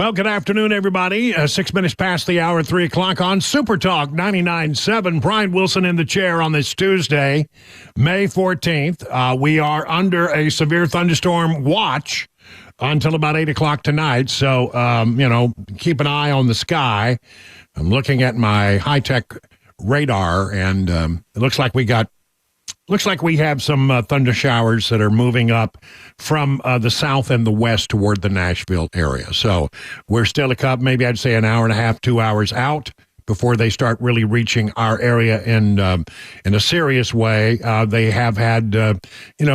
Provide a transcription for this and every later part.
Well, good afternoon, everybody. 6 minutes past the hour, 3 o'clock on Super Talk 99.7. Brian Wilson in the chair on this Tuesday, May 14th. We are under a severe thunderstorm watch until about 8 o'clock tonight. So, keep an eye on the sky. I'm looking at my high-tech radar, and it looks like we have some thunder showers that are moving up from the south and the west toward the Nashville area. So we're still maybe I'd say an hour and a half, 2 hours out before they start really reaching our area in a serious way. They have had,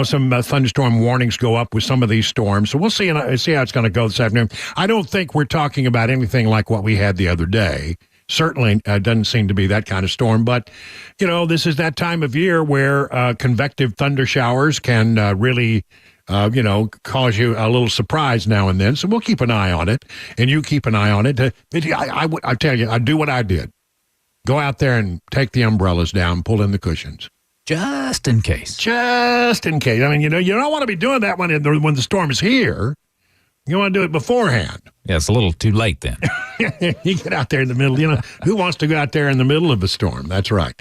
some thunderstorm warnings go up with some of these storms. So we'll see how it's going to go this afternoon. I don't think we're talking about anything like what we had the other day. Certainly doesn't seem to be that kind of storm, but, this is that time of year where convective thunder showers can really, cause you a little surprise now and then. So we'll keep an eye on it, and you keep an eye on it. I tell you, I'd do what I did. Go out there and take the umbrellas down, pull in the cushions. Just in case. Just in case. I mean, you don't want to be doing that when the storm is here. You want to do it beforehand. Yeah, it's a little too late then. You get out there in the middle. Who wants to go out there in the middle of a storm? That's right.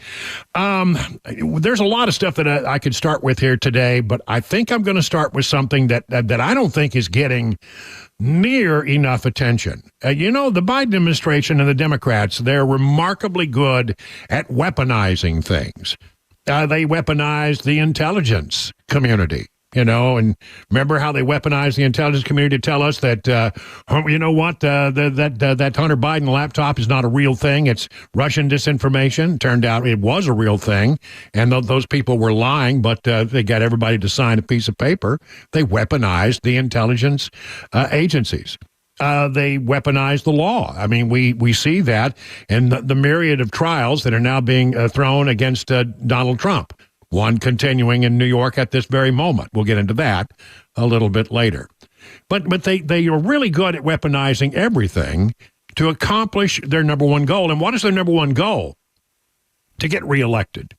There's a lot of stuff that I could start with here today, but I think I'm going to start with something that I don't think is getting near enough attention. The Biden administration and the Democrats, they're remarkably good at weaponizing things. They weaponized the intelligence community. And remember how they weaponized the intelligence community to tell us that, that Hunter Biden laptop is not a real thing. It's Russian disinformation. Turned out it was a real thing, and those people were lying, but they got everybody to sign a piece of paper. They weaponized the intelligence agencies. They weaponized the law. I mean, we see that in the myriad of trials that are now being thrown against Donald Trump. One continuing in New York at this very moment. We'll get into that a little bit later. But they are really good at weaponizing everything to accomplish their number one goal. And what is their number one goal? To get reelected.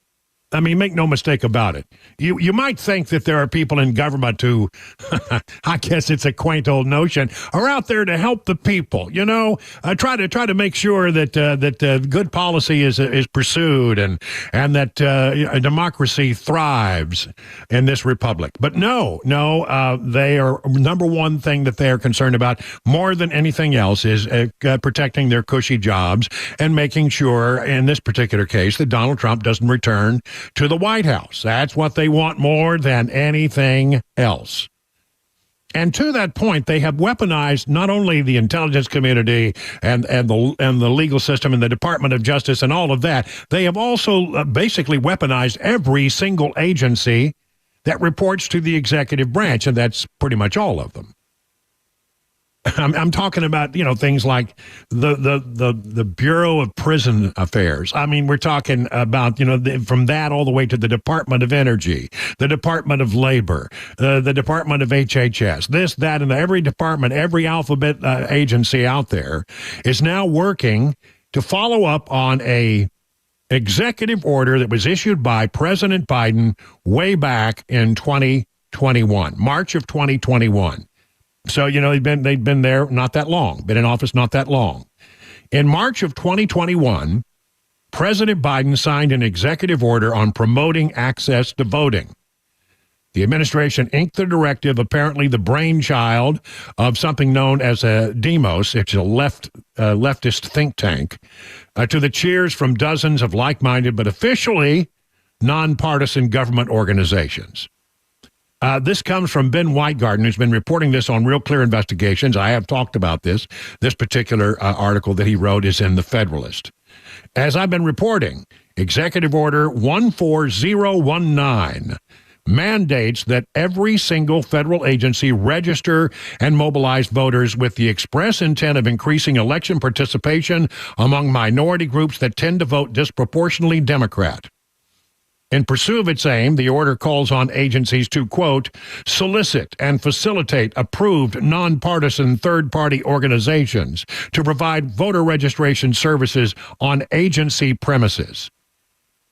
I mean, make no mistake about it. You might think that there are people in government who, I guess it's a quaint old notion, are out there to help the people. Try to make sure that good policy is pursued and that democracy thrives in this republic. But no, they are number one thing that they are concerned about more than anything else is protecting their cushy jobs and making sure, in this particular case, that Donald Trump doesn't return to the White House. That's what they want more than anything else. And to that point, they have weaponized not only the intelligence community and the legal system and the Department of Justice and all of that, they have also basically weaponized every single agency that reports to the executive branch, and that's pretty much all of them. I'm talking about, things like the Bureau of Prison Affairs. I mean, we're talking about, from that all the way to the Department of Energy, the Department of Labor, the Department of HHS, this, that, and every department, every alphabet agency out there is now working to follow up on a executive order that was issued by President Biden way back in 2021, March of 2021. So, they've been there not that long, been in office not that long. In March of 2021, President Biden signed an executive order on promoting access to voting. The administration inked the directive, apparently the brainchild of something known as a Demos, it's a leftist think tank, to the cheers from dozens of like-minded but officially nonpartisan government organizations. This comes from Ben Whitegarden, who's been reporting this on Real Clear Investigations. I have talked about this. This particular article that he wrote is in The Federalist. As I've been reporting, Executive Order 14019 mandates that every single federal agency register and mobilize voters with the express intent of increasing election participation among minority groups that tend to vote disproportionately Democrat. In pursuit of its aim, the order calls on agencies to, quote, solicit and facilitate approved nonpartisan third-party organizations to provide voter registration services on agency premises.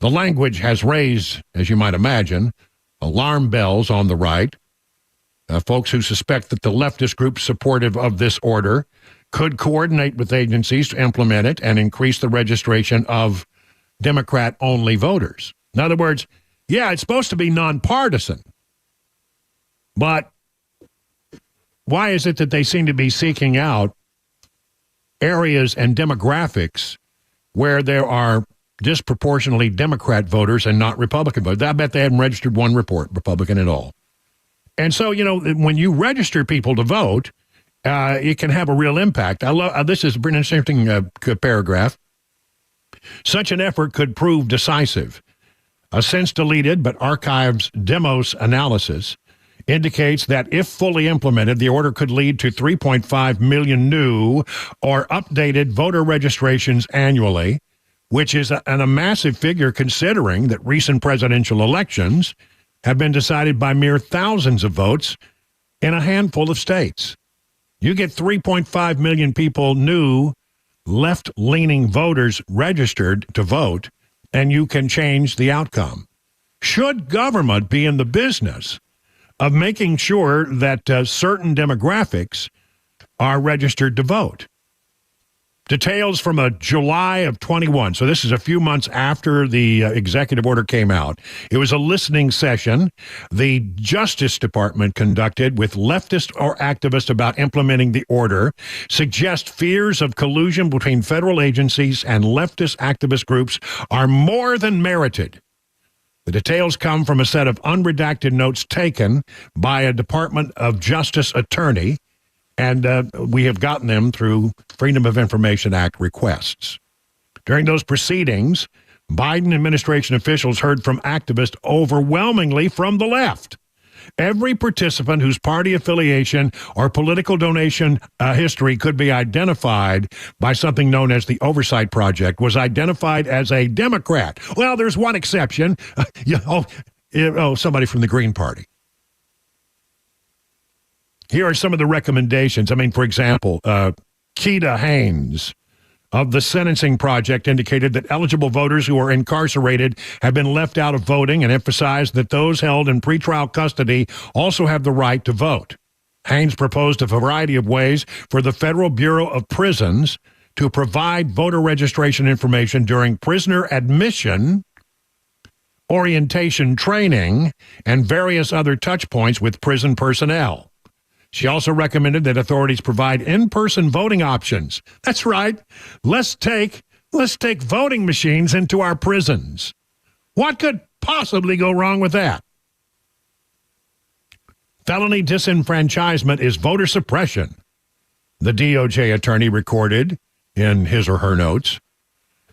The language has raised, as you might imagine, alarm bells on the right. Folks who suspect that the leftist groups supportive of this order could coordinate with agencies to implement it and increase the registration of Democrat-only voters. In other words, yeah, it's supposed to be nonpartisan, but why is it that they seem to be seeking out areas and demographics where there are disproportionately Democrat voters and not Republican voters? I bet they haven't registered one Republican at all. And so, when you register people to vote, it can have a real impact. I love this is an interesting paragraph. Such an effort could prove decisive. A since deleted but archives demos analysis indicates that if fully implemented, the order could lead to 3.5 million new or updated voter registrations annually, which is a massive figure considering that recent presidential elections have been decided by mere thousands of votes in a handful of states. You get 3.5 million people, new left-leaning voters registered to vote, and you can change the outcome. Should government be in the business of making sure that certain demographics are registered to vote? Details from a July of 21. So this is a few months after the executive order came out. It was a listening session the Justice Department conducted with leftists or activists about implementing the order, suggest fears of collusion between federal agencies and leftist activist groups are more than merited. The details come from a set of unredacted notes taken by a Department of Justice attorney, and we have gotten them through Freedom of Information Act requests. During those proceedings, Biden administration officials heard from activists overwhelmingly from the left. Every participant whose party affiliation or political donation history could be identified by something known as the Oversight Project was identified as a Democrat. Well, there's one exception. Somebody from the Green Party. Here are some of the recommendations. For example, Keita Haynes of the Sentencing Project indicated that eligible voters who are incarcerated have been left out of voting and emphasized that those held in pretrial custody also have the right to vote. Haynes proposed a variety of ways for the Federal Bureau of Prisons to provide voter registration information during prisoner admission, orientation training, and various other touch points with prison personnel. She also recommended that authorities provide in-person voting options. That's right. Let's take voting machines into our prisons. What could possibly go wrong with that? Felony disenfranchisement is voter suppression, the DOJ attorney recorded in his or her notes.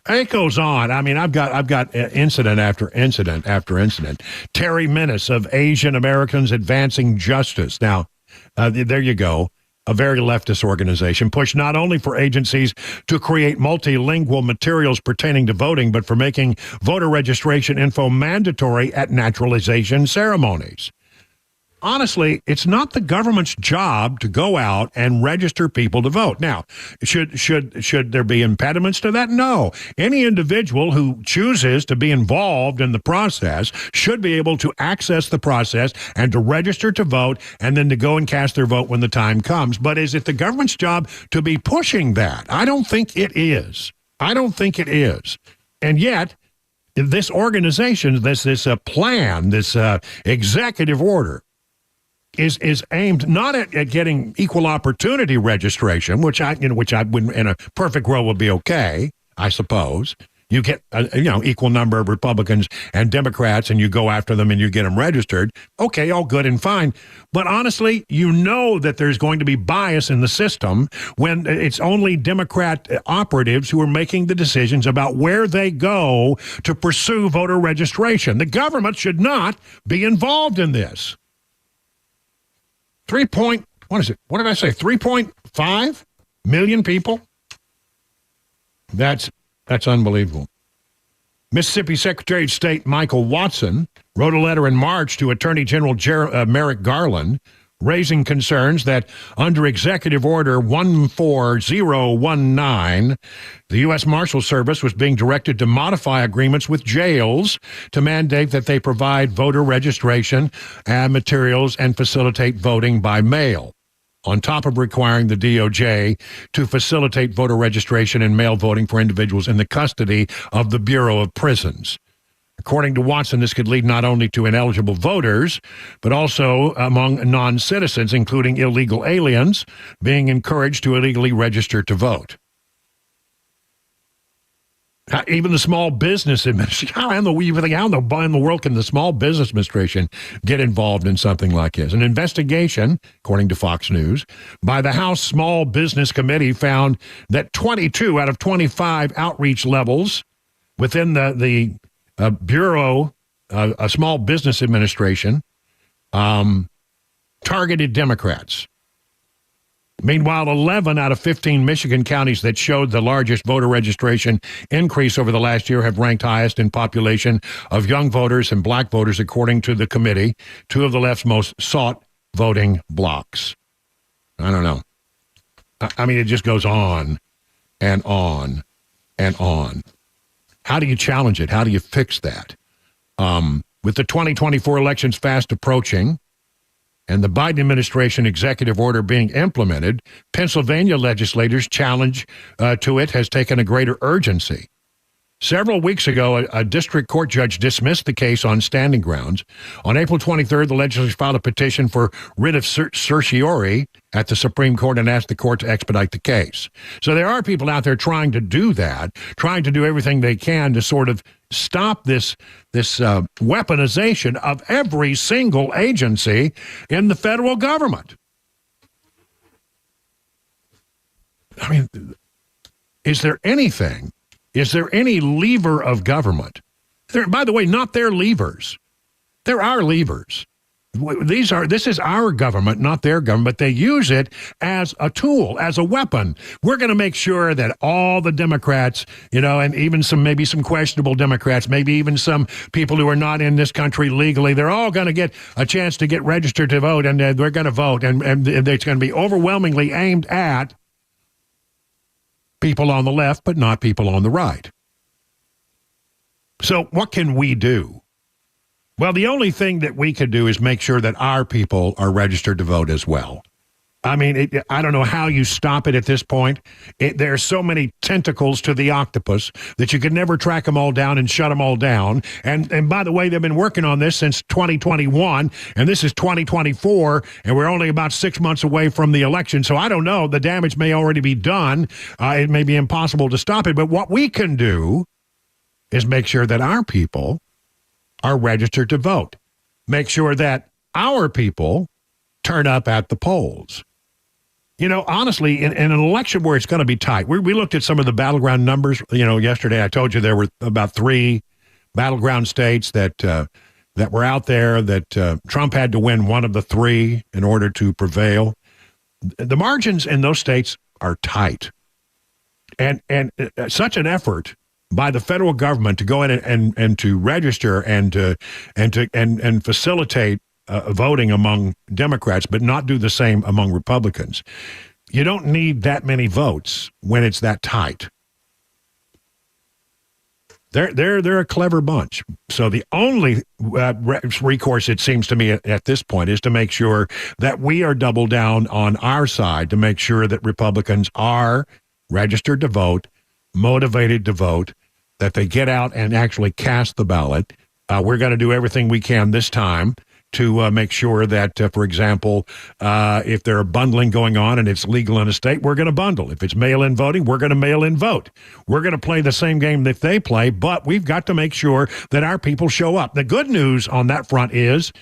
It goes on. I've got incident after incident after incident. Terry Minnis of Asian Americans Advancing Justice. Now, there you go. A very leftist organization pushed not only for agencies to create multilingual materials pertaining to voting, but for making voter registration info mandatory at naturalization ceremonies. Honestly, it's not the government's job to go out and register people to vote. Now, should there be impediments to that? No. Any individual who chooses to be involved in the process should be able to access the process and to register to vote and then to go and cast their vote when the time comes. But is it the government's job to be pushing that? I don't think it is. And yet, this organization, this plan, this executive order, is aimed not at getting equal opportunity registration, which I wouldn't, in a perfect world, would be okay, I suppose. You get equal number of Republicans and Democrats, and you go after them and you get them registered. Okay, all good and fine. But honestly, that there's going to be bias in the system when it's only Democrat operatives who are making the decisions about where they go to pursue voter registration. The government should not be involved in this. 3.5 million people? That's unbelievable. Mississippi Secretary of State Michael Watson wrote a letter in March to Attorney General Merrick Garland, raising concerns that under Executive Order 14019, the U.S. Marshal Service was being directed to modify agreements with jails to mandate that they provide voter registration and materials and facilitate voting by mail. on top of requiring the DOJ to facilitate voter registration and mail voting for individuals in the custody of the Bureau of Prisons. According to Watson, this could lead not only to ineligible voters, but also among non-citizens, including illegal aliens, being encouraged to illegally register to vote. Even the Small Business Administration, how in the world can the Small Business Administration get involved in something like this? An investigation, according to Fox News, by the House Small Business Committee found that 22 out of 25 outreach levels within the Bureau, a Small Business Administration, targeted Democrats. Meanwhile, 11 out of 15 Michigan counties that showed the largest voter registration increase over the last year have ranked highest in population of young voters and black voters, according to the committee, two of the left's most sought voting blocks. I don't know. I mean, it just goes on and on and on. How do you challenge it? How do you fix that? With the 2024 elections fast approaching, and the Biden administration executive order being implemented, Pennsylvania legislators' challenge to it has taken a greater urgency. Several weeks ago, a district court judge dismissed the case on standing grounds. On April 23rd, the legislators filed a petition for writ of certiorari at the Supreme Court and asked the court to expedite the case. So there are people out there trying to do that, trying to do everything they can to sort of stop this weaponization of every single agency in the federal government. I mean, is there anything? Is there any lever of government? By the way, not their levers. They're our levers. This is our government, not their government. They use it as a tool, as a weapon. We're going to make sure that all the Democrats, and even maybe some questionable Democrats, maybe even some people who are not in this country legally, they're all going to get a chance to get registered to vote, and they're going to vote, and it's going to be overwhelmingly aimed at people on the left, but not people on the right. So what can we do? Well, the only thing that we could do is make sure that our people are registered to vote as well. I mean, I don't know how you stop it at this point. There are so many tentacles to the octopus that you could never track them all down and shut them all down. And by the way, they've been working on this since 2021, and this is 2024, and we're only about 6 months away from the election. So I don't know. The damage may already be done. It may be impossible to stop it. But what we can do is make sure that our people are registered to vote. Make sure that our people turn up at the polls. Honestly, in an election where it's going to be tight, we looked at some of the battleground numbers. Yesterday I told you there were about 3 battleground states that were out there that Trump had to win one of the 3 in order to prevail. The margins in those states are tight. And such an effort by the federal government to go in and to register and facilitate voting among Democrats, but not do the same among Republicans. You don't need that many votes when it's that tight. They're a clever bunch. So the only recourse, it seems to me, at this point is to make sure that we are double down on our side to make sure that Republicans are registered to vote, motivated to vote, that they get out and actually cast the ballot. We're going to do everything we can this time to make sure that, for example, if there are bundling going on and it's legal in a state, we're going to bundle. If it's mail-in voting, we're going to mail-in vote. We're going to play the same game that they play, but we've got to make sure that our people show up. The good news on that front is,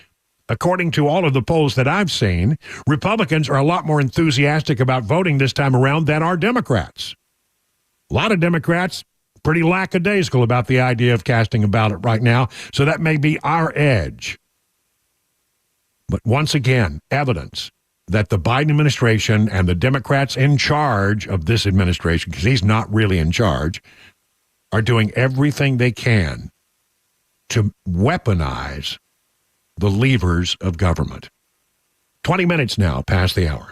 according to all of the polls that I've seen, Republicans are a lot more enthusiastic about voting this time around than are Democrats. A lot of Democrats pretty lackadaisical about the idea of casting a ballot right now, so that may be our edge. But once again, evidence that the Biden administration and the Democrats in charge of this administration, because he's not really in charge, are doing everything they can to weaponize the levers of government. 20 minutes now past the hour.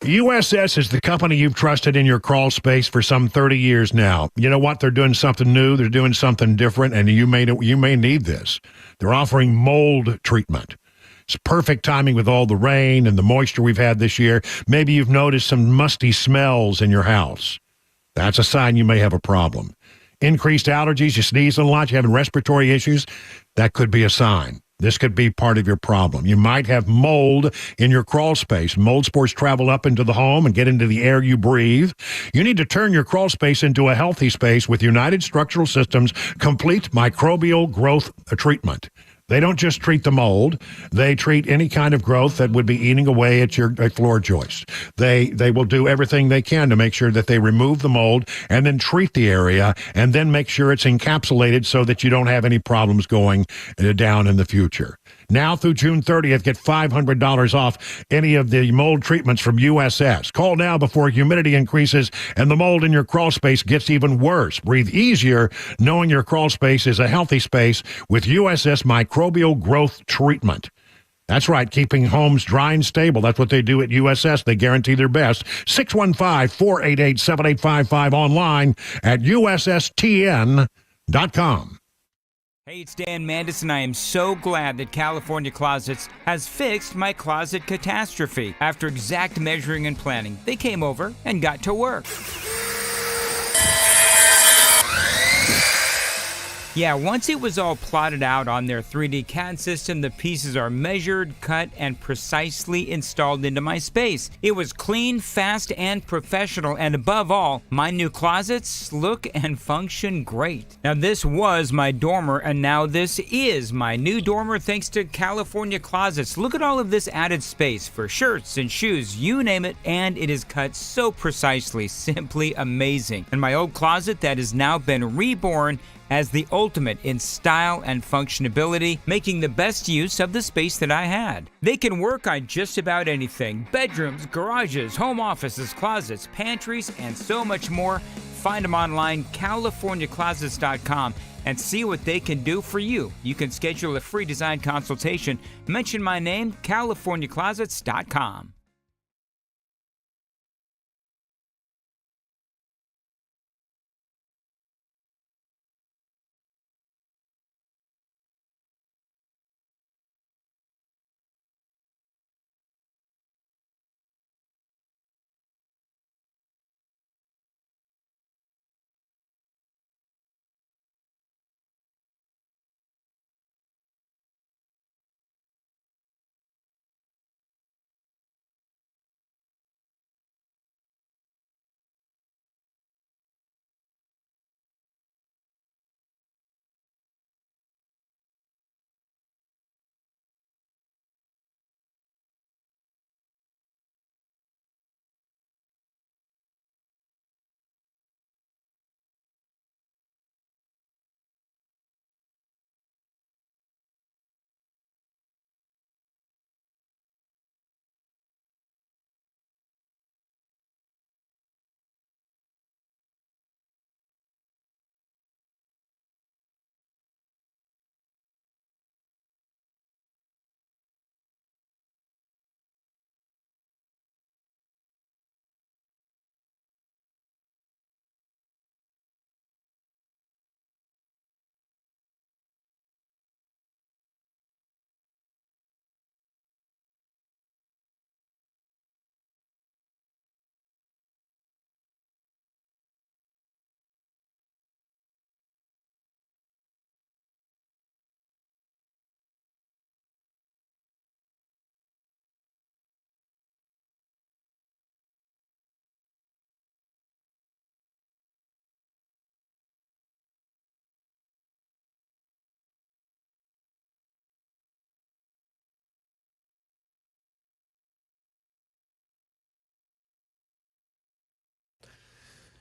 USS is the company you've trusted in your crawl space for some 30 years now. You know what? They're doing something new. They're doing something different, and you may need this. They're offering mold treatment. It's perfect timing with all the rain and the moisture we've had this year. Maybe you've noticed some musty smells in your house. That's a sign you may have a problem. Increased allergies, you sneeze a lot, you're having respiratory issues. That could be a sign. This could be part of your problem. You might have mold in your crawl space. Mold spores travel up into the home and get into the air you breathe. You need to turn your crawl space into a healthy space with United Structural Systems Complete Microbial Growth Treatment. They don't just treat the mold. They treat any kind of growth that would be eating away at your floor joists. They will do everything they can to make sure that they remove the mold and then treat the area and then make sure it's encapsulated so that you don't have any problems going down in the future. Now through June 30th, get $500 off any of the mold treatments from USS. Call now before humidity increases and the mold in your crawl space gets even worse. Breathe easier knowing your crawl space is a healthy space with USS Microbial Growth Treatment. That's right, keeping homes dry and stable. That's what they do at USS. They guarantee their best. 615-488-7855 online at ussTN.com. Hey, it's Dan Mandis, and I am so glad that California Closets has fixed my closet catastrophe. After exact measuring and planning, they came over and got to work. Yeah, once it was all plotted out on their 3D CAD system, the pieces are measured, cut, and precisely installed into my space. It was clean, fast, and professional, and above all, my new closets look and function great. Now, this was my dormer, and now this is my new dormer thanks to California Closets. Look at all of this added space for shirts and shoes, you name it, and it is cut so precisely, simply amazing. And my old closet that has now been reborn as the ultimate in style and functionability, making the best use of the space that I had. They can work on just about anything: bedrooms, garages, home offices, closets, pantries, and so much more. Find them online, CaliforniaClosets.com, and see what they can do for you. You can schedule a free design consultation. Mention my name, CaliforniaClosets.com.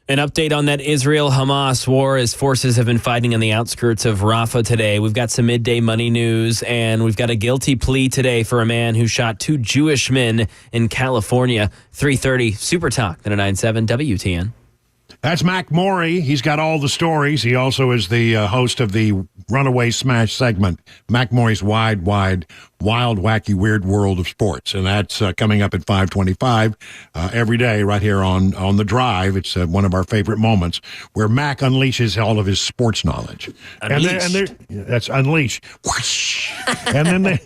An update on that Israel-Hamas war as forces have been fighting on the outskirts of Rafah today. We've got some midday money news, and we've got a guilty plea today for a man who shot two Jewish men in California. 3:30 Super Talk, 99.7 WTN. That's Mac Morey. He's got all the stories. He also is the host of the Runaway Smash segment, Mac Morey's Wild, Wacky, Weird World of Sports. And that's coming up at 5:25 every day right here on The Drive. It's one of our favorite moments where Mac unleashes all of his sports knowledge. That's Unleash. and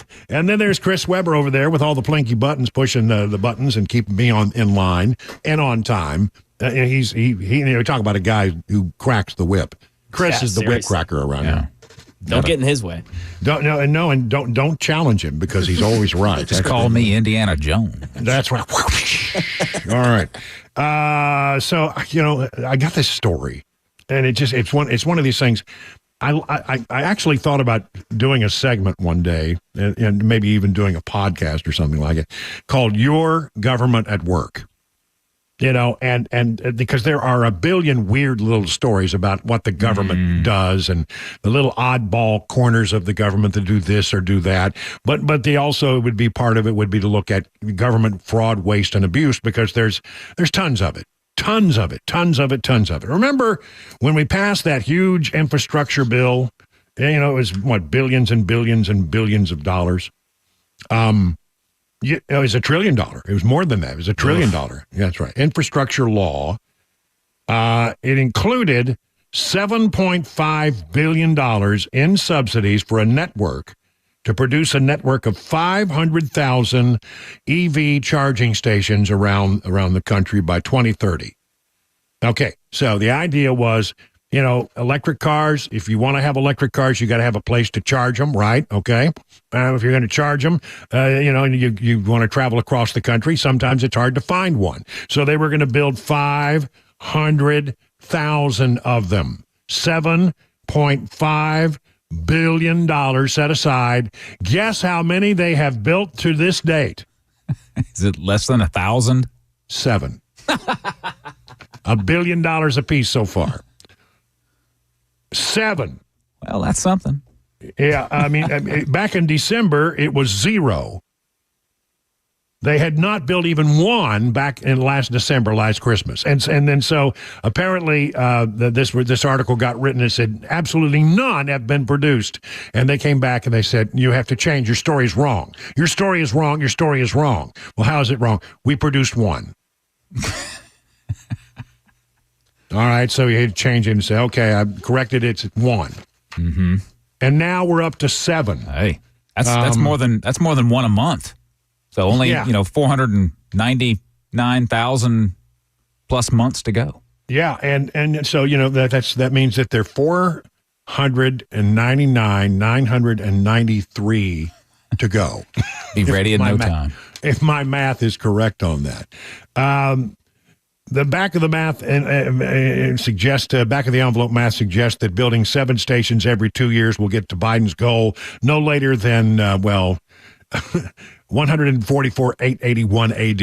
then there's Chris Webber over there with all the plinky buttons, pushing the buttons and keeping me in line and on time. He talk about a guy who cracks the whip. Chris is the whip cracker around here. Don't get in his way. Don't challenge him because he's always right. Just call me Indiana Jones. That's right. All right. So I got this story, and it's one of these things. I actually thought about doing a segment one day, and maybe even doing a podcast or something like it, called "Your Government at Work." And because there are a billion weird little stories about what the government does and the little oddball corners of the government that do this or do that. But they also would be part of it would be to look at government fraud, waste, and abuse, because there's tons of it. Tons of it. Remember when we passed that huge infrastructure bill? It was billions and billions and billions of dollars. It was $1 trillion. It was more than that. It was $1 trillion. Yeah, that's right. Infrastructure law. It included $7.5 billion in subsidies for a network to produce a network of 500,000 EV charging stations around the country by 2030. Okay, so the idea was, electric cars, if you want to have electric cars, you got to have a place to charge them, right? Okay. If you're going to charge them, and you want to travel across the country, sometimes it's hard to find one. So they were going to build 500,000 of them. $7.5 billion set aside. Guess how many they have built to this date? Is it less than 1,000? 7. $1 billion apiece so far. 7. Well, that's something. Yeah, I mean, back in December, it was 0. They had not built even one back in last December, last Christmas. And then so apparently this article got written and said absolutely none have been produced. And they came back and they said, you have to change. Your story is wrong. Your story is wrong. Your story is wrong. Well, how is it wrong? We produced one. All right, so you had to change it and say, okay, I've corrected it. It's 1. Mm-hmm. And now we're up to 7. Hey, that's more than one a month. So only 499,000 plus months to go. Yeah, and so that means that there are 499,993 to go. Be ready in no time. If my math is correct on that. The back of the math back of the envelope math suggests that building 7 stations every 2 years will get to Biden's goal no later than 144,881 AD.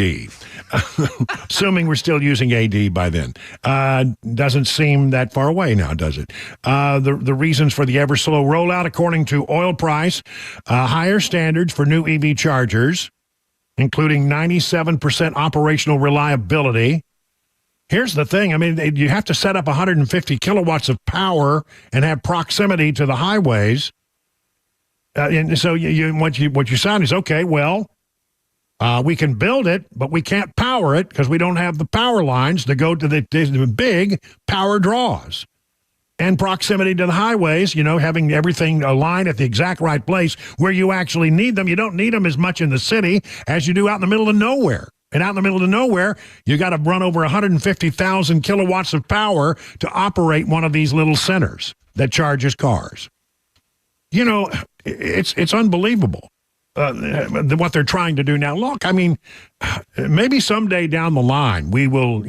Assuming we're still using AD by then. Doesn't seem that far away now, does it? The reasons for the ever slow rollout, according to oil price, higher standards for new EV chargers, including 97% operational reliability. Here's the thing. I mean, you have to set up 150 kilowatts of power and have proximity to the highways. And so what you sound is, okay, well, we can build it, but we can't power it because we don't have the power lines to go to the big power draws. And proximity to the highways, having everything aligned at the exact right place where you actually need them. You don't need them as much in the city as you do out in the middle of nowhere. And out in the middle of nowhere, you got to run over 150,000 kilowatts of power to operate one of these little centers that charges cars. It's unbelievable what they're trying to do now. Look, I mean, maybe someday down the line we will,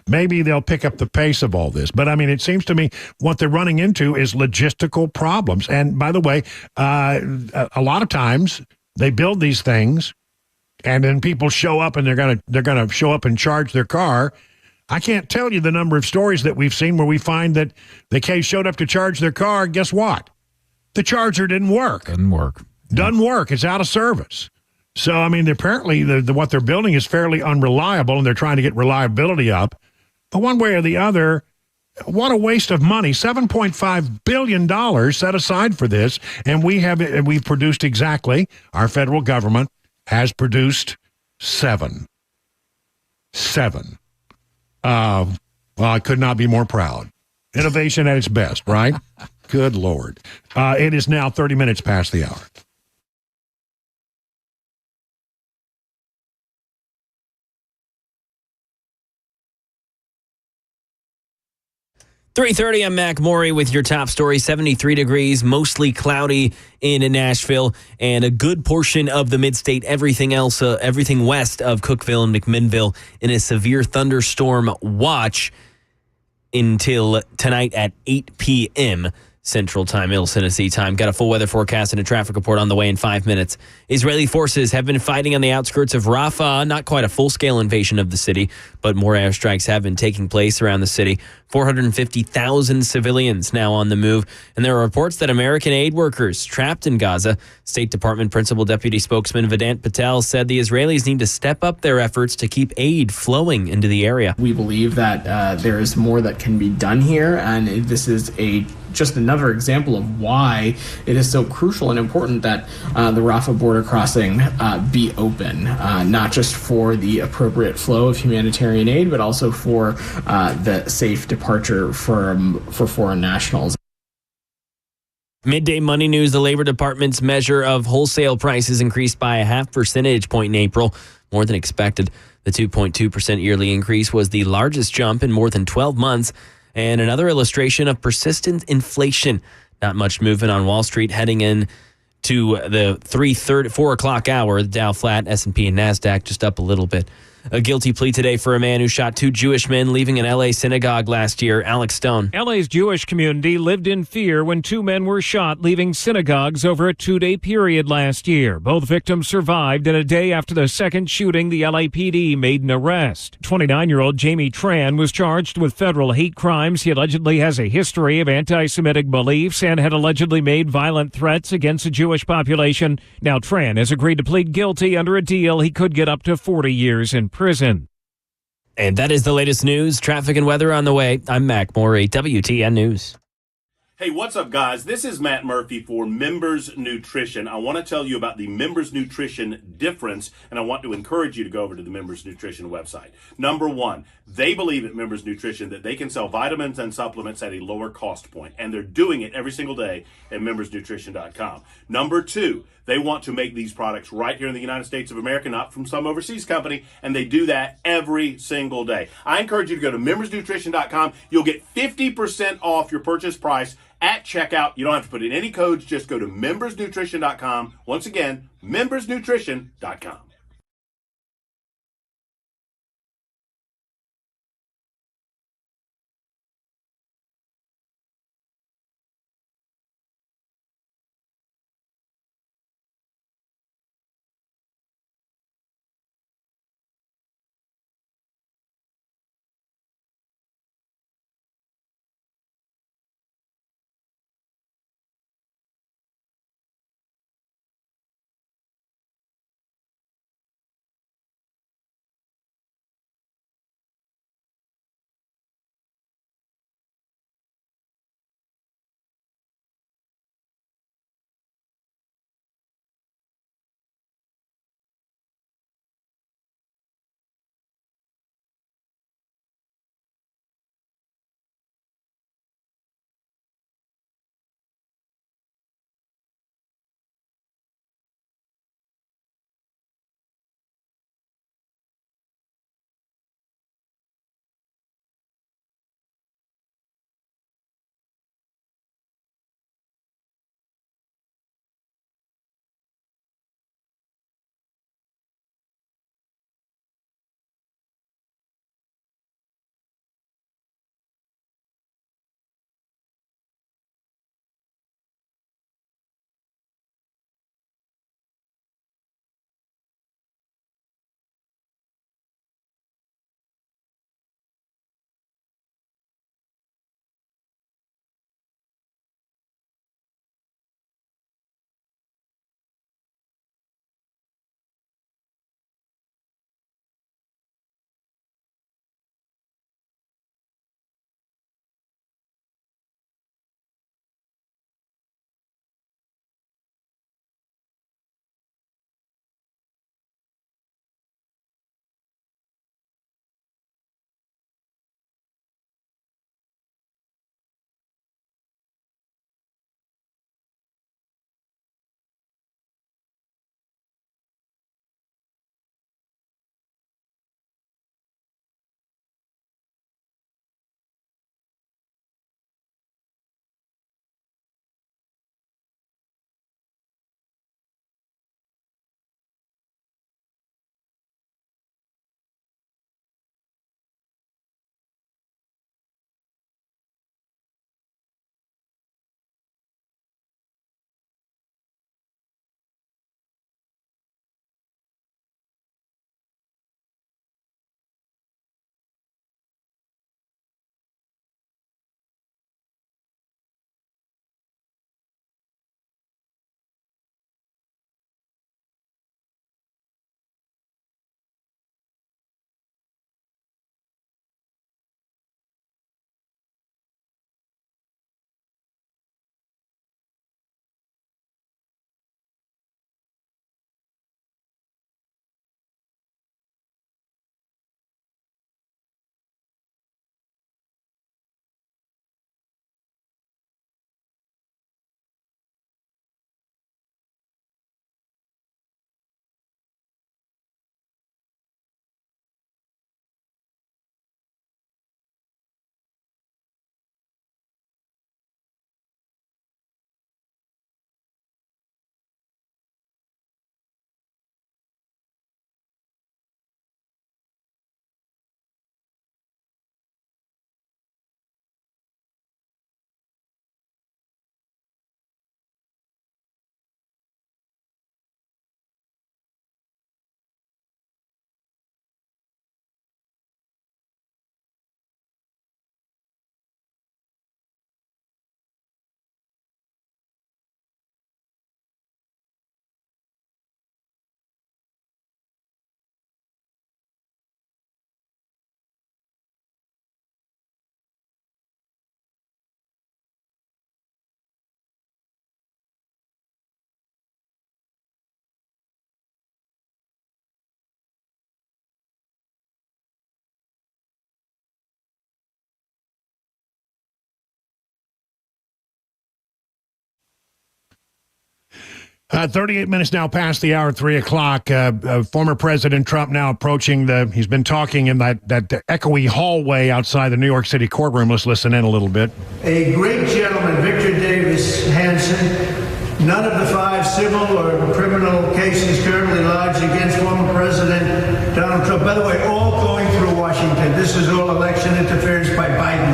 maybe they'll pick up the pace of all this. But I mean, it seems to me what they're running into is logistical problems. And by the way, a lot of times they build these things, and then people show up and they're gonna show up and charge their car. I can't tell you the number of stories that we've seen where we find that the case showed up to charge their car. Guess what? The charger didn't work. Doesn't work. It's out of service. So, I mean, apparently what they're building is fairly unreliable, and they're trying to get reliability up. But one way or the other, what a waste of money. $7.5 billion set aside for this. And we've produced exactly, our federal government has produced seven. Well, I could not be more proud. Innovation at its best, right? Good Lord. It is now 30 minutes past the hour. .30, I'm Mac Maury with your top story. 73 degrees, mostly cloudy in Nashville, and a good portion of the mid-state, everything west of Cookeville and McMinnville in a severe thunderstorm watch until tonight at 8 p.m. Central Time, Middle Tennessee time. Got a full weather forecast and a traffic report on the way in 5 minutes. Israeli forces have been fighting on the outskirts of Rafah. Not quite a full-scale invasion of the city, but more airstrikes have been taking place around the city. 450,000 civilians now on the move. And there are reports that American aid workers trapped in Gaza. State Department Principal Deputy Spokesman Vedant Patel said the Israelis need to step up their efforts to keep aid flowing into the area. We believe that there is more that can be done here, and this is just another example of why it is so crucial and important that the Rafah border crossing be open, not just for the appropriate flow of humanitarian aid, but also for the safe departure for foreign nationals. Midday Money News, the Labor Department's measure of wholesale prices increased by a 0.5 percentage point in April, more than expected. The 2.2% yearly increase was the largest jump in more than 12 months, and another illustration of persistent inflation. Not much movement on Wall Street heading in to the 4 o'clock hour. The Dow flat, S&P and NASDAQ just up a little bit. A guilty plea today for a man who shot 2 Jewish men leaving an L.A. synagogue last year. Alex Stone. L.A.'s Jewish community lived in fear when 2 men were shot leaving synagogues over a 2-day period last year. Both victims survived, and a day after the second shooting, the LAPD made an arrest. 29-year-old Jamie Tran was charged with federal hate crimes. He allegedly has a history of anti-Semitic beliefs and had allegedly made violent threats against the Jewish population. Now Tran has agreed to plead guilty. Under a deal, he could get up to 40 years in prison. And that is the latest news, traffic, and weather on the way. I'm Mac Maury, WTN News. Hey, what's up, guys? This is Matt Murphy for Members Nutrition. I want to tell you about the Members Nutrition difference, and I want to encourage you to go over to the Members Nutrition website. Number one, they believe at Members Nutrition that they can sell vitamins and supplements at a lower cost point, and they're doing it every single day at membersnutrition.com. Number two, they want to make these products right here in the United States of America, not from some overseas company, and they do that every single day. I encourage you to go to membersnutrition.com. You'll get 50% off your purchase price at checkout. You don't have to put in any codes. Just go to membersnutrition.com. Once again, membersnutrition.com. 38 minutes now past the hour, 3 o'clock. Former President Trump now approaching he's been talking in that echoey hallway outside the New York City courtroom. Let's listen in a little bit. A great gentleman, Victor Davis Hanson. None of the 5 civil or criminal cases currently lodged against former President Donald Trump, by the way, all going through Washington. This is all election interference by Biden.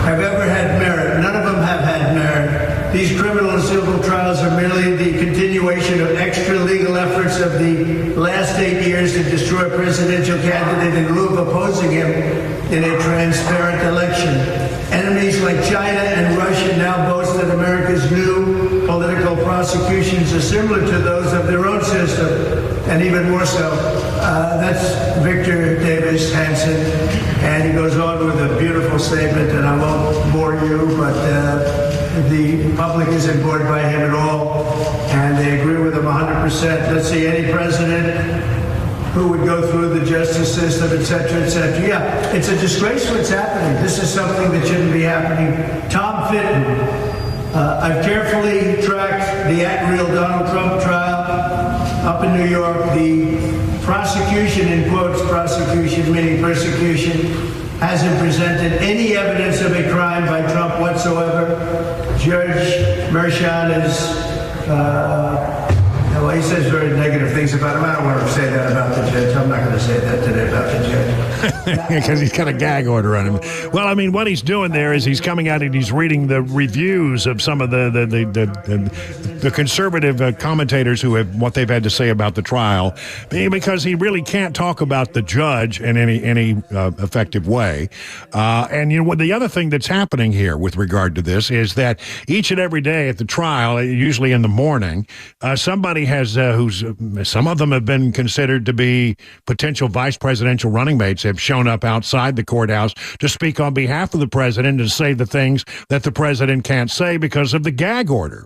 Have ever had merit. None of them have had merit. These criminal and civil trials are merely the continuation of extra legal efforts of the last 8 years to destroy a presidential candidate in lieu of opposing him in a transparent election. Enemies like China and Russia now boast that America's new political prosecutions are similar to those of their own system, and even more so. That's Victor Davis Hanson, and he goes on with a beautiful statement, and I won't bore you, but the public isn't bored by him at all, and they agree with him 100%. Let's see, any president who would go through the justice system, et cetera, et cetera. Yeah, it's a disgrace what's happening. This is something that shouldn't be happening. Tom Fitton, I've carefully tracked the at-real Donald Trump trial up in New York. The prosecution, in quotes, prosecution meaning persecution, hasn't presented any evidence of a crime by Trump whatsoever. Judge Merchan is, well, he says very negative things about him. I don't want to say that about the judge. I'm not going to say that today about the judge. Because he's got a gag order on him. Well, I mean, what he's doing there is he's coming out and he's reading the reviews of some of the conservative commentators who have what they've had to say about the trial, because he really can't talk about the judge in any effective way. And you know, the other thing that's happening here with regard to this is that each and every day at the trial, usually in the morning, somebody has some of them have been considered to be potential vice presidential running mates, have shown up outside the courthouse to speak on behalf of the president and say the things that the president can't say because of the gag order.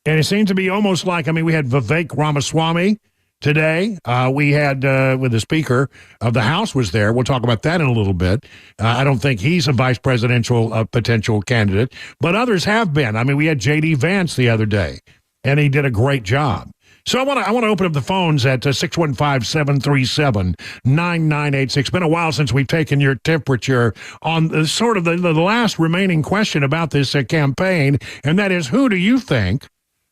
And it seems to be almost like, I mean, we had Vivek Ramaswamy today. We had, with the Speaker of the House was there. We'll talk about that in a little bit. I don't think he's a vice presidential potential candidate, but others have been. I mean, we had J.D. Vance the other day, and he did a great job. So I want to open up the phones at 615-737-9986. It's been a while since we've taken your temperature on sort of the last remaining question about this campaign, and that is, who do you think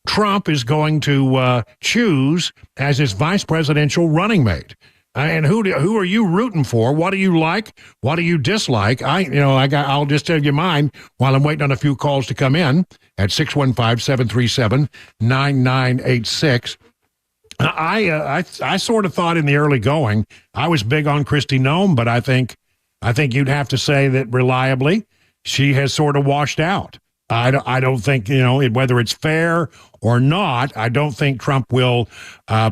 Trump is going to choose as his vice presidential running mate? And who are you rooting for? What do you like? What do you dislike? I'll just tell you mine while I'm waiting on a few calls to come in at 615-737-9986. I sort of thought in the early going I was big on Kristi Noem, but I think you'd have to say that reliably she has sort of washed out. I don't think, whether it's fair or not, I don't think Trump will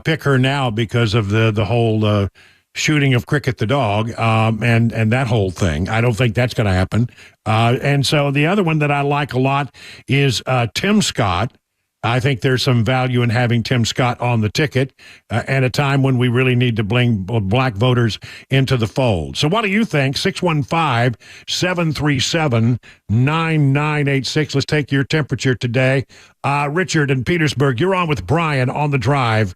pick her now because of the whole shooting of Cricket the dog and that whole thing. I don't think that's going to happen. And so the other one that I like a lot is Tim Scott. I think there's some value in having Tim Scott on the ticket at a time when we really need to bring black voters into the fold. So what do you think? 615-737-9986. Let's take your temperature today. Richard in Petersburg, you're on with Brian on the drive.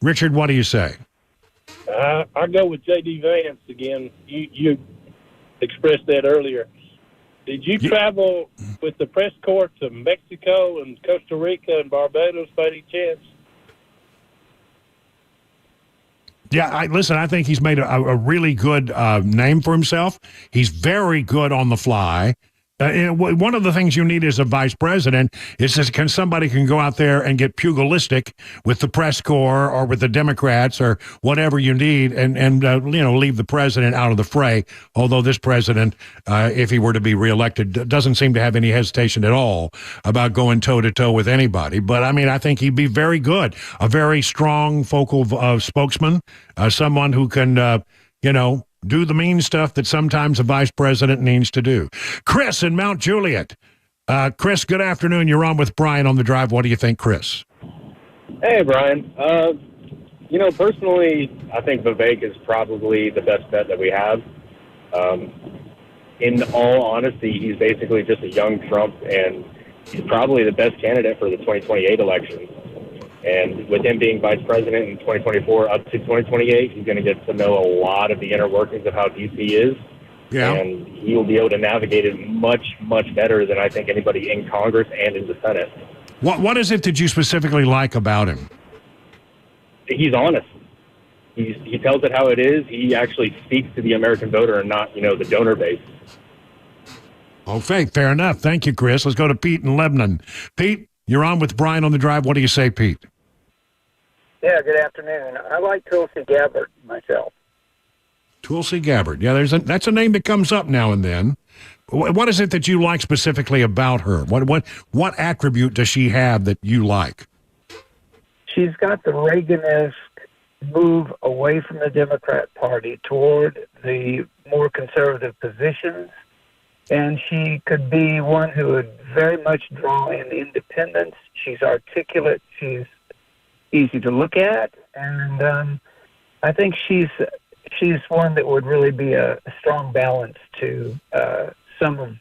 Richard, what do you say? I go with J.D. Vance again. You expressed that earlier. Did you travel with the press corps to Mexico and Costa Rica and Barbados by any chance? Yeah, I think he's made a really good name for himself. He's very good on the fly. One of the things you need as a vice president is that somebody can go out there and get pugilistic with the press corps or with the Democrats or whatever you need and leave the president out of the fray. Although this president, if he were to be reelected, doesn't seem to have any hesitation at all about going toe-to-toe with anybody. But, I mean, I think he'd be very good, a very strong focal spokesman, someone who can, do the mean stuff that sometimes a vice president needs to do. Chris in Mount Juliet. Chris, good afternoon. You're on with Brian on the drive. What do you think, Chris? Hey, Brian. Personally, I think Vivek is probably the best bet that we have. In all honesty, he's basically just a young Trump, and he's probably the best candidate for the 2028 election. And with him being vice president in 2024 up to 2028, he's going to get to know a lot of the inner workings of how D.C. is. Yeah. And he will be able to navigate it much, much better than I think anybody in Congress and in the Senate. What is it that you specifically like about him? He's honest. He tells it how it is. He actually speaks to the American voter and not, the donor base. Okay, fair enough. Thank you, Chris. Let's go to Pete in Lebanon. Pete, you're on with Brian on the Drive. What do you say, Pete? Yeah, good afternoon. I like Tulsi Gabbard myself. Tulsi Gabbard. Yeah, that's a name that comes up now and then. What is it that you like specifically about her? What attribute does she have that you like? She's got the Reaganist move away from the Democrat Party toward the more conservative positions, and she could be one who would very much draw in independence. She's articulate. She's easy to look at, and I think she's one that would really be a strong balance to some of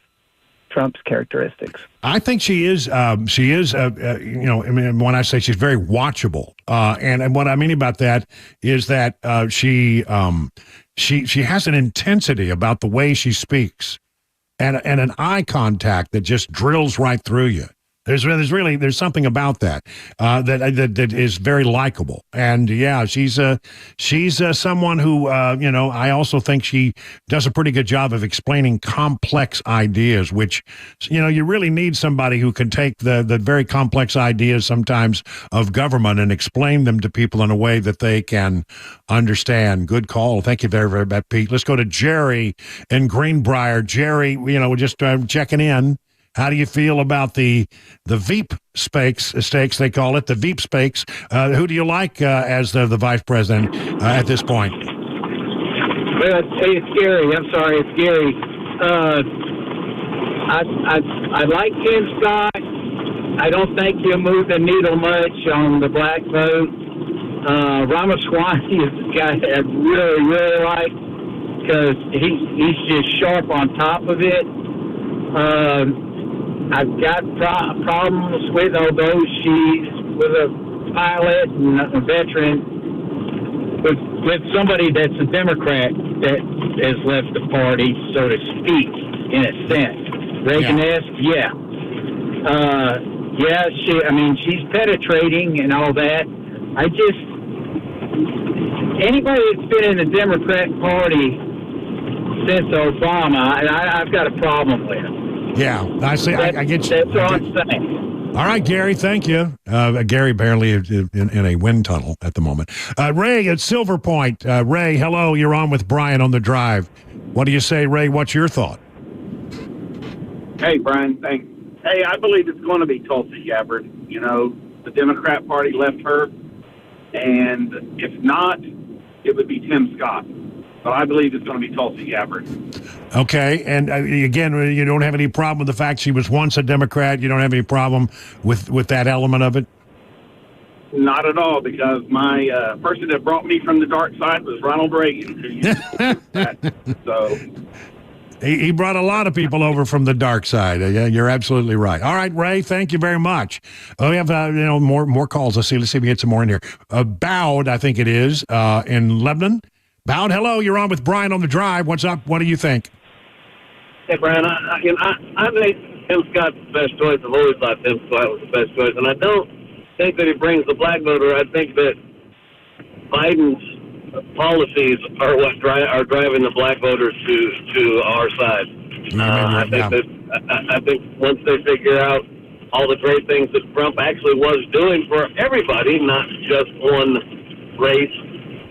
Trump's characteristics. I think she is. I mean, when I say she's very watchable, and what I mean about that is that she has an intensity about the way she speaks, and an eye contact that just drills right through you. There's something about that that is very likable, and yeah, she's someone who I also think she does a pretty good job of explaining complex ideas, which you really need somebody who can take the very complex ideas sometimes of government and explain them to people in a way that they can understand. Good call. Thank you very, very much, Pete. Let's go to Jerry in Greenbrier. Jerry, just checking in. How do you feel about the Veep stakes, they call it, the Veep stakes? Who do you like as the vice president at this point? Well, it's Gary. I'm sorry, it's Gary. I like Tim Scott. I don't think he'll move the needle much on the black vote. Ramaswamy is the guy that I really, really like because he's just sharp on top of it. I've got problems with, although she's with a pilot and a veteran, with somebody that's a Democrat that has left the party, so to speak, in a sense. Reagan-esque, yeah. She's penetrating and all that. Anybody that's been in the Democrat Party since Obama, I've got a problem with. Yeah, I see. I get you. That's all I'm saying. All right, Gary, thank you. Gary barely in a wind tunnel at the moment. Ray at Silver Point. Ray, hello. You're on with Brian on the Drive. What do you say, Ray? What's your thought? Hey, Brian, thanks. Hey, I believe it's going to be Tulsi Gabbard. The Democrat Party left her, and if not, it would be Tim Scott. But I believe it's going to be Tulsi Gabbard. Okay, and again, you don't have any problem with the fact she was once a Democrat? You don't have any problem with that element of it? Not at all, because my person that brought me from the dark side was Ronald Reagan. So he brought a lot of people over from the dark side. Yeah, you're absolutely right. All right, Ray, thank you very much. We have more calls. Let's see if we get some more in here. Bowed, I think it is, in Lebanon. Bowed, hello. You're on with Brian on the Drive. What's up? What do you think? Hey, Brian, I think Tim Scott's the best choice. I've always thought Tim Scott was the best choice, and I don't think that he brings the black voter. I think that Biden's policies are what are driving the black voters to our side. I think once they figure out all the great things that Trump actually was doing for everybody, not just one race,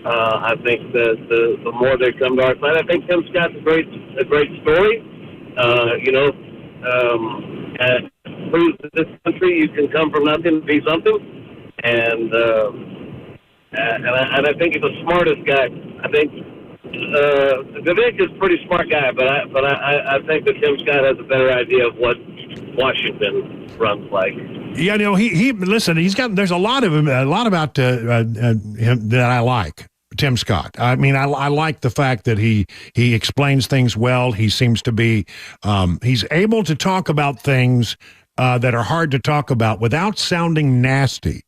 I think that the more they come to our side, I think Tim Scott's a great story. Proves that this country you can come from nothing to be something, and I think he's the smartest guy. I think Vivek is a pretty smart guy, but I think that Tim Scott has a better idea of what Washington runs like. Yeah, listen. There's a lot of him, a lot about him that I like. Tim Scott. I mean, I like the fact that he explains things well. He seems to be he's able to talk about things that are hard to talk about without sounding nasty.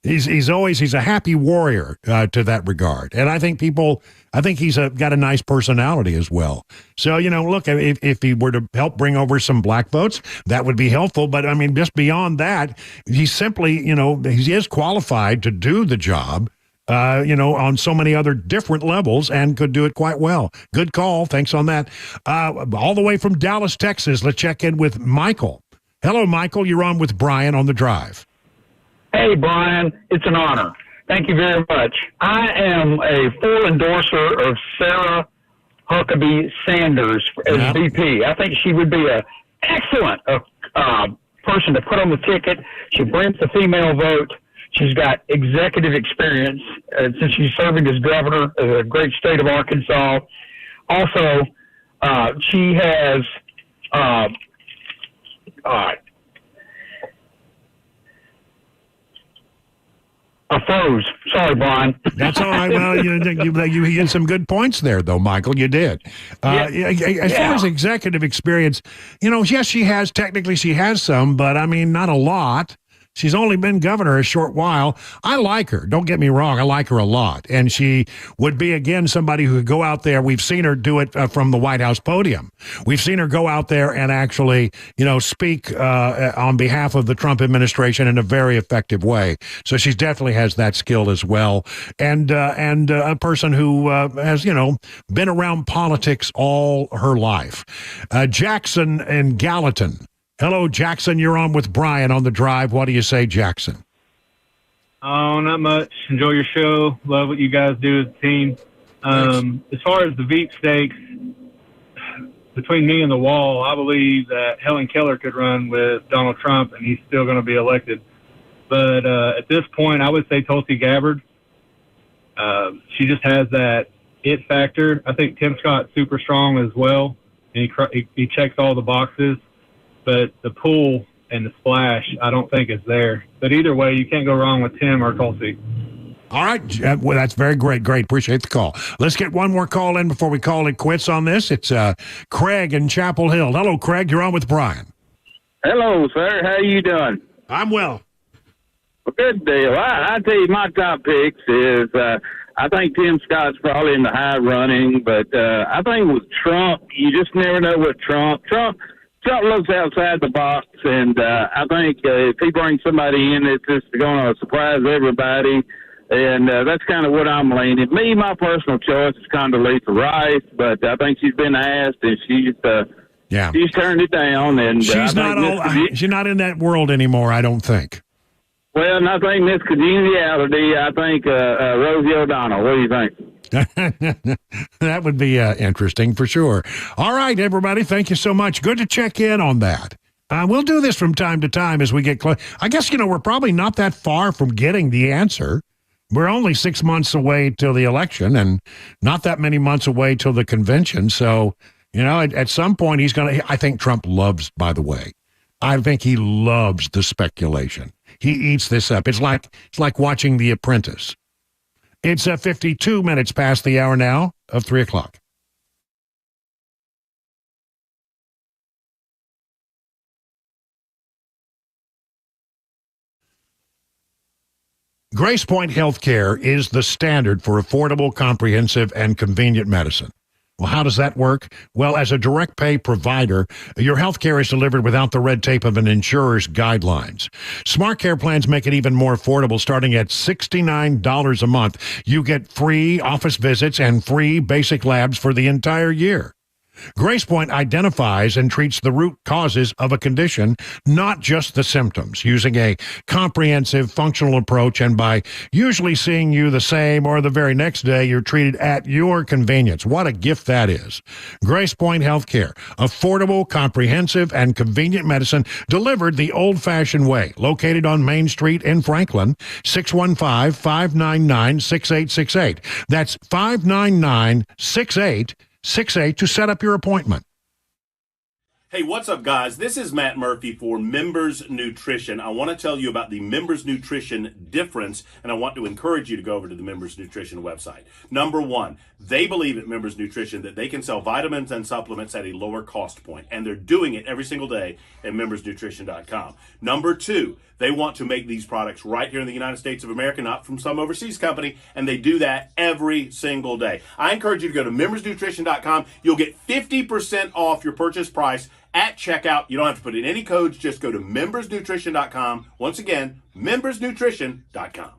He's a happy warrior to that regard, and I think he's got a nice personality as well. So look, if he were to help bring over some black votes, that would be helpful. But I mean, just beyond that, he's simply he is qualified to do the job. On so many other different levels, and could do it quite well. Good call. Thanks on that. All the way from Dallas, Texas, let's check in with Michael. Hello, Michael. You're on with Brian on the Drive. Hey, Brian. It's an honor. Thank you very much. I am a full endorser of Sarah Huckabee Sanders as VP. I think she would be an excellent person to put on the ticket. She brings the female vote. She's got executive experience since she's serving as governor of a great state of Arkansas. Also, she has I froze. Sorry, Brian. That's all right. Well, you hit some good points there, though, Michael. You did. As far as executive experience, yes, she has some, but I mean, not a lot. She's only been governor a short while. I like her. Don't get me wrong. I like her a lot. And she would be, again, somebody who could go out there. We've seen her do it from the White House podium. We've seen her go out there and actually, speak on behalf of the Trump administration in a very effective way. So she definitely has that skill as well. And a person who has, been around politics all her life. Jackson and Gallatin. Hello, Jackson. You're on with Brian on the Drive. What do you say, Jackson? Oh, not much. Enjoy your show. Love what you guys do as a team. As far as the Veep stakes, between me and the wall, I believe that Helen Keller could run with Donald Trump, and he's still going to be elected. But at this point, I would say Tulsi Gabbard. She just has that it factor. I think Tim Scott's super strong as well, and he checks all the boxes. But the pull and the splash, I don't think is there. But either way, you can't go wrong with Tim or Tulsi. All right. Well, that's very great. Great. Appreciate the call. Let's get one more call in before we call it quits on this. It's Craig in Chapel Hill. Hello, Craig. You're on with Brian. Hello, sir. How you doing? I'm well. Well, good deal. I tell you, my top picks is I think Tim Scott's probably in the high running, but I think with Trump, you just never know with Trump looks outside the box, and I think if he brings somebody in, it's just going to surprise everybody, and that's kind of what I'm leaning. My personal choice is Condoleezza Rice, but I think she's been asked, and she's turned it down. And she's not in that world anymore, I don't think. Well, and I think Miss Congeniality, I think Rosie O'Donnell. What do you think? That would be interesting for sure. All right, everybody. Thank you so much. Good to check in on that. We'll do this from time to time as we get close. I guess, we're probably not that far from getting the answer. We're only 6 months away till the election and not that many months away till the convention. So, at some point I think Trump loves, by the way, I think he loves the speculation. He eats this up. It's like watching The Apprentice. It's 52 minutes past the hour now of 3 o'clock. Grace Point Healthcare is the standard for affordable, comprehensive, and convenient medicine. Well, how does that work? Well, as a direct pay provider, your health care is delivered without the red tape of an insurer's guidelines. Smart Care plans make it even more affordable, starting at $69 a month. You get free office visits and free basic labs for the entire year. GracePoint identifies and treats the root causes of a condition, not just the symptoms, using a comprehensive functional approach, and by usually seeing you the same or the very next day, you're treated at your convenience. What a gift that is. GracePoint Healthcare, affordable, comprehensive, and convenient medicine delivered the old-fashioned way, located on Main Street in Franklin, 615-599-6868. That's 599-6868 to set up your appointment. Hey, what's up, guys? This is Matt Murphy for Members Nutrition. I want to tell you about the Members Nutrition difference, and I want to encourage you to go over to the Members Nutrition website. Number one, they believe at Members Nutrition that they can sell vitamins and supplements at a lower cost point, and they're doing it every single day at membersnutrition.com. Number two, they want to make these products right here in the United States of America, not from some overseas company, and they do that every single day. I encourage you to go to membersnutrition.com. You'll get 50% off your purchase price at checkout. You don't have to put in any codes. Just go to membersnutrition.com. Once again, membersnutrition.com.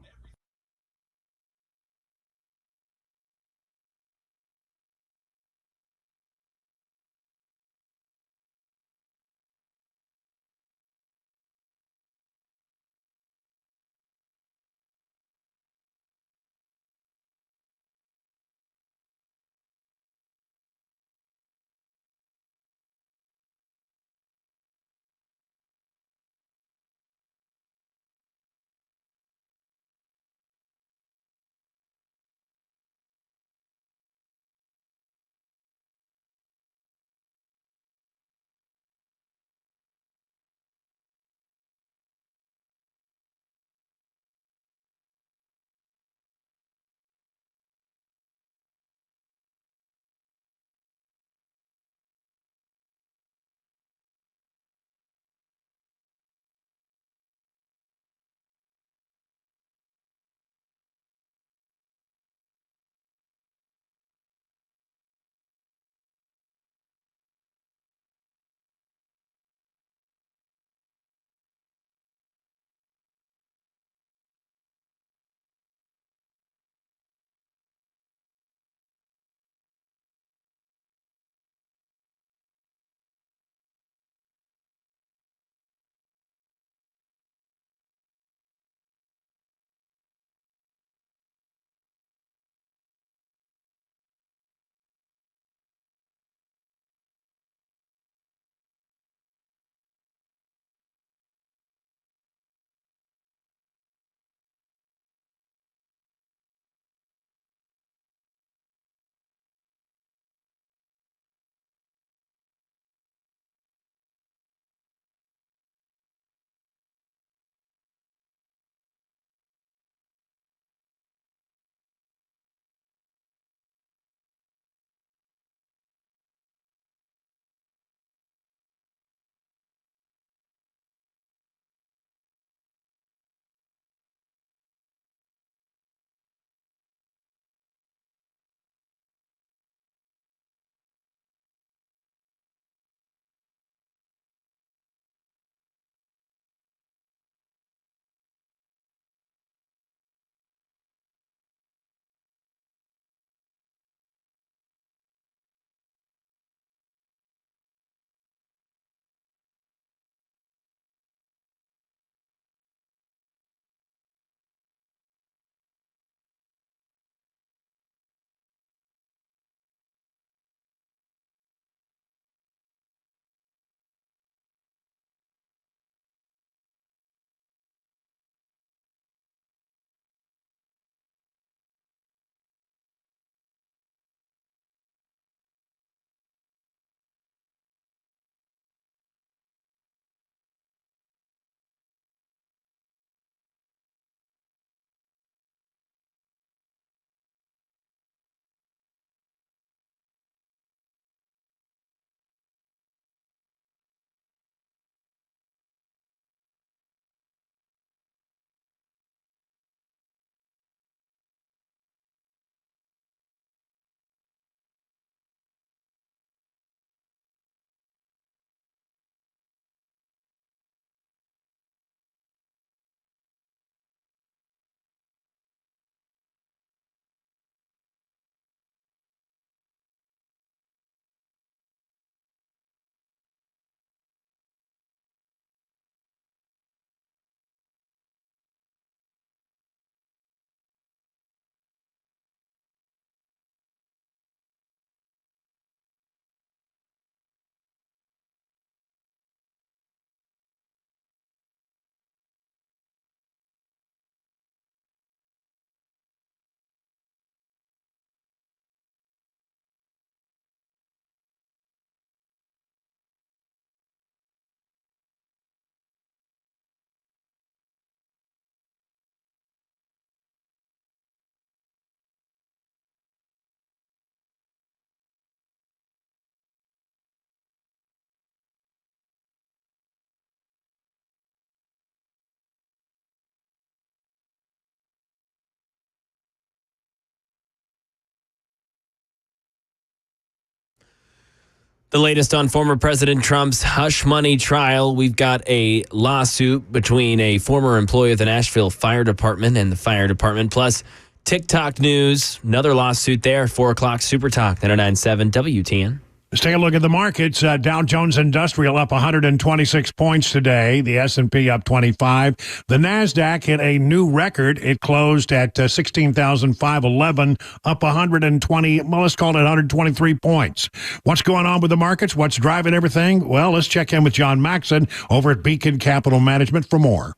The latest on former President Trump's hush money trial. We've got a lawsuit between a former employee of the Nashville Fire Department and the fire department, plus TikTok news. Another lawsuit there. 4 o'clock Super Talk, 99.7 WTN. Let's take a look at the markets. Dow Jones Industrial up 126 points today. The S&P up 25. The NASDAQ hit a new record. It closed at 16,511, up 120, well, let's call it 123 points. What's going on with the markets? What's driving everything? Well, let's check in with John Maxon over at Beacon Capital Management for more.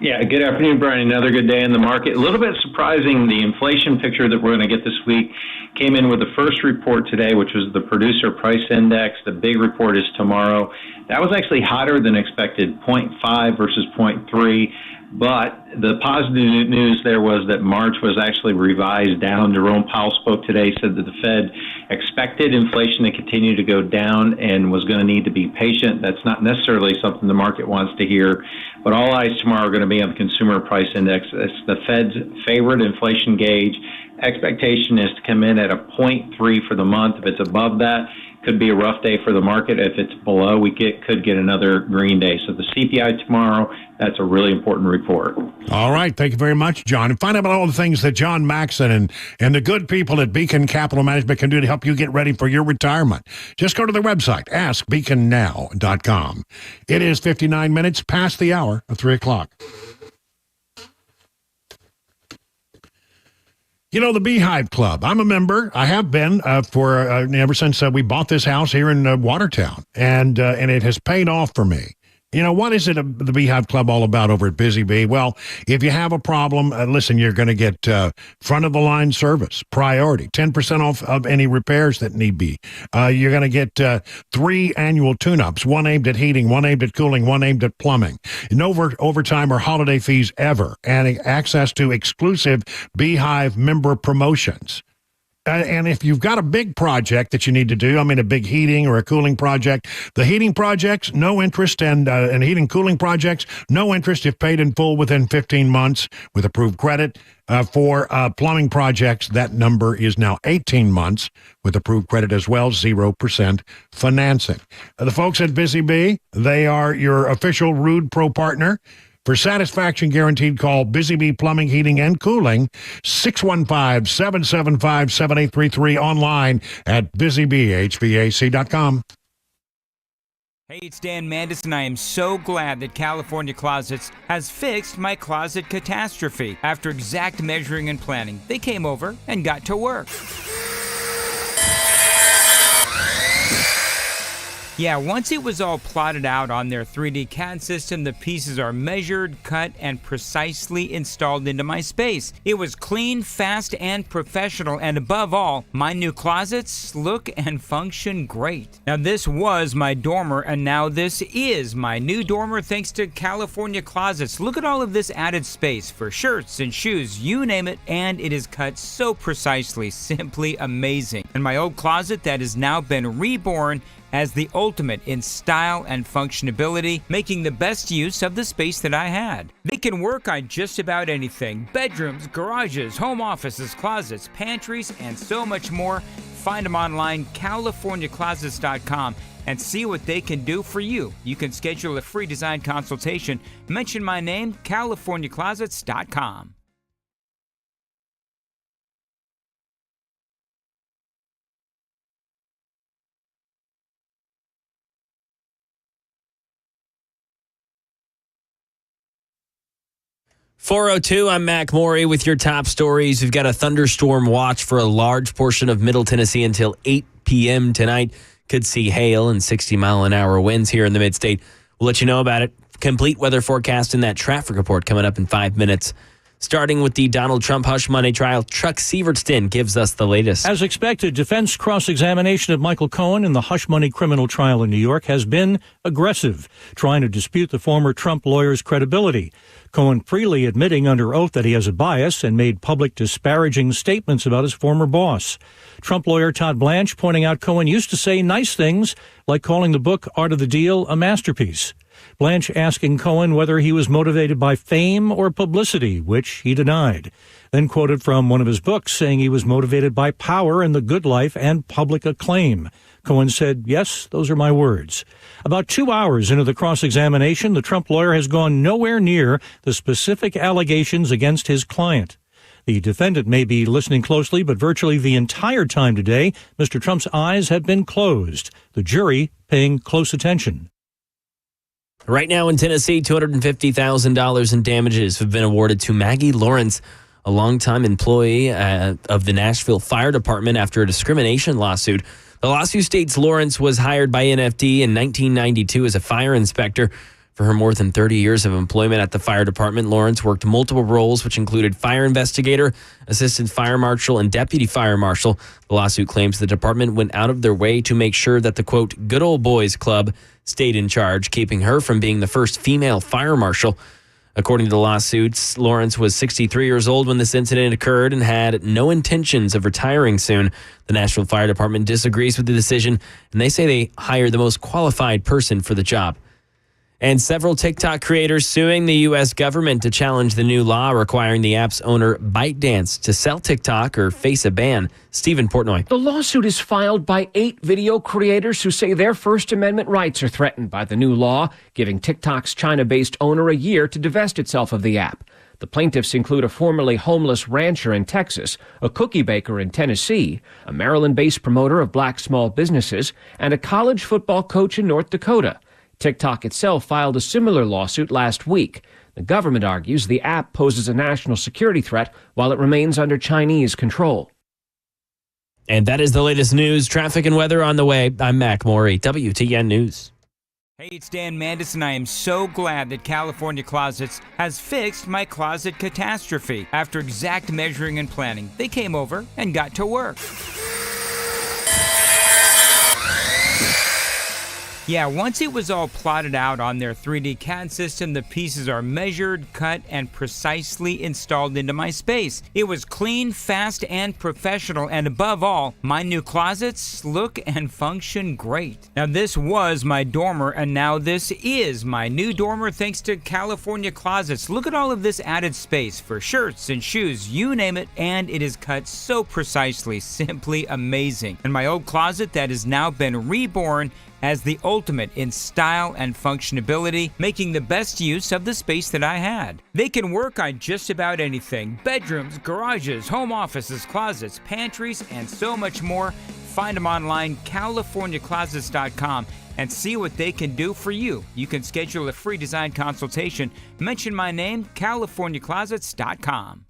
Yeah, good afternoon, Brian. Another good day in the market. A little bit surprising, the inflation picture that we're going to get this week came in with the first report today, which was the Producer Price Index. The big report is tomorrow. That was actually hotter than expected, 0.5 versus 0.3. But the positive news there was that March was actually revised down. Jerome Powell spoke today, said that the Fed expected inflation to continue to go down and was going to need to be patient. That's not necessarily something the market wants to hear. But all eyes tomorrow are going to be on the Consumer Price Index. It's the Fed's favorite inflation gauge. Expectation is to come in at a 0.3 for the month. If it's above that, could be a rough day for the market. If it's below, we could get another green day. So the CPI tomorrow, that's a really important report. All right. Thank you very much, John. And find out about all the things that John Maxon and the good people at Beacon Capital Management can do to help you get ready for your retirement. Just go to their website, askbeaconnow.com. It is 59 minutes past the hour of 3 o'clock. You know, the Beehive Club, I'm a member. I have been for ever since we bought this house here in Watertown, and it has paid off for me. You know, what is it the Beehive Club all about over at Busy Bee? Well, if you have a problem, listen, you're going to get front-of-the-line service, priority, 10% off of any repairs that need be. You're going to get 3 annual tune-ups, one aimed at heating, one aimed at cooling, one aimed at plumbing. No overtime or holiday fees ever, and access to exclusive Beehive member promotions. And if you've got a big project that you need to do, I mean, a big heating or a cooling project, the heating projects, no interest, and heating cooling projects, no interest if paid in full within 15 months with approved credit. For plumbing projects, that number is now 18 months with approved credit as well, 0% financing. The folks at Busy Bee, they are your official Rude Pro partner. For satisfaction guaranteed, call Busy Bee Plumbing, Heating, and Cooling, 615-775-7833, online at busybehvac.com. Hey, it's Dan Mandis, and I am so glad that California Closets has fixed my closet catastrophe. After exact measuring and planning, they came over and got to work. Yeah, once it was all plotted out on their 3D CAD system, the pieces are measured, cut, and precisely installed into my space. It was clean, fast, and professional, and above all, my new closets look and function great. Now, this was my dormer, and now this is my new dormer thanks to California Closets. Look at all of this added space for shirts and shoes, you name it, and it is cut so precisely, simply amazing. And my old closet that has now been reborn as the ultimate in style and functionality, making the best use of the space that I had. They can work on just about anything: bedrooms, garages, home offices, closets, pantries, and so much more. Find them online, CaliforniaClosets.com, and see what they can do for you. You can schedule a free design consultation. Mention my name, CaliforniaClosets.com. .402, I'm Mac Morey with your top stories. We've got a thunderstorm watch for a large portion of Middle Tennessee until 8 p.m. tonight. Could see hail and 60-mile-an-hour winds here in the mid-state. We'll let you know about it. Complete weather forecast and that traffic report coming up in 5 minutes. Starting with the Donald Trump hush money trial, Chuck Sievertson gives us the latest. As expected, defense cross-examination of Michael Cohen in the hush money criminal trial in New York has been aggressive, trying to dispute the former Trump lawyer's credibility. Cohen freely admitting under oath that he has a bias and made public disparaging statements about his former boss. Trump lawyer Todd Blanche pointing out Cohen used to say nice things, like calling the book Art of the Deal a masterpiece. Blanche asking Cohen whether he was motivated by fame or publicity, which he denied. Then quoted from one of his books saying he was motivated by power and the good life and public acclaim. Cohen said, "Yes, those are my words." About 2 hours into the cross-examination, the Trump lawyer has gone nowhere near the specific allegations against his client. The defendant may be listening closely, but virtually the entire time today, Mr. Trump's eyes have been closed, the jury paying close attention. Right now in Tennessee, $250,000 in damages have been awarded to Maggie Lawrence, a longtime employee of the Nashville Fire Department after a discrimination lawsuit. The lawsuit states Lawrence was hired by NFD in 1992 as a fire inspector. For her more than 30 years of employment at the fire department, Lawrence worked multiple roles, which included fire investigator, assistant fire marshal, and deputy fire marshal. The lawsuit claims the department went out of their way to make sure that the, quote, good old boys club stayed in charge, keeping her from being the first female fire marshal. According to the lawsuits, Lawrence was 63 years old when this incident occurred and had no intentions of retiring soon. The Nashville Fire Department disagrees with the decision, and they say they hired the most qualified person for the job. And several TikTok creators suing the U.S. government to challenge the new law requiring the app's owner ByteDance to sell TikTok or face a ban. Stephen Portnoy. The lawsuit is filed by 8 video creators who say their First Amendment rights are threatened by the new law, giving TikTok's China-based owner a year to divest itself of the app. The plaintiffs include a formerly homeless rancher in Texas, a cookie baker in Tennessee, a Maryland-based promoter of black small businesses, and a college football coach in North Dakota. TikTok itself filed a similar lawsuit last week. The government argues the app poses a national security threat while it remains under Chinese control. And that is the latest news, traffic, and weather on the way. I'm Mac Morey, WTN News. Hey, it's Dan Mandis, and I am so glad that California Closets has fixed my closet catastrophe. After exact measuring and planning, they came over and got to work. Yeah, once it was all plotted out on their 3D CAD system, the pieces are measured, cut, and precisely installed into my space. It was clean, fast, and professional, and above all, my new closets look and function great. Now, this was my dormer, and now this is my new dormer thanks to California Closets. Look at all of this added space for shirts and shoes, you name it, and it is cut so precisely, simply amazing. And my old closet that has now been reborn as the ultimate in style and functionality, making the best use of the space that I had. They can work on just about anything: bedrooms, garages, home offices, closets, pantries, and so much more. Find them online, CaliforniaClosets.com, and see what they can do for you. You can schedule a free design consultation. Mention my name, CaliforniaClosets.com.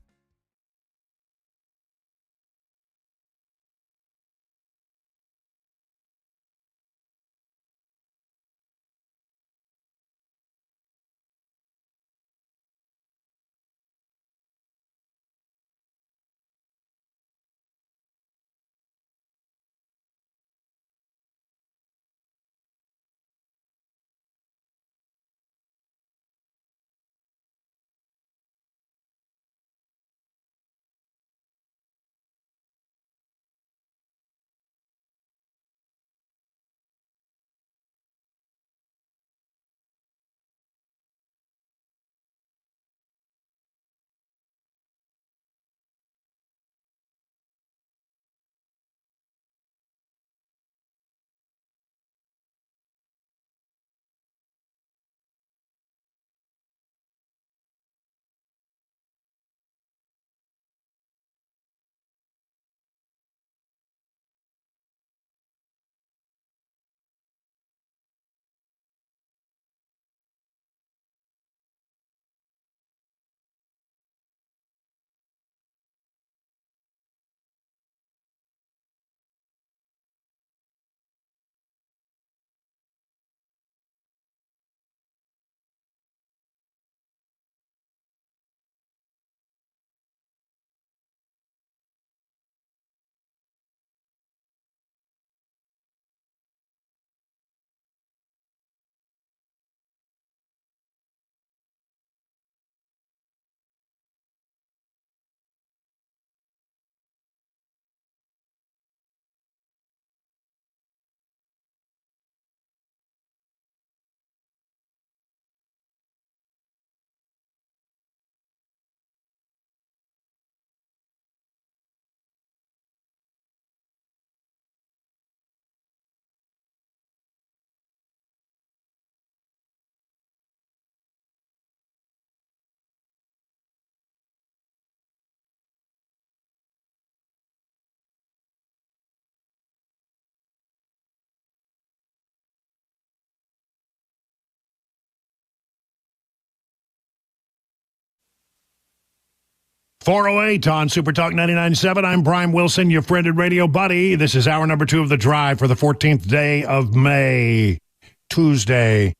408 on Super Talk 99.7. I'm Brian Wilson, your friend and radio buddy. This is hour number 2 of the drive for the 14th day of May, Tuesday.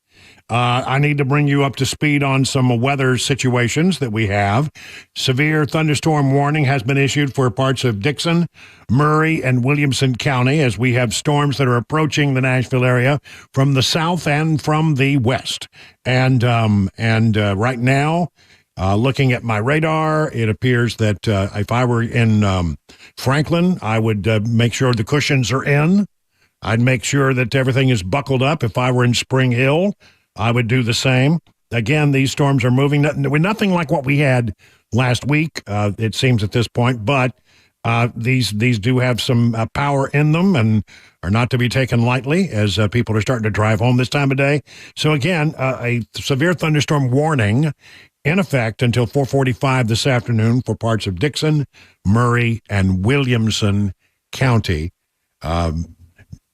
I need to bring you up to speed on some weather situations that we have. Severe thunderstorm warning has been issued for parts of Dixon, Murray, and Williamson County as we have storms that are approaching the Nashville area from the south and from the west. And right now, looking at my radar, it appears that if I were in Franklin, I would make sure the cushions are in. I'd make sure that everything is buckled up. If I were in Spring Hill, I would do the same. Again, these storms are moving. Nothing like what we had last week, it seems at this point, but these do have some power in them and are not to be taken lightly as people are starting to drive home this time of day. So again, a severe thunderstorm warning in effect until 4:45 this afternoon for parts of Dixon, Murray, and Williamson County.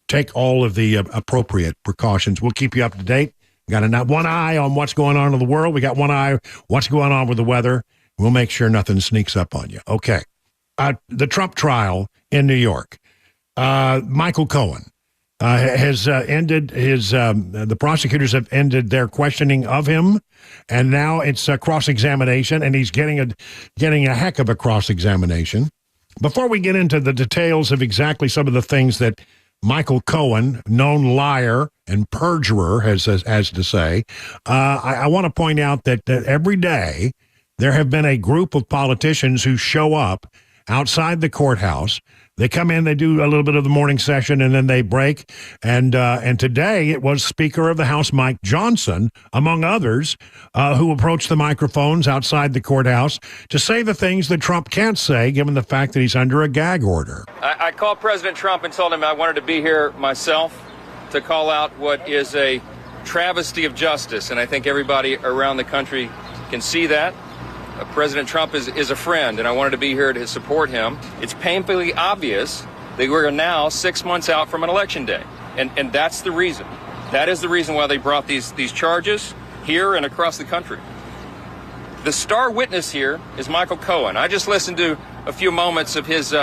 Take all of the appropriate precautions. We'll keep you up to date. Got one eye on what's going on in the world. We got one eye what's going on with the weather. We'll make sure nothing sneaks up on you. Okay. The Trump trial in New York. Michael Cohen has ended his, the prosecutors have ended their questioning of him, and now it's a cross-examination, and he's getting a heck of a cross-examination. Before we get into the details of exactly some of the things that Michael Cohen, known liar and perjurer, has to say, I want to point out that every day there have been a group of politicians who show up outside the courthouse. They come in, they do a little bit of the morning session, and then they break. And today it was Speaker of the House Mike Johnson, among others, who approached the microphones outside the courthouse to say the things that Trump can't say, given the fact that he's under a gag order. I called President Trump and told him I wanted to be here myself to call out what is a travesty of justice, and I think everybody around the country can see that. President Trump is a friend, and I wanted to be here to support him. It's painfully obvious that we're now 6 months out from an election day, and that's the reason. That is the reason why they brought these charges here and across the country. The star witness here is Michael Cohen. I just listened to a few moments of his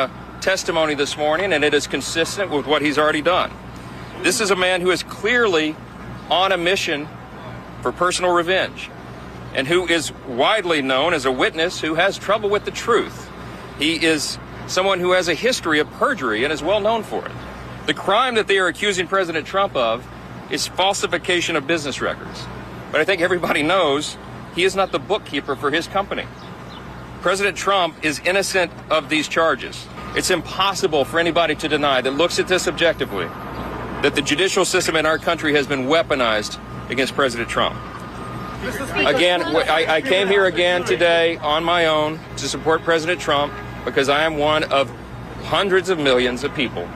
testimony this morning, and it is consistent with what he's already done. This is a man who is clearly on a mission for personal revenge, and who is widely known as a witness who has trouble with the truth. He is someone who has a history of perjury and is well known for it. The crime that they are accusing President Trump of is falsification of business records. But I think everybody knows he is not the bookkeeper for his company. President Trump is innocent of these charges. It's impossible for anybody to deny that looks at this objectively, that the judicial system in our country has been weaponized against President Trump. Again, I came here again today on my own to support President Trump because I am one of hundreds of millions of people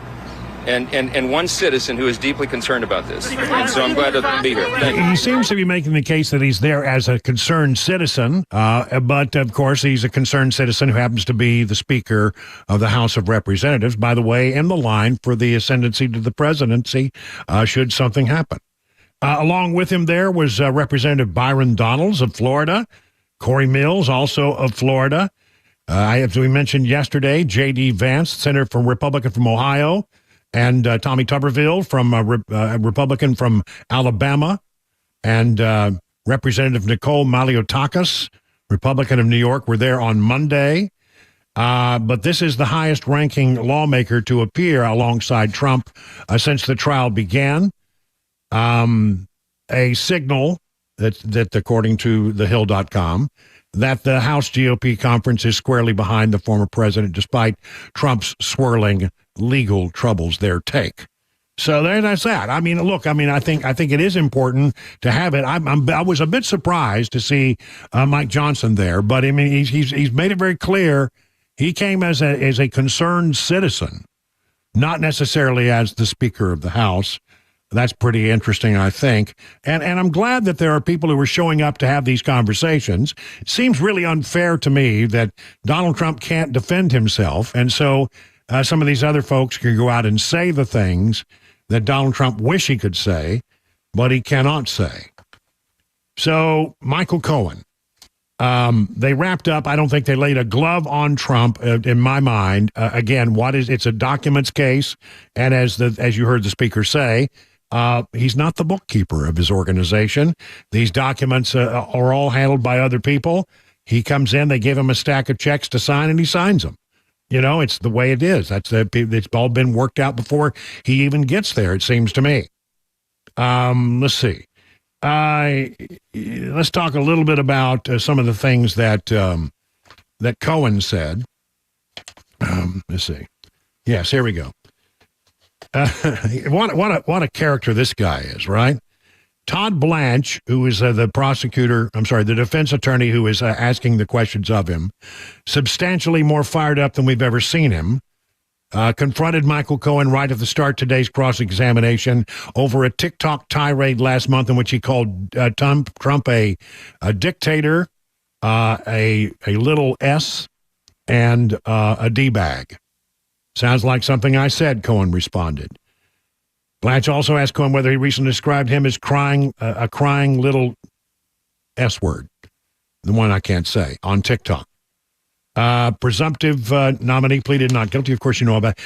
and one citizen who is deeply concerned about this. And so I'm glad to be here. Thank you. He seems to be making the case that he's there as a concerned citizen, but of course he's a concerned citizen who happens to be the Speaker of the House of Representatives, by the way, in the line for the ascendancy to the presidency should something happen. Along with him there was Representative Byron Donalds of Florida, Corey Mills, also of Florida. As we mentioned yesterday, J.D. Vance, Senator from Republican from Ohio, and Tommy Tuberville, from Republican from Alabama, and Representative Nicole Maliotakis, Republican of New York, were there on Monday. But this is the highest-ranking lawmaker to appear alongside Trump since the trial began. A signal that according to thehill.com, that the House GOP conference is squarely behind the former president, despite Trump's swirling legal troubles their take. So that's that. I mean, look, I think it is important to have it. I was a bit surprised to see Mike Johnson there, but I mean, he's made it very clear he came as a concerned citizen, not necessarily as the Speaker of the House. That's pretty interesting, I think. And I'm glad that there are people who are showing up to have these conversations. It seems really unfair to me that Donald Trump can't defend himself. And so some of these other folks can go out and say the things that Donald Trump wish he could say, but he cannot say. So Michael Cohen, They wrapped up. I don't think they laid a glove on Trump, in my mind. Again, it's a documents case, and as you heard the speaker say, he's not the bookkeeper of his organization. These documents are all handled by other people. He comes in, they give him a stack of checks to sign, and he signs them. It's the way it is. It's all been worked out before he even gets there, it seems to me. Let's see. Let's talk a little bit about some of the things that Cohen said. Let's see. Yes, here we go. What a character this guy is, right? Todd Blanche, who is the defense attorney who is asking the questions of him, substantially more fired up than we've ever seen him, confronted Michael Cohen right at the start of today's cross-examination over a TikTok tirade last month in which he called Trump a dictator, a little S, and a D-bag. Sounds like something I said, Cohen responded. Blanche also asked Cohen whether he recently described him as a crying little S word, the one I can't say, on TikTok. Presumptive nominee pleaded not guilty. Of course, you know about.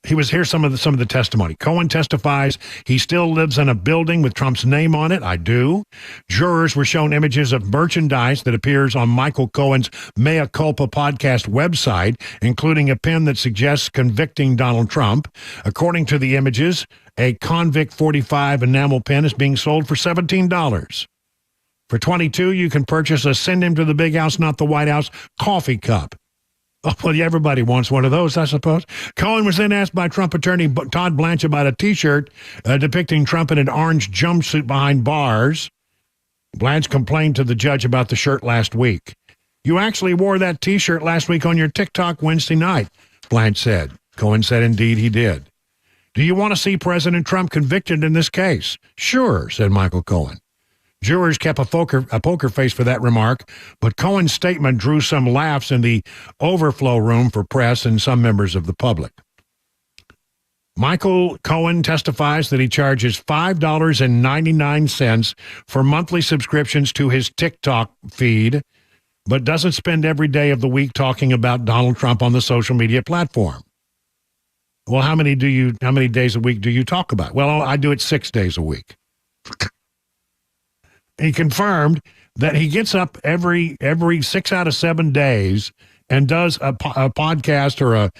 Here's some of the testimony. Cohen testifies he still lives in a building with Trump's name on it. I do. Jurors were shown images of merchandise that appears on Michael Cohen's Mea Culpa podcast website, including a pin that suggests convicting Donald Trump. According to the images, a Convict 45 enamel pin is being sold for $17. For $22, you can purchase a Send Him to the Big House, Not the White House coffee cup. Oh, well, everybody wants one of those, I suppose. Cohen was then asked by Trump attorney Todd Blanche about a T-shirt depicting Trump in an orange jumpsuit behind bars. Blanche complained to the judge about the shirt last week. You actually wore that T-shirt last week on your TikTok Wednesday night, Blanche said. Cohen said, indeed, he did. Do you want to see President Trump convicted in this case? Sure, said Michael Cohen. Jurors kept a poker face for that remark, but Cohen's statement drew some laughs in the overflow room for press and some members of the public. Michael Cohen testifies that he charges $5.99 for monthly subscriptions to his TikTok feed, but doesn't spend every day of the week talking about Donald Trump on the social media platform. Well, how many days a week do you talk about? Well, I do it 6 days a week. He confirmed that he gets up every 6 out of 7 days and does a podcast or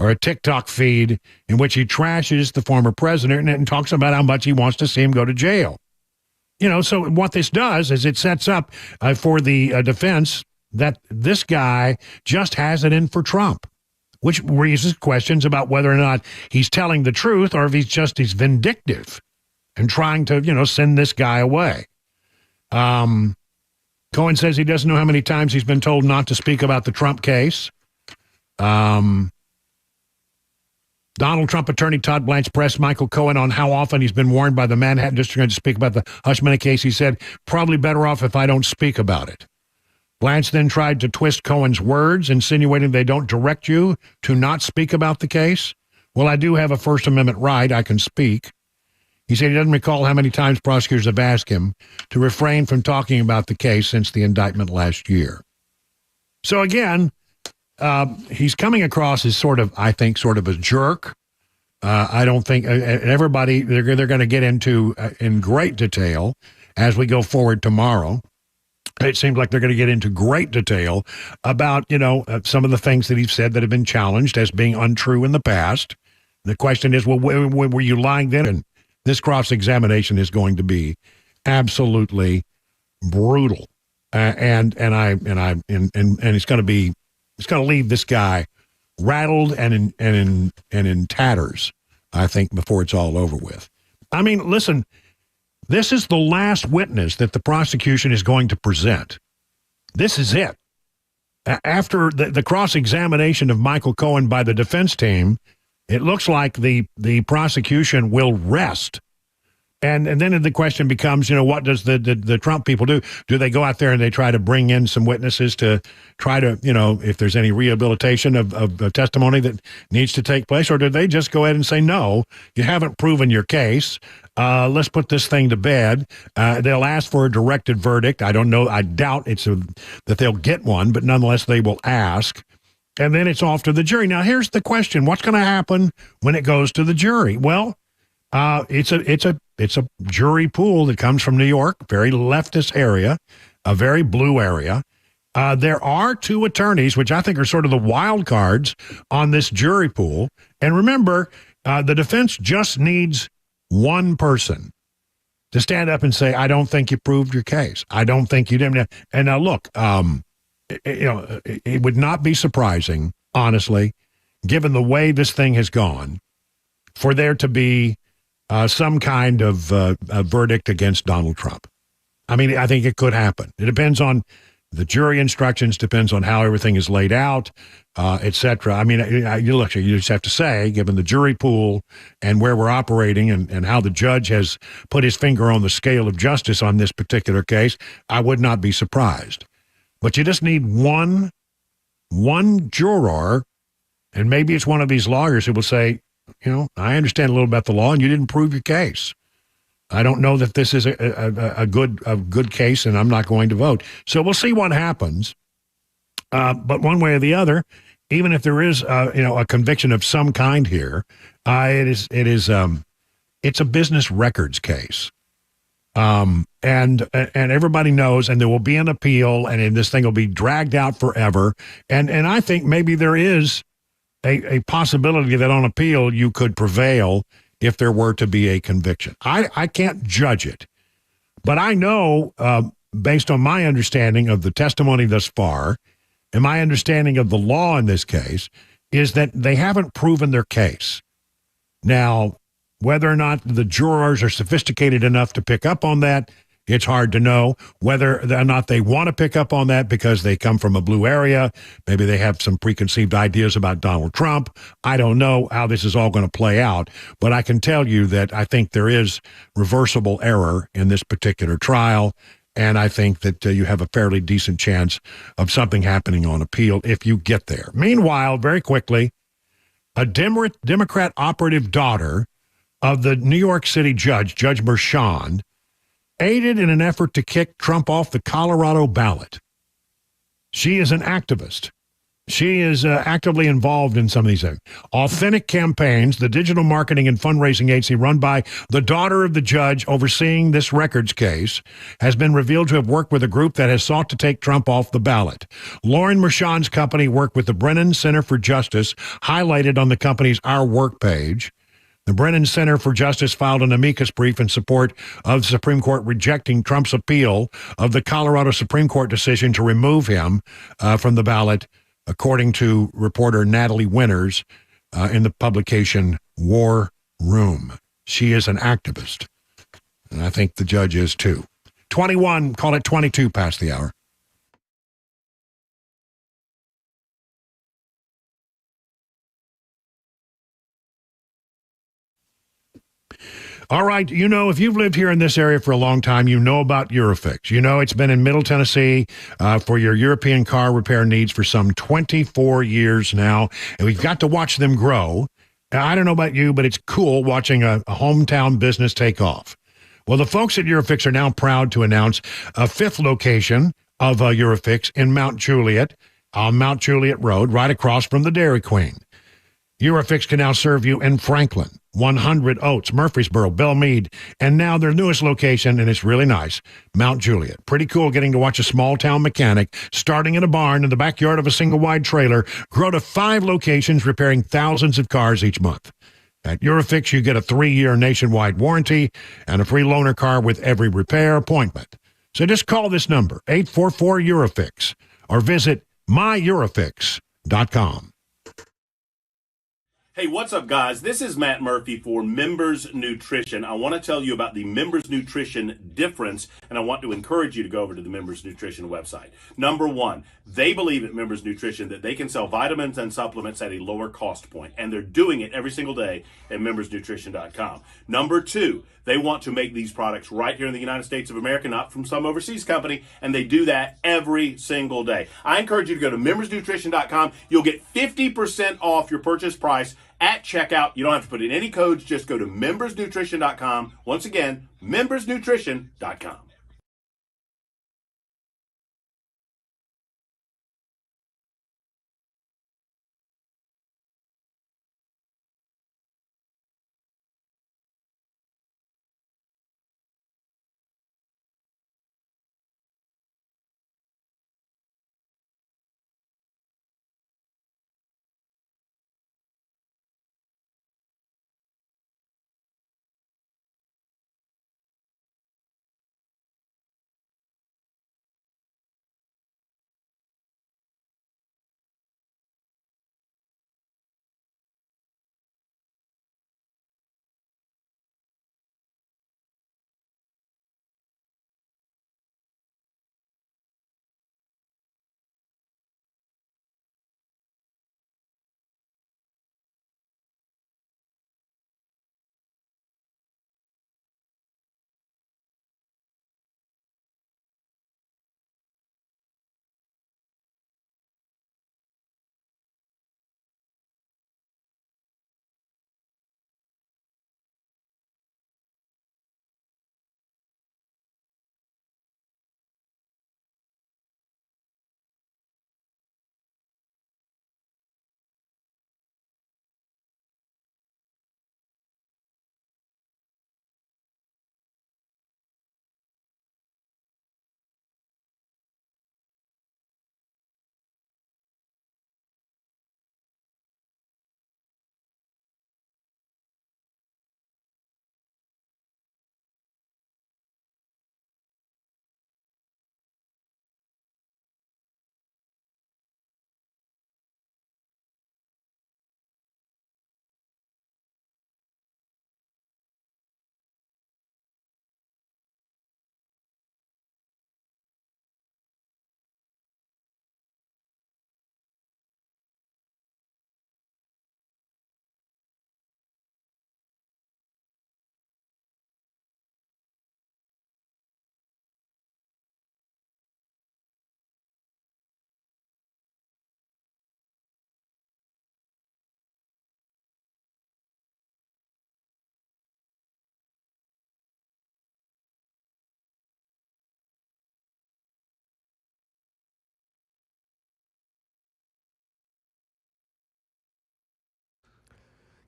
a TikTok feed in which he trashes the former president and talks about how much he wants to see him go to jail. So what this does is it sets up for the defense that this guy just has it in for Trump, which raises questions about whether or not he's telling the truth or if he's vindictive and trying to, send this guy away. Cohen says he doesn't know how many times he's been told not to speak about the Trump case. Donald Trump attorney Todd Blanche pressed Michael Cohen on how often he's been warned by the Manhattan District Judge to speak about the hush money case. He said, probably better off if I don't speak about it. Blanche then tried to twist Cohen's words, insinuating they don't direct you to not speak about the case. Well, I do have a First Amendment right. I can speak. He said he doesn't recall how many times prosecutors have asked him to refrain from talking about the case since the indictment last year. So again, he's coming across as sort of a jerk. I don't think everybody, they're going to get into in great detail as we go forward tomorrow. It seems like they're going to get into great detail about, some of the things that he's said that have been challenged as being untrue in the past. The question is, well, were you lying then? And this cross-examination is going to be absolutely brutal, and it's going to leave this guy rattled and in tatters, I think, before it's all over with. I mean, listen, this is the last witness that the prosecution is going to present. This is it. After the cross-examination of Michael Cohen by the defense team, it looks like the prosecution will rest And then the question becomes, what does the Trump people do? Do they go out there and they try to bring in some witnesses to try to, if there's any rehabilitation of testimony that needs to take place? Or do they just go ahead and say, no, you haven't proven your case. Let's put this thing to bed. They'll ask for a directed verdict. I don't know. I doubt that they'll get one, but nonetheless, they will ask. And then it's off to the jury. Now, here's the question. What's going to happen when it goes to the jury? Well, it's a jury pool that comes from New York, very leftist area, a very blue area. There are two attorneys, which I think are sort of the wild cards on this jury pool. And remember, the defense just needs one person to stand up and say, I don't think you proved your case. I don't think you didn't. And now look, it would not be surprising, honestly, given the way this thing has gone, for there to be some kind of a verdict against Donald Trump. I mean, I think it could happen. It depends on the jury instructions, depends on how everything is laid out, et cetera. I mean, you just have to say, given the jury pool and where we're operating and how the judge has put his finger on the scale of justice on this particular case, I would not be surprised. But you just need one juror, and maybe it's one of these lawyers who will say, I understand a little about the law, and you didn't prove your case. I don't know that this is a good case, and I'm not going to vote. So we'll see what happens. But one way or the other, even if there is a conviction of some kind here, it's a business records case. And everybody knows, and there will be an appeal, and this thing will be dragged out forever. And I think maybe there is a possibility that on appeal you could prevail if there were to be a conviction. I can't judge it, but I know, based on my understanding of the testimony thus far, and my understanding of the law in this case, is that they haven't proven their case. Now, whether or not the jurors are sophisticated enough to pick up on that, it's hard to know. Whether or not they want to pick up on that because they come from a blue area, maybe they have some preconceived ideas about Donald Trump. I don't know how this is all going to play out, but I can tell you that I think there is reversible error in this particular trial, and I think that you have a fairly decent chance of something happening on appeal if you get there. Meanwhile, very quickly, a Democrat operative daughter of the New York City judge, Judge Merchan, aided in an effort to kick Trump off the Colorado ballot. She is an activist. She is actively involved in some of these things. Authentic Campaigns, the digital marketing and fundraising agency run by the daughter of the judge overseeing this records case, has been revealed to have worked with a group that has sought to take Trump off the ballot. Lauren Merchan's company worked with the Brennan Center for Justice, highlighted on the company's Our Work page. The Brennan Center for Justice filed an amicus brief in support of the Supreme Court rejecting Trump's appeal of the Colorado Supreme Court decision to remove him from the ballot, according to reporter Natalie Winters in the publication War Room. She is an activist, and I think the judge is too. 21, call it 22 past the hour. All right, if you've lived here in this area for a long time, you know about URFARB. It's been in Middle Tennessee for your European car repair needs for some 24 years now, and we've got to watch them grow. Now, I don't know about you, but it's cool watching a hometown business take off. Well, the folks at URFARB are now proud to announce a fifth location of URFARB in Mount Juliet, on Mount Juliet Road, right across from the Dairy Queen. URFARB can now serve you in Franklin, 100 Oats, Murfreesboro, Belmead, and now their newest location, and it's really nice, Mount Juliet. Pretty cool getting to watch a small-town mechanic starting in a barn in the backyard of a single-wide trailer grow to 5 locations repairing thousands of cars each month. At URFARB, you get a 3-year nationwide warranty and a free loaner car with every repair appointment. So just call this number, 844-URFARB, or visit myurfix.com. Hey, what's up, guys? This is Matt Murphy for Members Nutrition. I want to tell you about the Members Nutrition difference, and I want to encourage you to go over to the Members Nutrition website. Number one, they believe at Members Nutrition that they can sell vitamins and supplements at a lower cost point, and they're doing it every single day at membersnutrition.com. Number two, they want to make these products right here in the United States of America, not from some overseas company, and they do that every single day. I encourage you to go to membersnutrition.com. You'll get 50% off your purchase price at checkout. You don't have to put in any codes. Just go to membersnutrition.com. Once again, membersnutrition.com.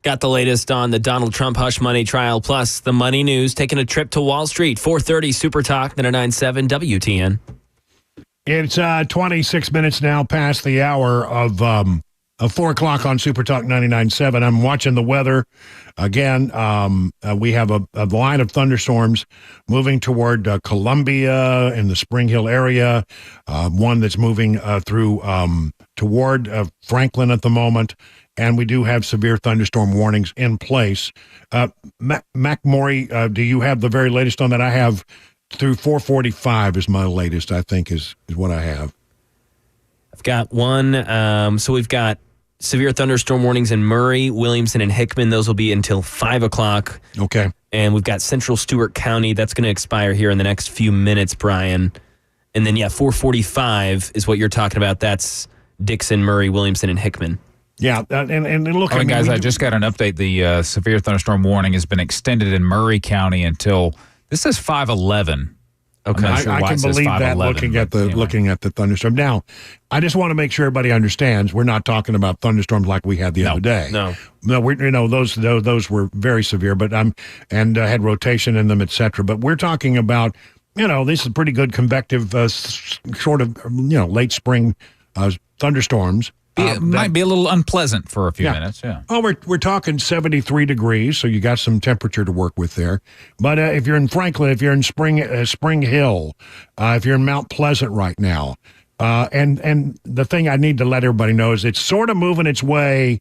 Got the latest on the Donald Trump hush money trial, plus the money news, taking a trip to Wall Street. 4:30 Super Talk 99.7 WTN. It's 26 minutes now past the hour of 4 o'clock on Super Talk 99.7. I'm watching the weather. Again, we have a line of thunderstorms moving toward Columbia in the Spring Hill area, one that's moving through toward Franklin at the moment. And we do have severe thunderstorm warnings in place. Mac Maury, do you have the very latest on that? I have through 4:45 is my latest, I think, is what I have. I've got one. So we've got severe thunderstorm warnings in Murray, Williamson, and Hickman. Those will be until 5 o'clock. Okay. And we've got Central Stewart County. That's going to expire here in the next few minutes, Brian. And then, 4:45 is what you're talking about. That's Dixon, Murray, Williamson, and Hickman. Yeah, and look, all right, guys, I just got an update. The severe thunderstorm warning has been extended in Murray County until, this says 5:11. Okay, I can believe that looking at the thunderstorm. Now, I just want to make sure everybody understands we're not talking about thunderstorms like we had the other day. No, those were very severe, but had rotation in them, etc. But we're talking about this is pretty good convective sort of late spring thunderstorms. It might be a little unpleasant for a few minutes, yeah. Oh, we're talking 73 degrees, so you got some temperature to work with there. But if you're in Franklin, if you're in Spring Hill, if you're in Mount Pleasant right now, and the thing I need to let everybody know is it's sort of moving its way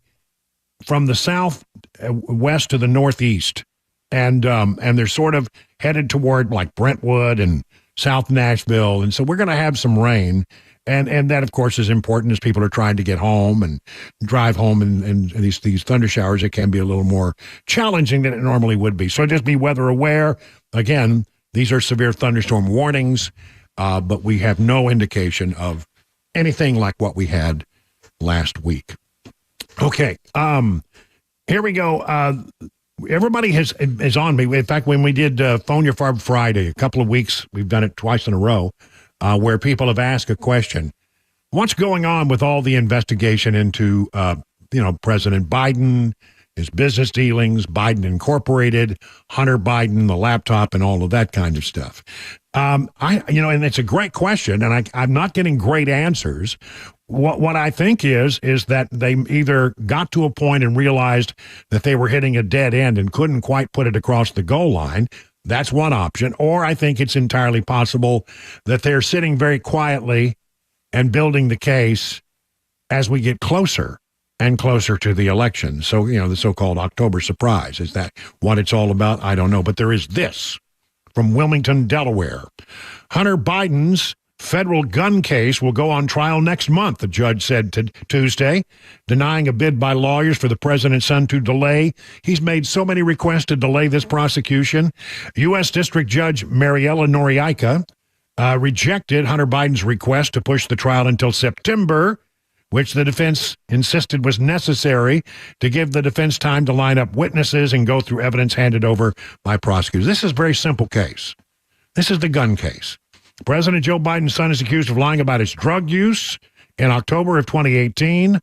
from the south west to the northeast, and they're sort of headed toward like Brentwood and South Nashville, and so we're going to have some rain, and that of course is important as people are trying to get home and drive home, and these thunder showers, it can be a little more challenging than it normally would be. So just be weather aware. Again, these are severe thunderstorm warnings, but we have no indication of anything like what we had last week. Okay, here we go. Everybody is on me. In fact, when we did Phone Your Farb Friday, a couple of weeks, we've done it twice in a row, where people have asked a question. What's going on with all the investigation into, President Biden, his business dealings, Biden Incorporated, Hunter Biden, the laptop, and all of that kind of stuff? And it's a great question, and I'm not getting great answers. What I think is that they either got to a point and realized that they were hitting a dead end and couldn't quite put it across the goal line. That's one option. Or I think it's entirely possible that they're sitting very quietly and building the case as we get closer and closer to the election. So, the so-called October surprise. Is that what it's all about? I don't know. But there is this from Wilmington, Delaware. Hunter Biden's federal gun case will go on trial next month, the judge said Tuesday, denying a bid by lawyers for the president's son to delay. He's made so many requests to delay this prosecution. U.S. District Judge Mariella Noriega rejected Hunter Biden's request to push the trial until September, which the defense insisted was necessary to give the defense time to line up witnesses and go through evidence handed over by prosecutors. This is a very simple case. This is the gun case. President Joe Biden's son is accused of lying about his drug use in October of 2018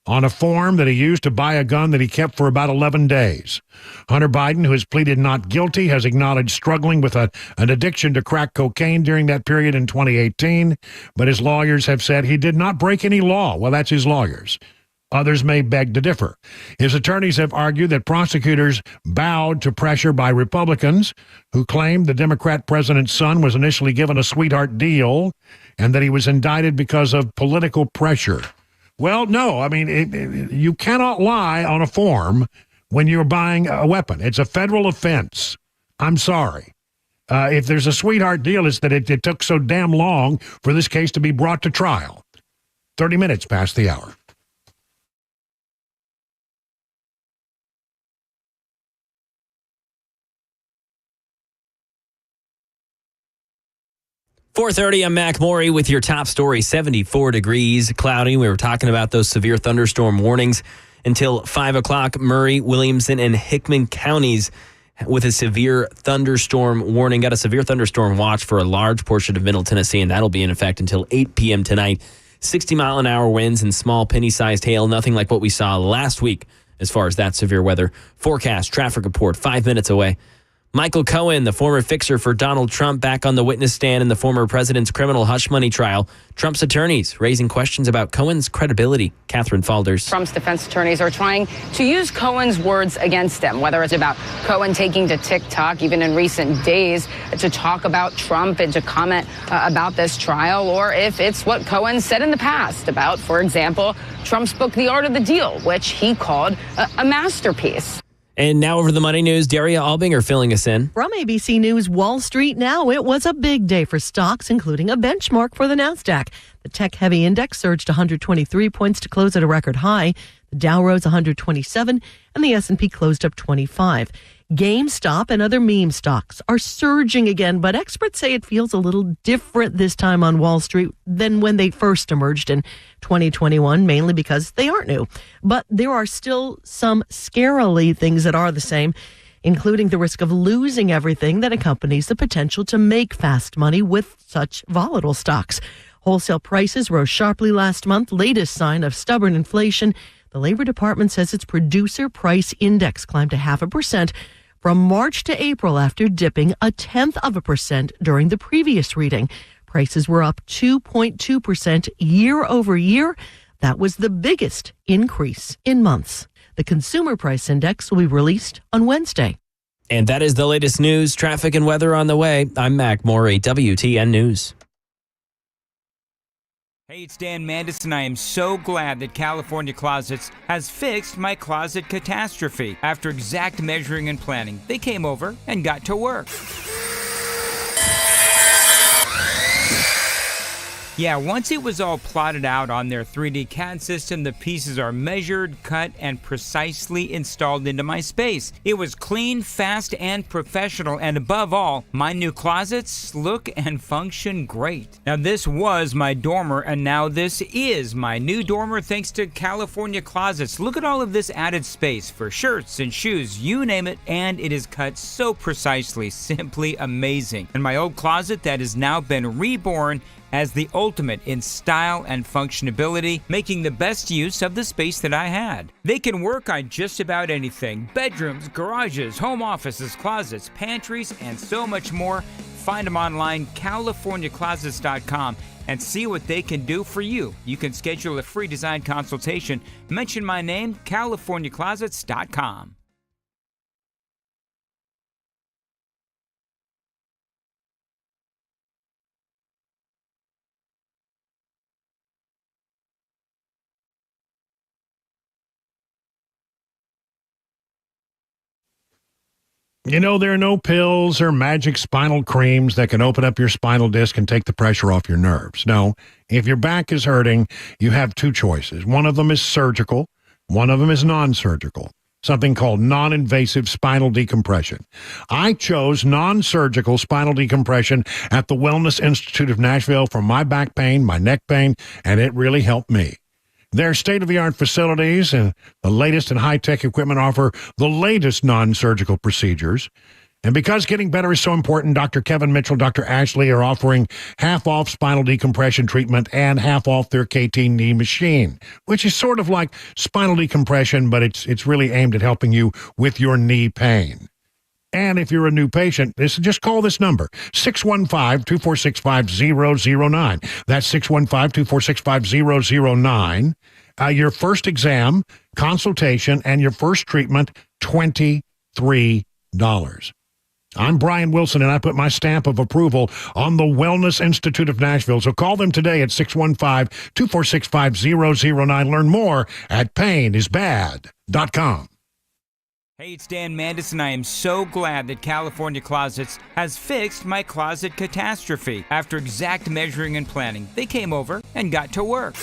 on a form that he used to buy a gun that he kept for about 11 days. Hunter Biden, who has pleaded not guilty, has acknowledged struggling with an addiction to crack cocaine during that period in 2018, but his lawyers have said he did not break any law. Well, that's his lawyers. Others may beg to differ. His attorneys have argued that prosecutors bowed to pressure by Republicans who claimed the Democrat president's son was initially given a sweetheart deal and that he was indicted because of political pressure. Well, no, you cannot lie on a form when you're buying a weapon. It's a federal offense. I'm sorry. If there's a sweetheart deal, it's that it took so damn long for this case to be brought to trial. 30 minutes past the hour. .30, I'm Mac Maury with your top story. 74 degrees, cloudy. We were talking about those severe thunderstorm warnings until 5 o'clock. Murray, Williamson, and Hickman counties with a severe thunderstorm warning. Got a severe thunderstorm watch for a large portion of Middle Tennessee, and that'll be in effect until 8 p.m. tonight. 60-mile-an-hour winds and small penny-sized hail, nothing like what we saw last week as far as that severe weather. Forecast, traffic report, 5 minutes away. Michael Cohen, the former fixer for Donald Trump, back on the witness stand in the former president's criminal hush money trial. Trump's attorneys raising questions about Cohen's credibility. Catherine Falders. Trump's defense attorneys are trying to use Cohen's words against him, whether it's about Cohen taking to TikTok, even in recent days, to talk about Trump and to comment about this trial, or if it's what Cohen said in the past about, for example, Trump's book, The Art of the Deal, which he called a masterpiece. And now over to the Money News. Daria Albinger filling us in. From ABC News Wall Street Now, it was a big day for stocks, including a benchmark for the NASDAQ. The tech-heavy index surged 123 points to close at a record high. The Dow rose 127, and the S&P closed up 25. GameStop and other meme stocks are surging again, but experts say it feels a little different this time on Wall Street than when they first emerged in 2021, mainly because they aren't new. But there are still some scarily things that are the same, including the risk of losing everything that accompanies the potential to make fast money with such volatile stocks. Wholesale prices rose sharply last month, latest sign of stubborn inflation. The Labor Department says its producer price index climbed 0.5% from March to April after dipping 0.1% during the previous reading. Prices were up 2.2% year over year. That was the biggest increase in months. The Consumer Price Index will be released on Wednesday. And that is the latest news, traffic, and weather on the way. I'm Mac Maury, WTN News. Hey, it's Dan Mandis, and I am so glad that California Closets has fixed my closet catastrophe. After exact measuring and planning, they came over and got to work. Yeah, once it was all plotted out on their 3D CAD system, the pieces are measured, cut, and precisely installed into my space. It was clean, fast, and professional, and above all, my new closets look and function great. Now, this was my dormer, and now this is my new dormer thanks to California Closets. Look at all of this added space for shirts and shoes, you name it, and it is cut so precisely, simply amazing. And my old closet that has now been reborn as the ultimate in style and functionability, making the best use of the space that I had. They can work on just about anything: bedrooms, garages, home offices, closets, pantries, and so much more. Find them online, CaliforniaClosets.com, and see what they can do for you. You can schedule a free design consultation. Mention my name, CaliforniaClosets.com. You know, there are no pills or magic spinal creams that can open up your spinal disc and take the pressure off your nerves. No, if your back is hurting, you have two choices. One of them is surgical. One of them is non-surgical, something called non-invasive spinal decompression. I chose non-surgical spinal decompression at the Wellness Institute of Nashville for my back pain, my neck pain, and it really helped me. Their state-of-the-art facilities and the latest and high-tech equipment offer the latest non-surgical procedures. And because getting better is so important, Dr. Kevin Mitchell, Dr. Ashley are offering half off spinal decompression treatment and half off their KT knee machine, which is sort of like spinal decompression, but it's really aimed at helping you with your knee pain. And if you're a new patient, just call this number, 615-246-5009. That's 615-246-5009. Your first exam, consultation, and your first treatment, $23. I'm Brian Wilson, and I put my stamp of approval on the Wellness Institute of Nashville. So call them today at 615-246-5009. Learn more at painisbad.com. Hey, it's Dan Mandis, and I am so glad that California Closets has fixed my closet catastrophe. After exact measuring and planning, they came over and got to work.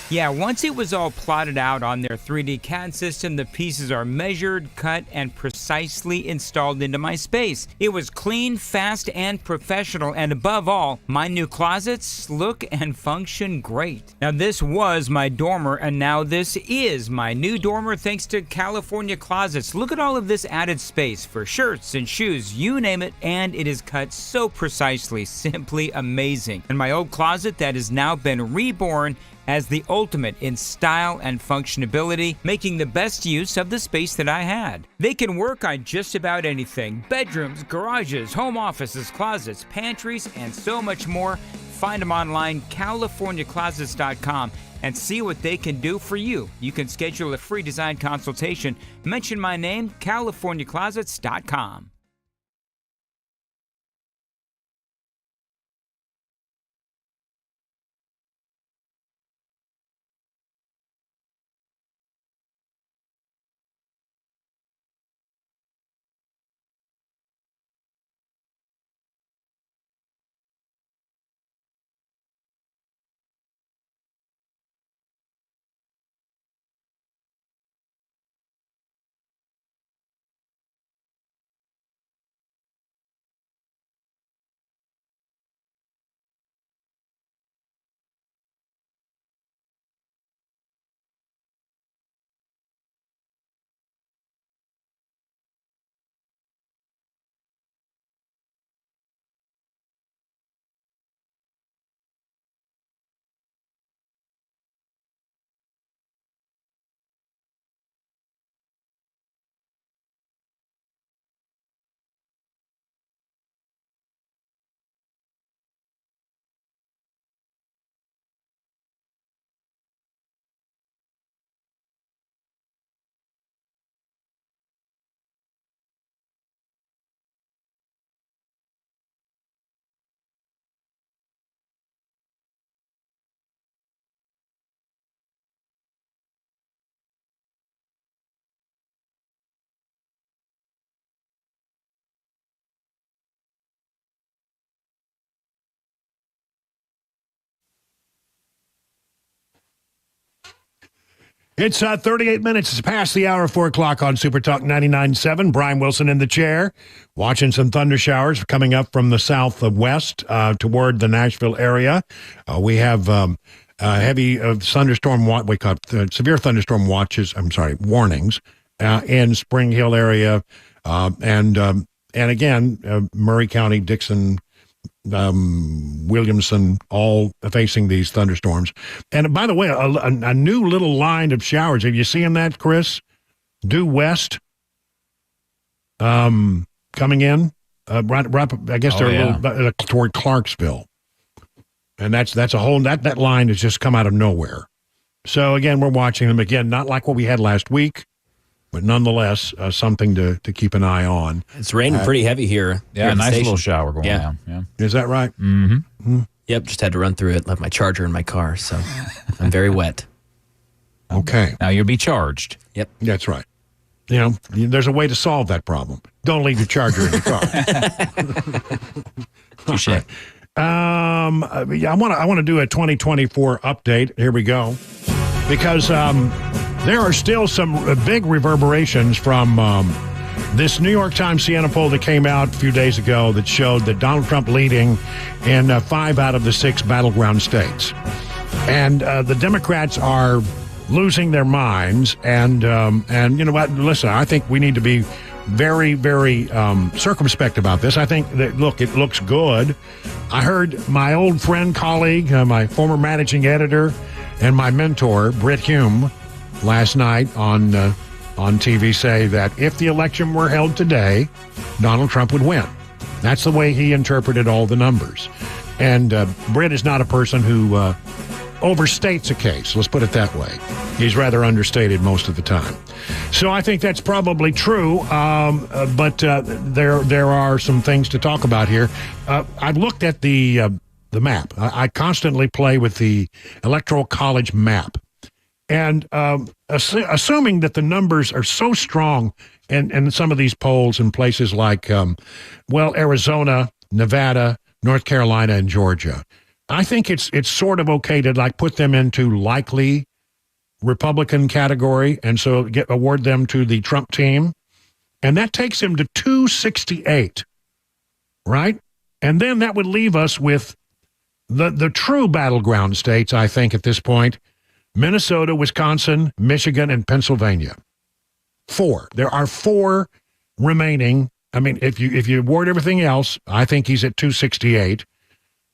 Yeah, once it was all plotted out on their 3D CAD system, the pieces are measured, cut, and precisely installed into my space. It was clean, fast, and professional, and above all, my new closets look and function great. Now, this was my dormer, and now this is my new dormer thanks to California Closets. Look at all of this added space for shirts and shoes, you name it, and it is cut so precisely, simply amazing. And my old closet that has now been reborn as the ultimate in style and functionability, making the best use of the space that I had. They can work on just about anything: bedrooms, garages, home offices, closets, pantries, and so much more. Find them online, CaliforniaClosets.com, and see what they can do for you. You can schedule a free design consultation. Mention my name, CaliforniaClosets.com. It's 38 minutes past the hour of 4 o'clock on Super Talk 99.7. Brian Wilson in the chair, watching some thunder showers coming up from the southwest toward the Nashville area. We have heavy thunderstorm, we call it, severe thunderstorm warnings in Spring Hill area, and again, Murray County, Dixon, Williamson, all facing these thunderstorms. And by the way, a new little line of showers. Have you seen that, Chris? Due west, coming in, right. I guess they're a little toward Clarksville, and that's a whole that line has just come out of nowhere. So again, we're watching them again, not like what we had last week, but nonetheless, something to keep an eye on. It's raining pretty heavy here. Yeah, a nice little shower going down. Yeah. Is that right? Mm-hmm. Yep, just had to run through it. Left my charger in my car, so I'm very wet. Okay. Now you'll be charged. Yep. That's right. You know, there's a way to solve that problem. Don't leave your charger in the car. Touche. Right. I want to do a 2024 update. Here we go. Because there are still some big reverberations from this New York Times Siena poll that came out a few days ago that showed that Donald Trump leading in 5 out of the 6 battleground states. And the Democrats are losing their minds. And you know what? Listen, I think we need to be very, very circumspect about this. I think that, look, it looks good. I heard my old friend, colleague, my former managing editor, and my mentor, Britt Hume, last night on TV say that if the election were held today, Donald Trump would win. That's the way he interpreted all the numbers. And Britt is not a person who overstates a case. Let's put it that way. He's rather understated most of the time. So I think that's probably true, but there are some things to talk about here. I've looked at the map. I constantly play with the Electoral College map. And assuming that the numbers are so strong in some of these polls in places like, Arizona, Nevada, North Carolina, and Georgia, I think it's sort of okay to like put them into likely Republican category, and so award them to the Trump team. And that takes him to 268, right? And then that would leave us with the true battleground states, I think, at this point: Minnesota, Wisconsin, Michigan, and Pennsylvania. 4. There are 4 remaining. I mean, if you award everything else, I think he's at 268.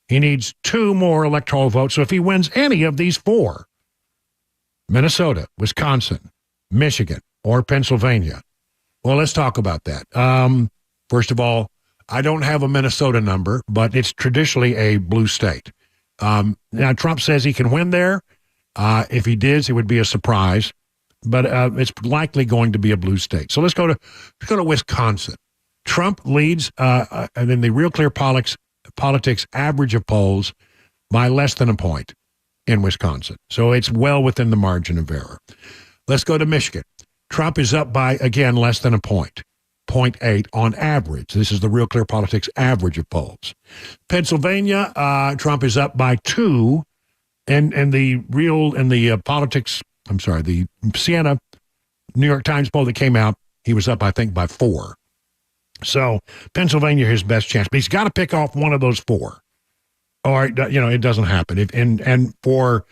He needs 2 more electoral votes. So if he wins any of these 4, Minnesota, Wisconsin, Michigan, or Pennsylvania, well, let's talk about that. First of all, I don't have a Minnesota number, but it's traditionally a blue state. Now, Trump says he can win there. If he did, it would be a surprise, but it's likely going to be a blue state. So let's go to Wisconsin. Trump leads in the Real Clear Politics average of polls by less than a point in Wisconsin. So it's well within the margin of error. Let's go to Michigan. Trump is up by, again, less than a point, 0.8 on average. This is the Real Clear Politics average of polls. Pennsylvania, Trump is up by 2. And the Siena New York Times poll that came out, he was up, I think, by 4. So Pennsylvania, his best chance. But he's got to pick off one of those 4. Or, it doesn't happen. And for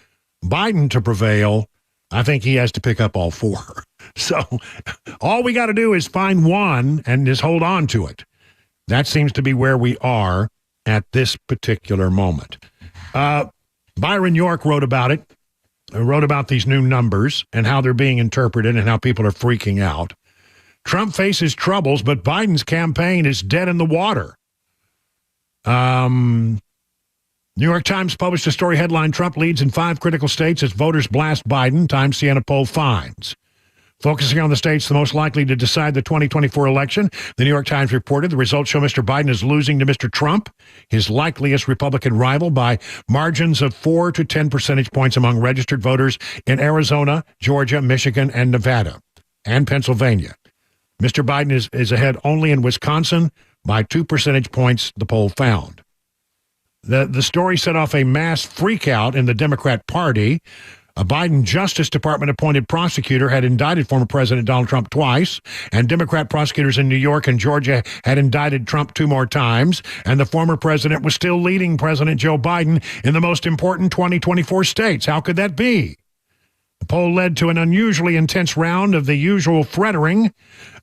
Biden to prevail, I think he has to pick up all 4. So all we got to do is find one and just hold on to it. That seems to be where we are at this particular moment. Byron York wrote about it, wrote about these new numbers and how they're being interpreted and how people are freaking out. Trump faces troubles, but Biden's campaign is dead in the water. New York Times published a story headline: Trump leads in 5 critical states as voters blast Biden, Times Siena poll finds. Focusing on the states the most likely to decide the 2024 election, the New York Times reported the results show Mr. Biden is losing to Mr. Trump, his likeliest Republican rival, by margins of 4 to 10 percentage points among registered voters in Arizona, Georgia, Michigan, and Nevada, and Pennsylvania. Mr. Biden is ahead only in Wisconsin by 2 percentage points, the poll found. The story set off a mass freakout in the Democrat Party. A Biden Justice Department appointed prosecutor had indicted former President Donald Trump twice, and Democrat prosecutors in New York and Georgia had indicted Trump 2 more times, and the former president was still leading President Joe Biden in the most important 2024 states. How could that be? The poll led to an unusually intense round of the usual fretting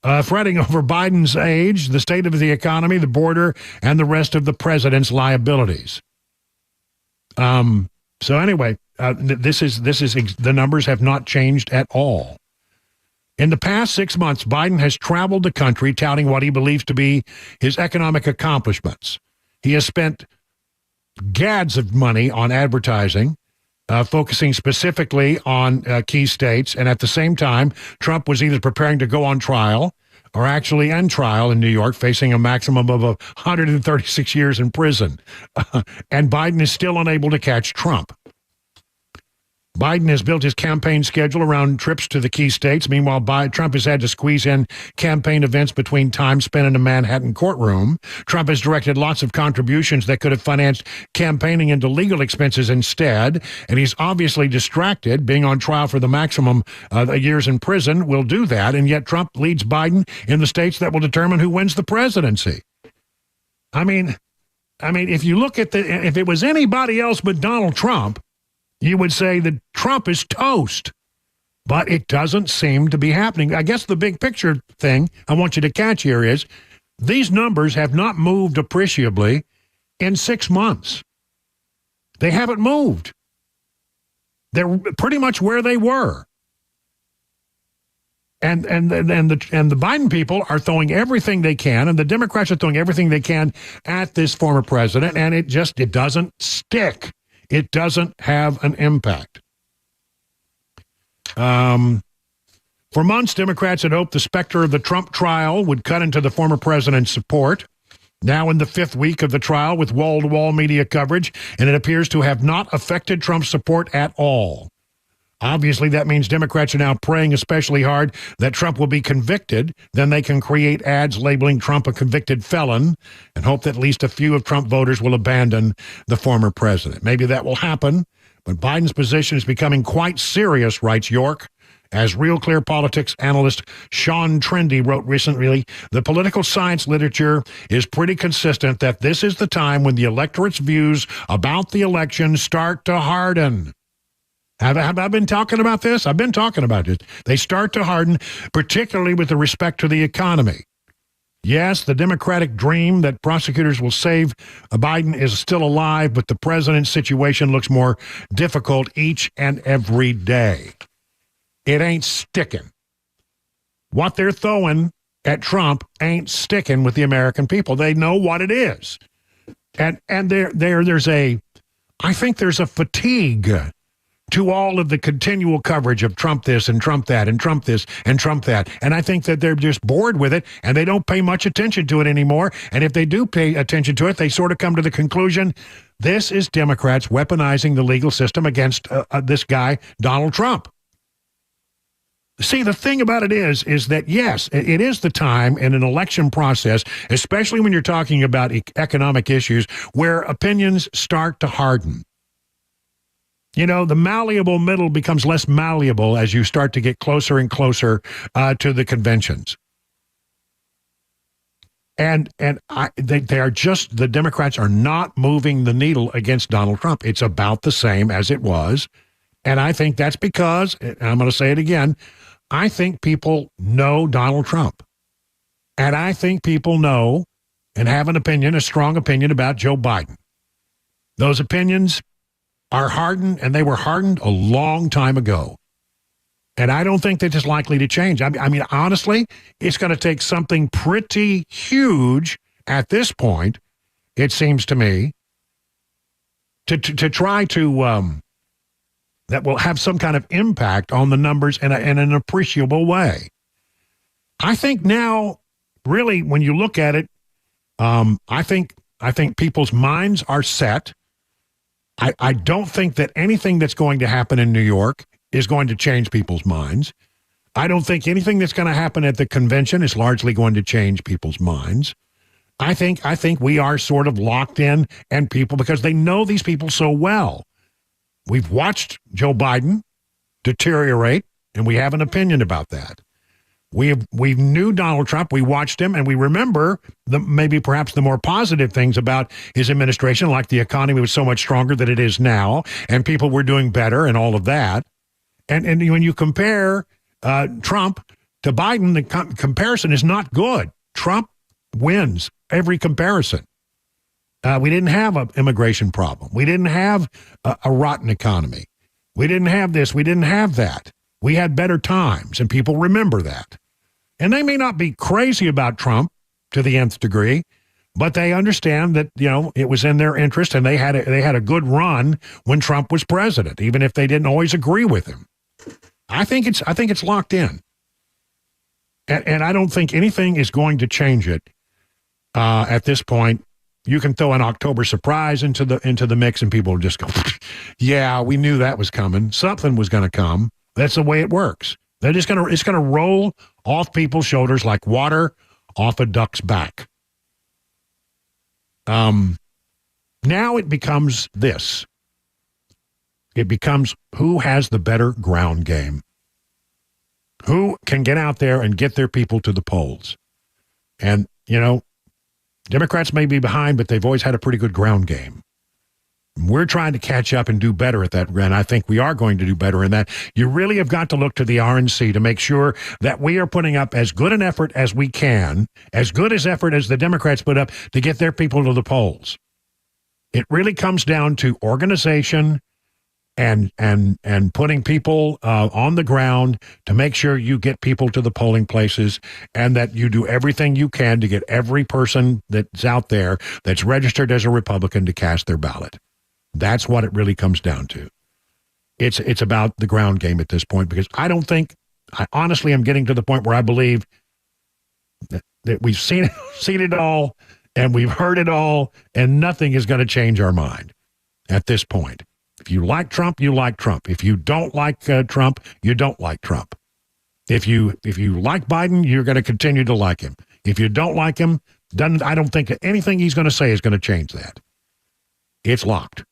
over Biden's age, the state of the economy, the border, and the rest of the president's liabilities. So anyway, the numbers have not changed at all. In the past 6 months, Biden has traveled the country touting what he believes to be his economic accomplishments. He has spent gads of money on advertising, focusing specifically on key states. And at the same time, Trump was either preparing to go on trial or actually on trial in New York, facing a maximum of 136 years in prison. And Biden is still unable to catch Trump. Biden has built his campaign schedule around trips to the key states. Meanwhile, Trump has had to squeeze in campaign events between time spent in a Manhattan courtroom. Trump has directed lots of contributions that could have financed campaigning into legal expenses instead. And he's obviously distracted. Being on trial for the maximum years in prison will do that. And yet Trump leads Biden in the states that will determine who wins the presidency. I mean, if you look at if it was anybody else but Donald Trump, you would say that Trump is toast, but it doesn't seem to be happening. I guess the big picture thing I want you to catch here is these numbers have not moved appreciably in 6 months. They haven't moved. They're pretty much where they were. And the Biden people are throwing everything they can, and the Democrats are throwing everything they can at this former president, and it doesn't stick. It doesn't have an impact. For months, Democrats had hoped the specter of the Trump trial would cut into the former president's support. Now in the 5th week of the trial with wall-to-wall media coverage, and it appears to have not affected Trump's support at all. Obviously, that means Democrats are now praying especially hard that Trump will be convicted. Then they can create ads labeling Trump a convicted felon and hope that at least a few of Trump voters will abandon the former president. Maybe that will happen, but Biden's position is becoming quite serious, writes York. As Real Clear Politics analyst Sean Trendy wrote recently, the political science literature is pretty consistent that this is the time when the electorate's views about the election start to harden. Have I been talking about this? I've been talking about it. They start to harden, particularly with respect to the economy. Yes, the Democratic dream that prosecutors will save Biden is still alive, but the president's situation looks more difficult each and every day. It ain't sticking. What they're throwing at Trump ain't sticking with the American people. They know what it is. And I think there's a fatigue to all of the continual coverage of Trump this and Trump that and Trump this and Trump that. And I think that they're just bored with it and they don't pay much attention to it anymore. And if they do pay attention to it, they sort of come to the conclusion, this is Democrats weaponizing the legal system against this guy, Donald Trump. See, the thing about it is that, yes, it is the time in an election process, especially when you're talking about economic issues, where opinions start to harden. You know, the malleable middle becomes less malleable as you start to get closer and closer to the conventions. And they are just, the Democrats are not moving the needle against Donald Trump. It's about the same as it was. And I think that's because, and I'm going to say it again, I think people know Donald Trump. And I think people know and have an opinion, a strong opinion about Joe Biden. Those opinions are hardened, and they were hardened a long time ago. And I don't think that it's likely to change. I mean, honestly, it's going to take something pretty huge at this point, it seems to me, to try to, that will have some kind of impact on the numbers in an appreciable way. I think now, really, when you look at it, I think people's minds are set. I don't think that anything that's going to happen in New York is going to change people's minds. I don't think anything that's going to happen at the convention is largely going to change people's minds. I think we are sort of locked in, and people, because they know these people so well. We've watched Joe Biden deteriorate, and we have an opinion about that. We knew Donald Trump. We watched him, and we remember maybe perhaps the more positive things about his administration, like the economy was so much stronger than it is now, and people were doing better, and all of that. And when you compare Trump to Biden, the comparison is not good. Trump wins every comparison. We didn't have an immigration problem. We didn't have a rotten economy. We didn't have this. We didn't have that. We had better times, and people remember that. And they may not be crazy about Trump to the nth degree, but they understand that, you know, it was in their interest, and they had a good run when Trump was president, even if they didn't always agree with him. I think it's locked in, and I don't think anything is going to change it at this point. You can throw an October surprise into the mix, and people will just go, "Yeah, we knew that was coming. Something was going to come." That's the way it works. It's going to roll off people's shoulders like water off a duck's back. Now it becomes this. It becomes who has the better ground game. Who can get out there and get their people to the polls. And, you know, Democrats may be behind, but they've always had a pretty good ground game. We're trying to catch up and do better at that, and I think we are going to do better in that. You really have got to look to the RNC to make sure that we are putting up as good an effort as we can, as good as effort as the Democrats put up to get their people to the polls. It really comes down to organization and putting people on the ground to make sure you get people to the polling places, and that you do everything you can to get every person that's out there that's registered as a Republican to cast their ballot. That's what it really comes down to. It's about the ground game at this point, because I honestly am getting to the point where I believe that we've seen it all, and we've heard it all, and nothing is going to change our mind at this point. If you like Trump, you like Trump. If you don't like Trump, you don't like Trump. If you like Biden, you're going to continue to like him. If you don't like him, I don't think anything he's going to say is going to change that. It's locked.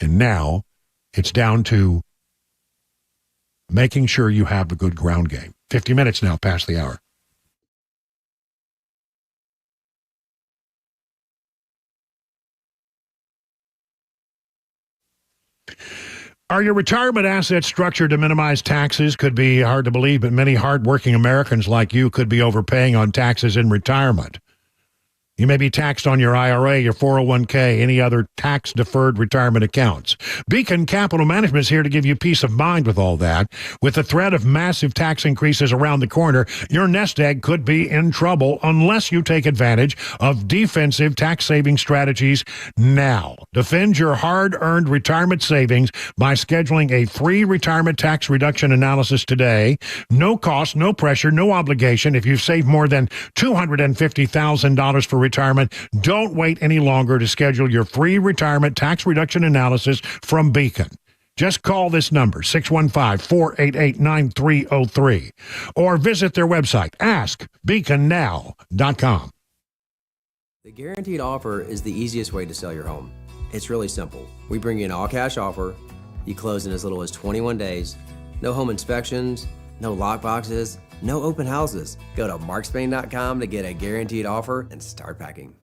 And now it's down to making sure you have a good ground game. 50 minutes now past the hour. Are your retirement assets structured to minimize taxes? Could be hard to believe, but many hardworking Americans like you could be overpaying on taxes in retirement. You may be taxed on your IRA, your 401k, any other tax-deferred retirement accounts. Beacon Capital Management is here to give you peace of mind with all that. With the threat of massive tax increases around the corner, your nest egg could be in trouble unless you take advantage of defensive tax-saving strategies now. Defend your hard-earned retirement savings by scheduling a free retirement tax reduction analysis today. No cost, no pressure, no obligation. If you've saved more than $250,000 for retirement, don't wait any longer to schedule your free retirement tax reduction analysis from Beacon. Just call this number, 615-488-9303, or visit their website, askbeaconnow.com. The guaranteed offer is the easiest way to sell your home. It's really simple. We bring you an all-cash offer. You close in as little as 21 days. No home inspections, no lockboxes, no open houses. Go to markspain.com to get a guaranteed offer and start packing.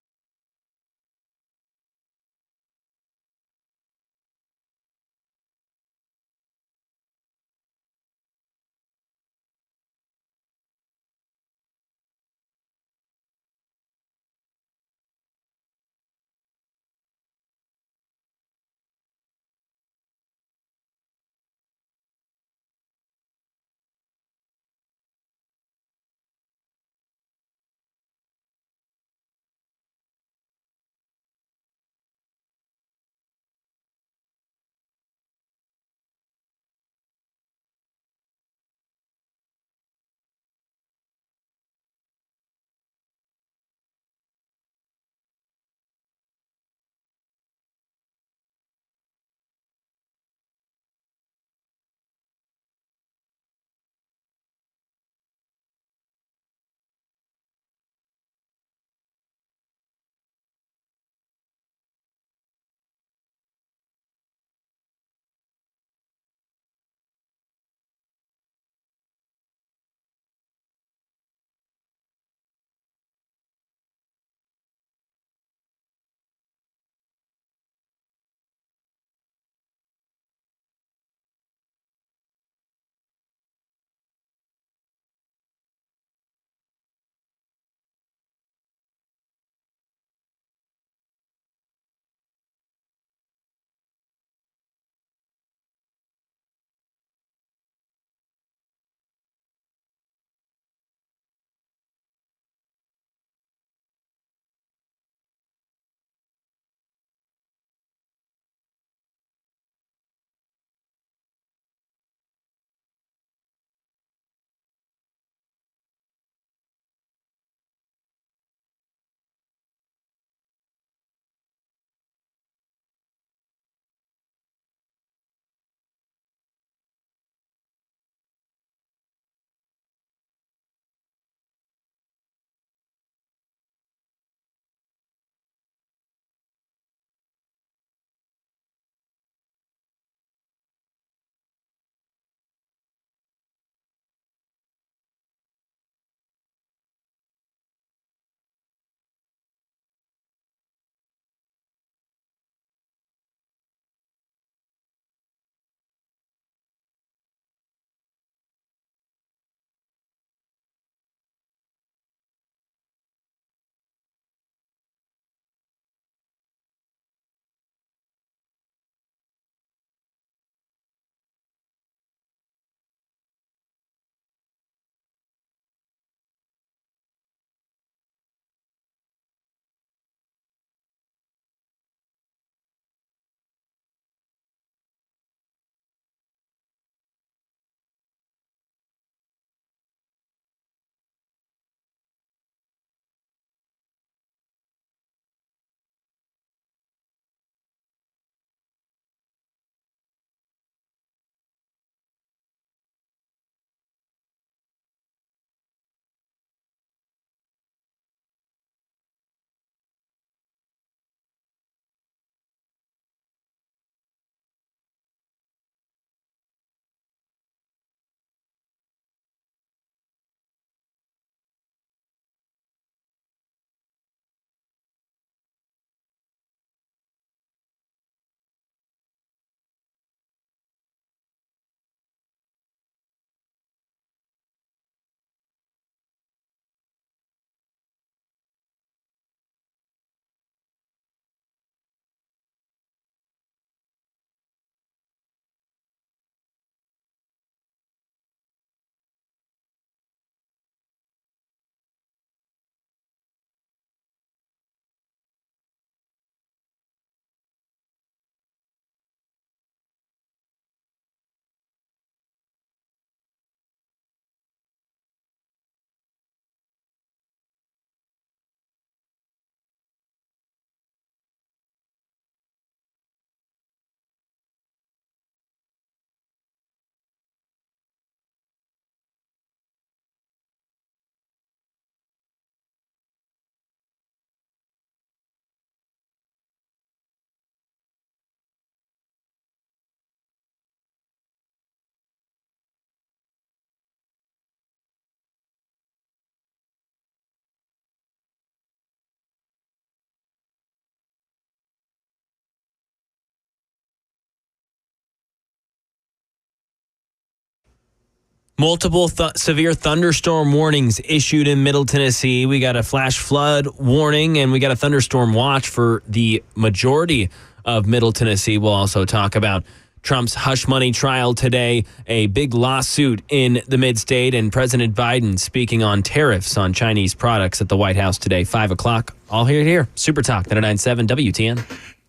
Multiple severe thunderstorm warnings issued in Middle Tennessee. We got a flash flood warning and we got a thunderstorm watch for the majority of Middle Tennessee. We'll also talk about Trump's hush money trial today, a big lawsuit in the mid-state, and President Biden speaking on tariffs on Chinese products at the White House today, 5 o'clock. All here. Super Talk 99.7 WTN.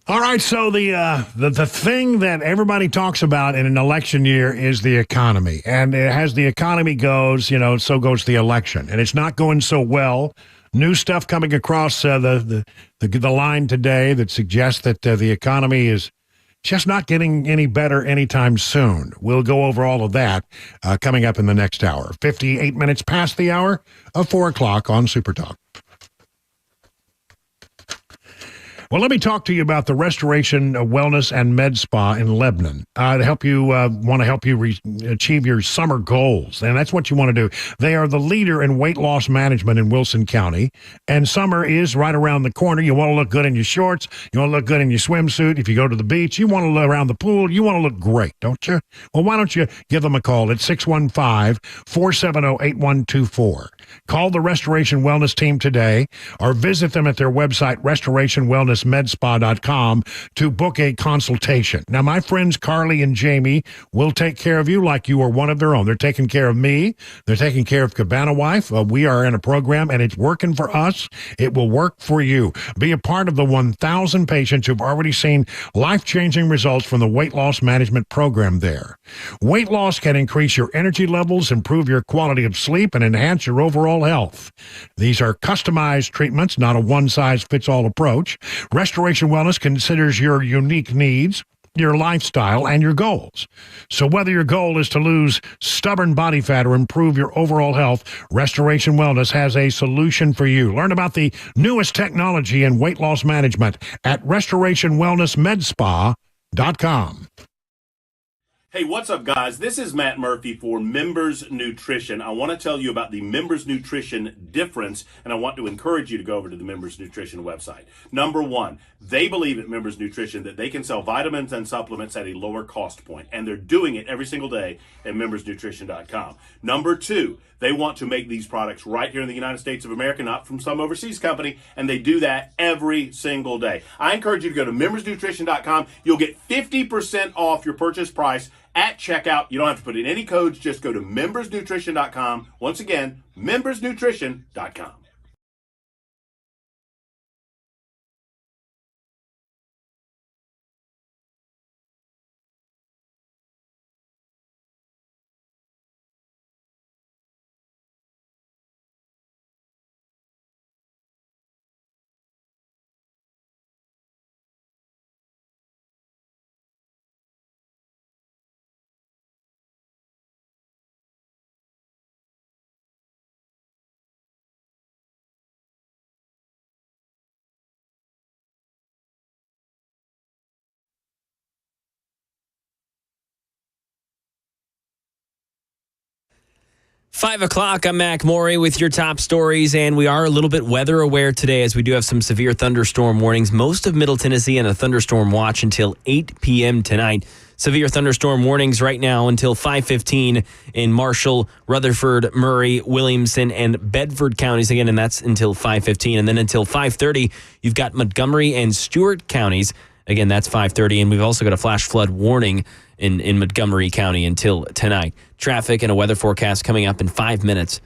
All right, so the thing that everybody talks about in an election year is the economy. And as the economy goes, so goes the election. And it's not going so well. New stuff coming across the line today that suggests that the economy is just not getting any better anytime soon. We'll go over all of that coming up in the next hour. 58 minutes past the hour of 4 o'clock on Super Talk. Well, let me talk to you about the Restoration Wellness and Med Spa in Lebanon to help you, want to help you achieve your summer goals. And that's what you want to do. They are the leader in weight loss management in Wilson County. And summer is right around the corner. You want to look good in your shorts. You want to look good in your swimsuit. If you go to the beach, you want to look around the pool. You want to look great, don't you? Well, why don't you give them a call at 615-470-8124. Call the Restoration Wellness team today or visit them at their website, restorationwellnessmedspa.com, to book a consultation. Now, my friends Carly and Jamie will take care of you like you are one of their own. They're taking care of me. They're taking care of Cabana Wife. We are in a program, and it's working for us. It will work for you. Be a part of the 1,000 patients who've already seen life-changing results from the weight loss management program there. Weight loss can increase your energy levels, improve your quality of sleep, and enhance your overall health. These are customized treatments, not a one-size-fits-all approach. Restoration Wellness considers your unique needs, your lifestyle, and your goals. So whether your goal is to lose stubborn body fat or improve your overall health, Restoration Wellness has a solution for you. Learn about the newest technology in weight loss management at restorationwellnessmedspa.com. Hey, what's up, guys? This is Matt Murphy for Members Nutrition. I want to tell you about the Members Nutrition difference, and I want to encourage you to go over to the Members Nutrition website. Number one, they believe at Members Nutrition that they can sell vitamins and supplements at a lower cost point, and they're doing it every single day at membersnutrition.com. Number two, they want to make these products right here in the United States of America, not from some overseas company, and they do that every single day. I encourage you to go to membersnutrition.com. You'll get 50% off your purchase price at checkout. You don't have to put in any codes. Just go to membersnutrition.com. Once again, membersnutrition.com. Five o'clock, I'm Mac Morey with your top stories, and we are a little bit weather aware today as we do have some severe thunderstorm warnings. Most of Middle Tennessee and a thunderstorm watch until 8 p.m. tonight. Severe thunderstorm warnings right now until 5:15 in Marshall, Rutherford, Murray, Williamson, and Bedford counties again, and that's until 5:15. And then until 5:30, you've got Montgomery and Stewart counties. Again, that's 5:30, and we've also got a flash flood warning in Montgomery County until tonight. Traffic and a weather forecast coming up in 5 minutes.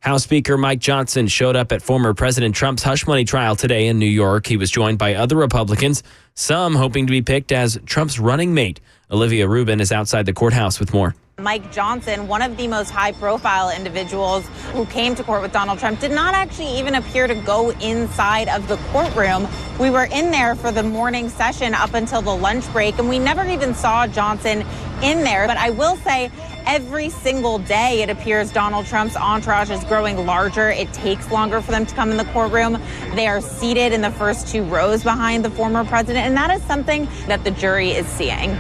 House Speaker Mike Johnson showed up at former President Trump's hush money trial today in New York. He was joined by other Republicans, some hoping to be picked as Trump's running mate. Olivia Rubin is outside the courthouse with more. Mike Johnson, one of the most high-profile individuals who came to court with Donald Trump, did not actually even appear to go inside of the courtroom. We were in there for the morning session up until the lunch break, and we never even saw Johnson in there. But I will say, every single day, it appears Donald Trump's entourage is growing larger. It takes longer for them to come in the courtroom. They are seated in the first two rows behind the former president, and that is something that the jury is seeing.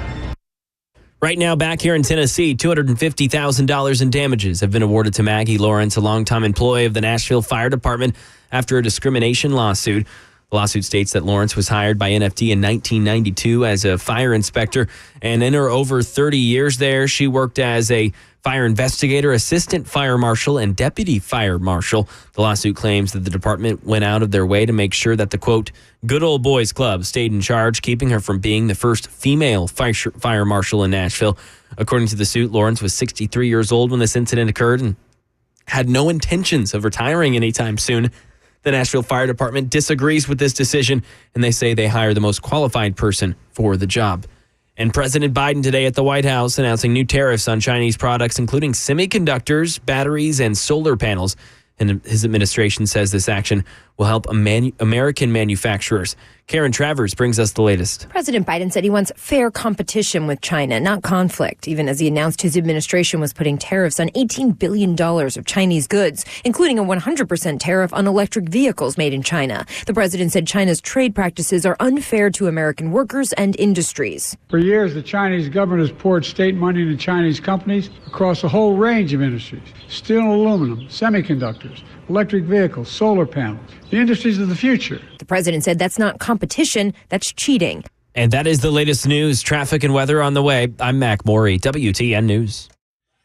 Right now, back here in Tennessee, $250,000 in damages have been awarded to Maggie Lawrence, a longtime employee of the Nashville Fire Department, after a discrimination lawsuit. The lawsuit states that Lawrence was hired by NFD in 1992 as a fire inspector, and in her over 30 years there, she worked as a fire investigator, assistant fire marshal, and deputy fire marshal. The lawsuit claims that the department went out of their way to make sure that the, quote, good old boys club stayed in charge, keeping her from being the first female fire marshal in Nashville. According to the suit, Lawrence was 63 years old when this incident occurred and had no intentions of retiring anytime soon. The Nashville Fire Department disagrees with this decision, and they say they hire the most qualified person for the job. And President Biden today at the White House announcing new tariffs on Chinese products, including semiconductors, batteries, and solar panels. And his administration says this action will help American manufacturers. Karen Travers brings us the latest. President Biden said he wants fair competition with China, not conflict, even as he announced his administration was putting tariffs on $18 billion of Chinese goods, including a 100% tariff on electric vehicles made in China. The president said China's trade practices are unfair to American workers and industries. For years, the Chinese government has poured state money into Chinese companies across a whole range of industries: steel and aluminum, semiconductors, electric vehicles, solar panels, the industries of the future. The president said that's not competition, that's cheating. And that is the latest news, traffic, and weather on the way. I'm Mac Morey, WTN News.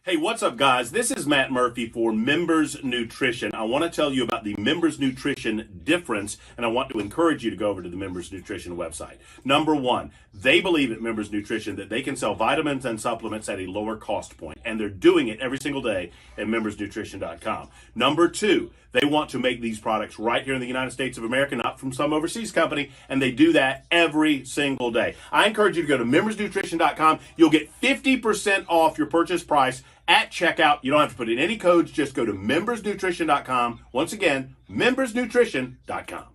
Hey, what's up, guys? This is Matt Murphy for Members Nutrition. I want to tell you about the Members Nutrition difference, and I want to encourage you to go over to the Members Nutrition website. Number one, they believe at Members Nutrition that they can sell vitamins and supplements at a lower cost point, and they're doing it every single day at membersnutrition.com. Number two, they want to make these products right here in the United States of America, not from some overseas company, and they do that every single day. I encourage you to go to membersnutrition.com. You'll get 50% off your purchase price at checkout. You don't have to put in any codes. Just go to membersnutrition.com. Once again, membersnutrition.com.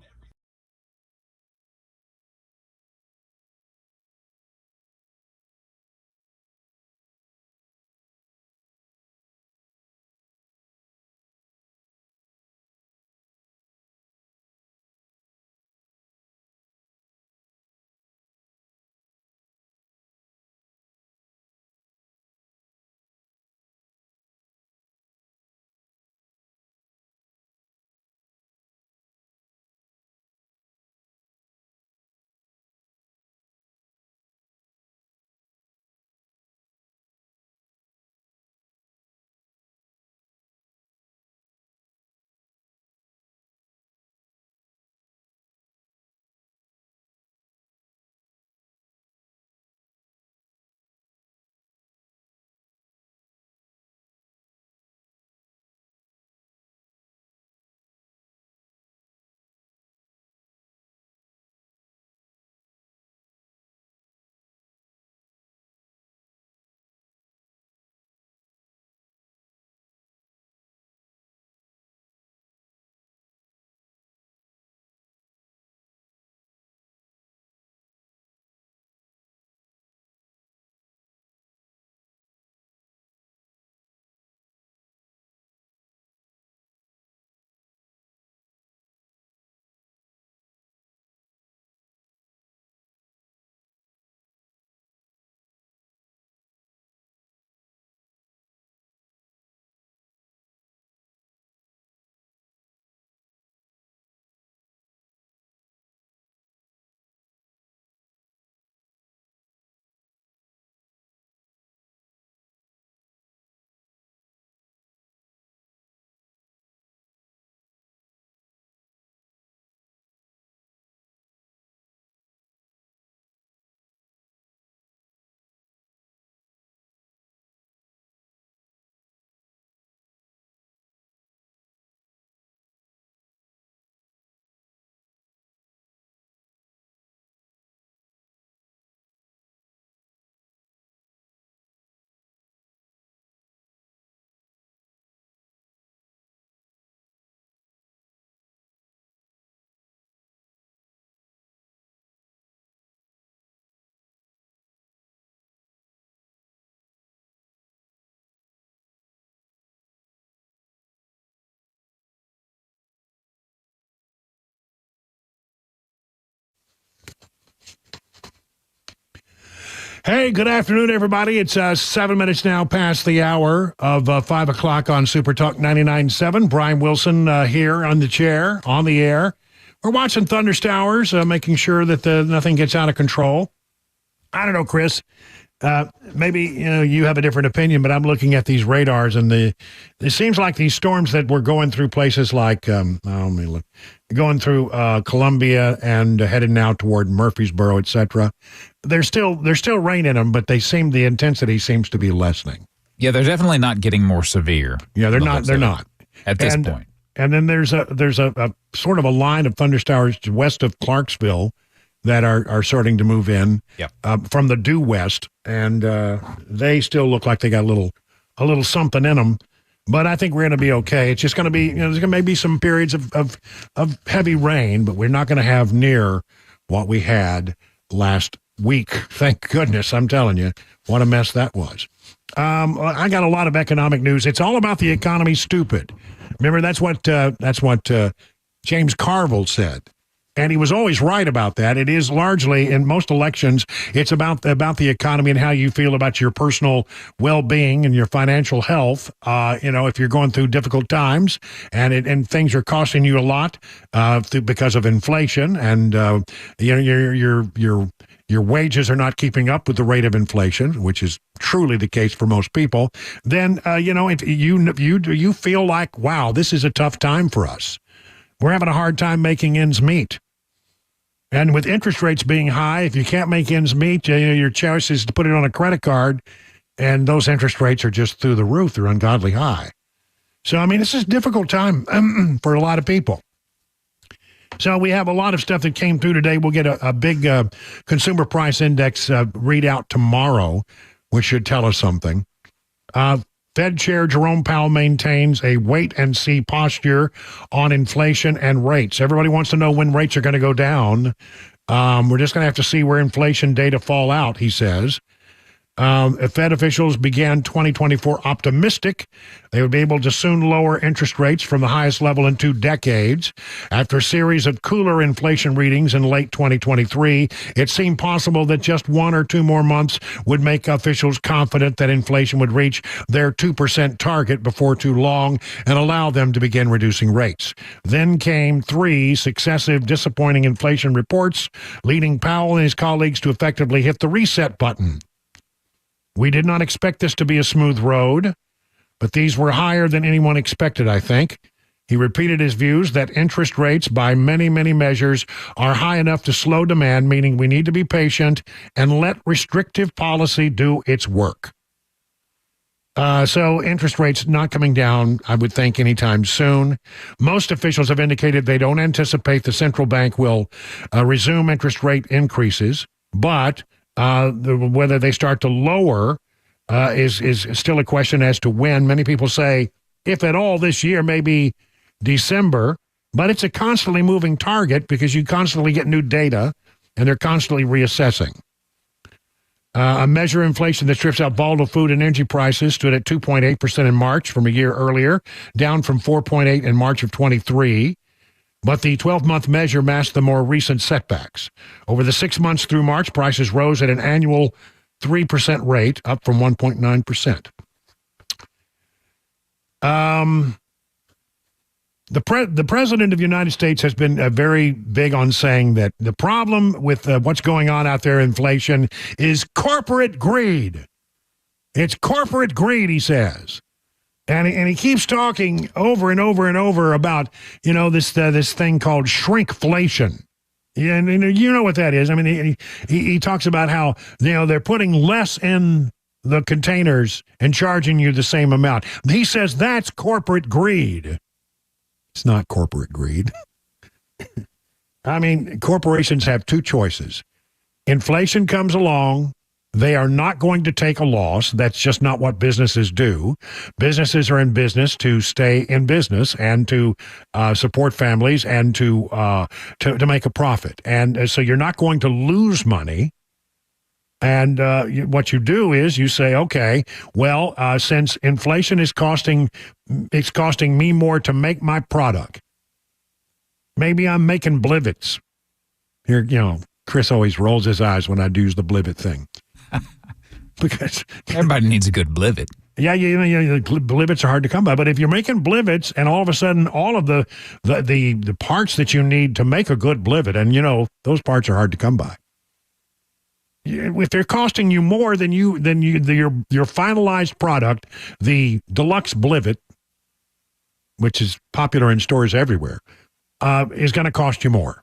Hey, good afternoon, everybody. It's 7 minutes now past the hour of 5 o'clock on Super Talk 99.7. Brian Wilson here on the chair, on the air, we're watching thunder showers, making sure that nothing gets out of control. I don't know, Chris. Maybe you have a different opinion, but I'm looking at these radars, and it seems like these storms that we're going through places like going through Columbia and headed now toward Murfreesboro, etc. There's still rain in them, but the intensity seems to be lessening. Yeah, they're definitely not getting more severe. Yeah, they're not. They're not at this point. And then there's a sort of a line of thunder showers west of Clarksville that are starting to move in from the due west, and they still look like they got a little something in them. But I think we're going to be okay. It's just going to be, there's going to be some periods of heavy rain, but we're not going to have near what we had last week. Thank goodness, I'm telling you, what a mess that was. I got a lot of economic news. It's all about the economy, stupid. Remember, that's what James Carville said. And he was always right about that. It is largely, in most elections, it's about the economy and how you feel about your personal well-being and your financial health. If you're going through difficult times and things are costing you a lot because of inflation, and your wages are not keeping up with the rate of inflation, which is truly the case for most people, then if you feel like, wow, this is a tough time for us. We're having a hard time making ends meet. And with interest rates being high, if you can't make ends meet, your choice is to put it on a credit card, and those interest rates are just through the roof. They're ungodly high. So, this is a difficult time for a lot of people. So we have a lot of stuff that came through today. We'll get a big consumer price index readout tomorrow, which should tell us something. Fed Chair Jerome Powell maintains a wait-and-see posture on inflation and rates. Everybody wants to know when rates are going to go down. We're just going to have to see where inflation data fall out, he says. Fed officials began 2024 optimistic they would be able to soon lower interest rates from the highest level in 2 decades. After a series of cooler inflation readings in late 2023, it seemed possible that just 1 or 2 more months would make officials confident that inflation would reach their 2% target before too long and allow them to begin reducing rates. Then came 3 successive disappointing inflation reports, leading Powell and his colleagues to effectively hit the reset button. We did not expect this to be a smooth road, but these were higher than anyone expected, I think. He repeated his views that interest rates, by many, many measures, are high enough to slow demand, meaning we need to be patient and let restrictive policy do its work. So interest rates not coming down, I would think, anytime soon. Most officials have indicated they don't anticipate the central bank will resume interest rate increases, but whether they start to lower is still a question as to when. Many people say, if at all this year, maybe December, but it's a constantly moving target because you constantly get new data and they're constantly reassessing. A measure of inflation that strips out volatile food and energy prices stood at 2.8% in March from a year earlier, down from 4.8% in March of 23. But the 12-month measure masked the more recent setbacks. Over the 6 months through March, prices rose at an annual 3% rate, up from 1.9%. The president of the United States has been very big on saying that the problem with what's going on out there, inflation, is corporate greed. It's corporate greed, he says. And he keeps talking over and over and over about, this thing called shrinkflation. And you know what that is. He talks about how, they're putting less in the containers and charging you the same amount. He says that's corporate greed. It's not corporate greed. Corporations have 2 choices. Inflation comes along. They are not going to take a loss. That's just not what businesses do. Businesses are in business to stay in business and to support families and to make a profit. And so you're not going to lose money. And what you do is you say, okay, well, since inflation is costing me more to make my product, maybe I'm making blivets. Here, Chris always rolls his eyes when I do the blivet thing. Because everybody needs a good blivet. Yeah, blivets are hard to come by. But if you're making blivets and all of a sudden all of the parts that you need to make a good blivet, and those parts are hard to come by. If they're costing you more than your finalized product, the deluxe blivet, which is popular in stores everywhere, is going to cost you more.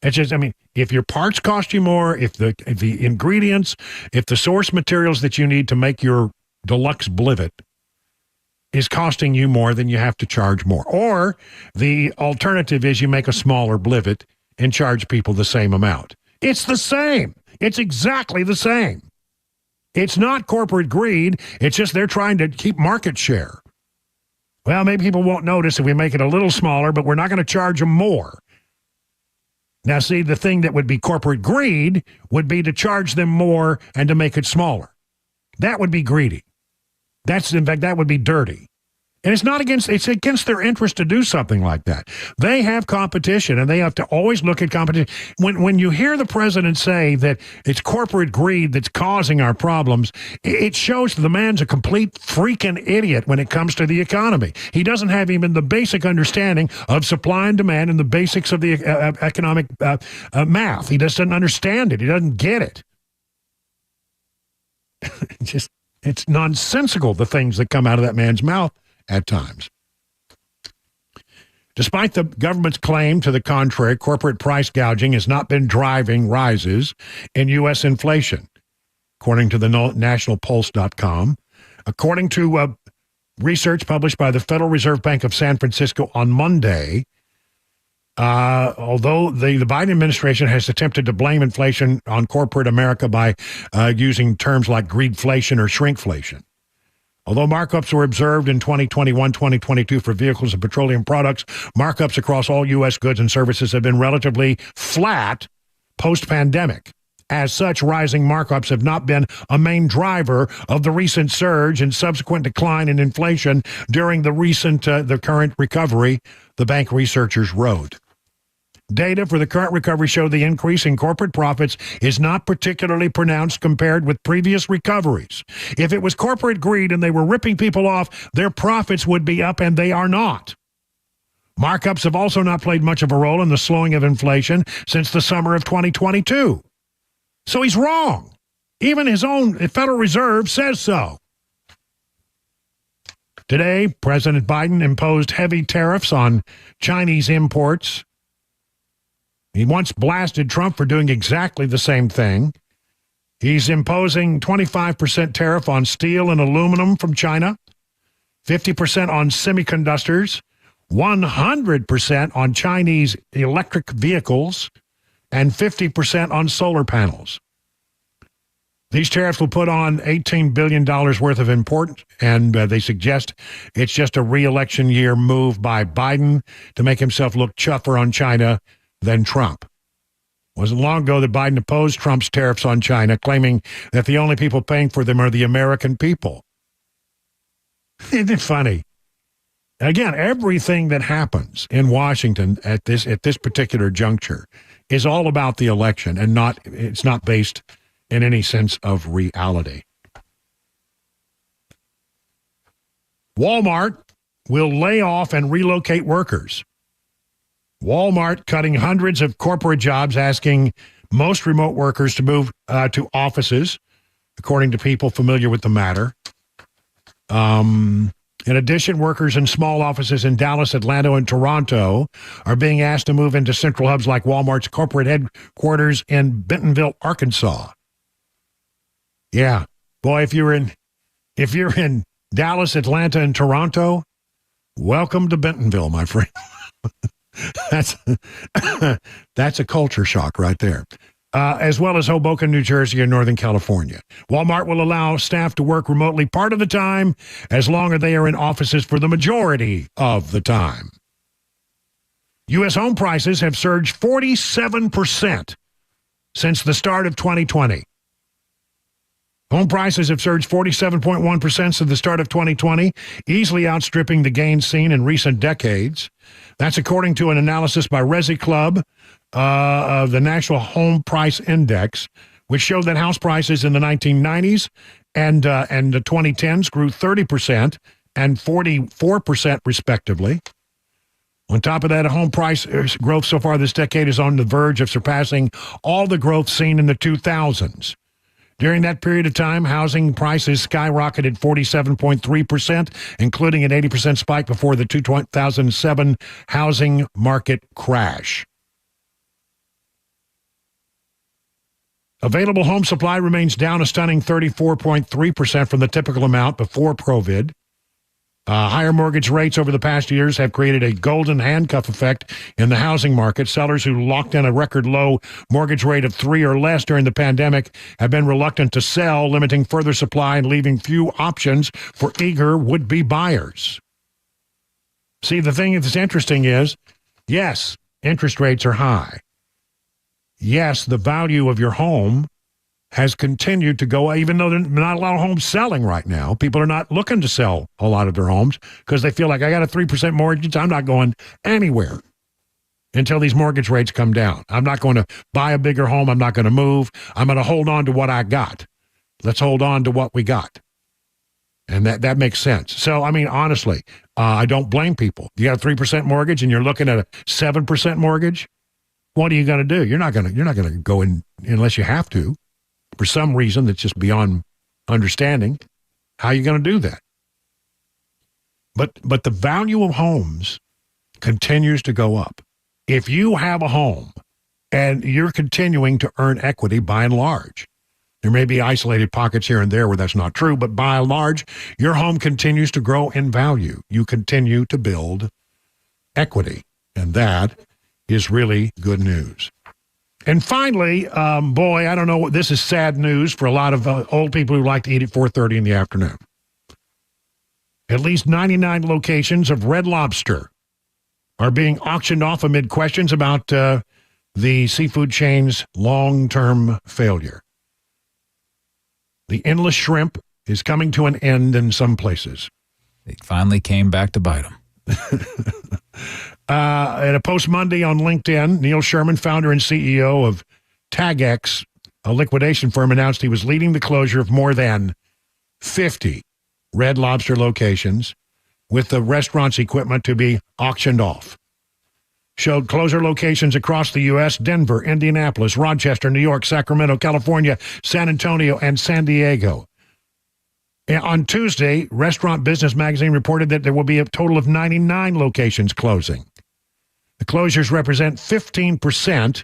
It's just, if your parts cost you more, if the ingredients, if the source materials that you need to make your deluxe blivet is costing you more, then you have to charge more. Or the alternative is you make a smaller blivet and charge people the same amount. It's the same. It's exactly the same. It's not corporate greed. It's just they're trying to keep market share. Well, maybe people won't notice if we make it a little smaller, but we're not going to charge them more. Now, see, the thing that would be corporate greed would be to charge them more and to make it smaller. That would be greedy. In fact, that would be dirty. And it's against their interest to do something like that. They have competition, and they have to always look at competition. When you hear the president say that it's corporate greed that's causing our problems, it shows the man's a complete freaking idiot when it comes to the economy. He doesn't have even the basic understanding of supply and demand and the basics of the economic math. He just doesn't understand it. He doesn't get it. It's nonsensical, the things that come out of that man's mouth at times. Despite the government's claim to the contrary, corporate price gouging has not been driving rises in U.S. inflation, according to the nationalpulse.com. According to research published by the Federal Reserve Bank of San Francisco on Monday, although the Biden administration has attempted to blame inflation on corporate America by using terms like greedflation or shrinkflation. Although markups were observed in 2021-2022 for vehicles and petroleum products, markups across all U.S. goods and services have been relatively flat post-pandemic. As such, rising markups have not been a main driver of the recent surge and subsequent decline in inflation during the current recovery, the bank researchers wrote. Data for the current recovery show the increase in corporate profits is not particularly pronounced compared with previous recoveries. If it was corporate greed and they were ripping people off, their profits would be up, and they are not. Markups have also not played much of a role in the slowing of inflation since the summer of 2022. So he's wrong. Even his own Federal Reserve says so. Today, President Biden imposed heavy tariffs on Chinese imports. He once blasted Trump for doing exactly the same thing. He's imposing 25% tariff on steel and aluminum from China, 50% on semiconductors, 100% on Chinese electric vehicles, and 50% on solar panels. These tariffs will put on $18 billion worth of import, and they suggest it's just a re-election year move by Biden to make himself look tougher on China than Trump. It wasn't long ago that Biden opposed Trump's tariffs on China, claiming that the only people paying for them are the American people. Isn't it funny? Again, everything that happens in Washington at this particular juncture is all about the election, and it's not based in any sense of reality. Walmart will lay off and relocate workers. Walmart cutting hundreds of corporate jobs, asking most remote workers to move to offices, according to people familiar with the matter. In addition, workers in small offices in Dallas, Atlanta, and Toronto are being asked to move into central hubs like Walmart's corporate headquarters in Bentonville, Arkansas. Yeah, boy, if you're in Dallas, Atlanta, and Toronto, welcome to Bentonville, my friend. That's a culture shock right there. As well as Hoboken, New Jersey, and Northern California. Walmart will allow staff to work remotely part of the time as long as they are in offices for the majority of the time. U.S. home prices have surged 47% since the start of 2020. Home prices have surged 47.1% since the start of 2020, easily outstripping the gains seen in recent decades. That's according to an analysis by Resi Club of the National Home Price Index, which showed that house prices in the 1990s And the 2010s grew 30% and 44% respectively. On top of that, home price growth so far this decade is on the verge of surpassing all the growth seen in the 2000s. During that period of time, housing prices skyrocketed 47.3%, including an 80% spike before the 2007 housing market crash. Available home supply remains down a stunning 34.3% from the typical amount before COVID. Higher mortgage rates over the past years have created a golden handcuff effect in the housing market. Sellers who locked in a record low mortgage rate of 3 or less during the pandemic have been reluctant to sell, limiting further supply and leaving few options for eager would-be buyers. See, the thing that's interesting is, yes, interest rates are high. Yes, the value of your home has continued to go, even though there's not a lot of homes selling right now. People are not looking to sell a lot of their homes because they feel like, I got a 3% mortgage. I'm not going anywhere until these mortgage rates come down. I'm not going to buy a bigger home. I'm not going to move. I'm going to hold on to what I got. Let's hold on to what we got. And that makes sense. So, I mean, honestly, I don't blame people. You got a 3% mortgage and you're looking at a 7% mortgage. What are you going to do? You're not going to go in unless you have to. For some reason that's just beyond understanding. How are you going to do that? But the value of homes continues to go up. If you have a home and you're continuing to earn equity by and large, there may be isolated pockets here and there where that's not true, but by and large, your home continues to grow in value. You continue to build equity, and that is really good news. And finally, boy, I don't know, this is sad news for a lot of old people who like to eat at 4:30 in the afternoon. At least 99 locations of Red Lobster are being auctioned off amid questions about the seafood chain's long-term failure. The endless shrimp is coming to an end in some places. It finally came back to bite them. In a post Monday on LinkedIn, Neil Sherman, founder and CEO of TagX, a liquidation firm, announced he was leading the closure of more than 50 Red Lobster locations, with the restaurant's equipment to be auctioned off. Showed closure locations across the U.S., Denver, Indianapolis, Rochester, New York, Sacramento, California, San Antonio, and San Diego. On Tuesday, Restaurant Business Magazine reported that there will be a total of 99 locations closing. The closures represent 15%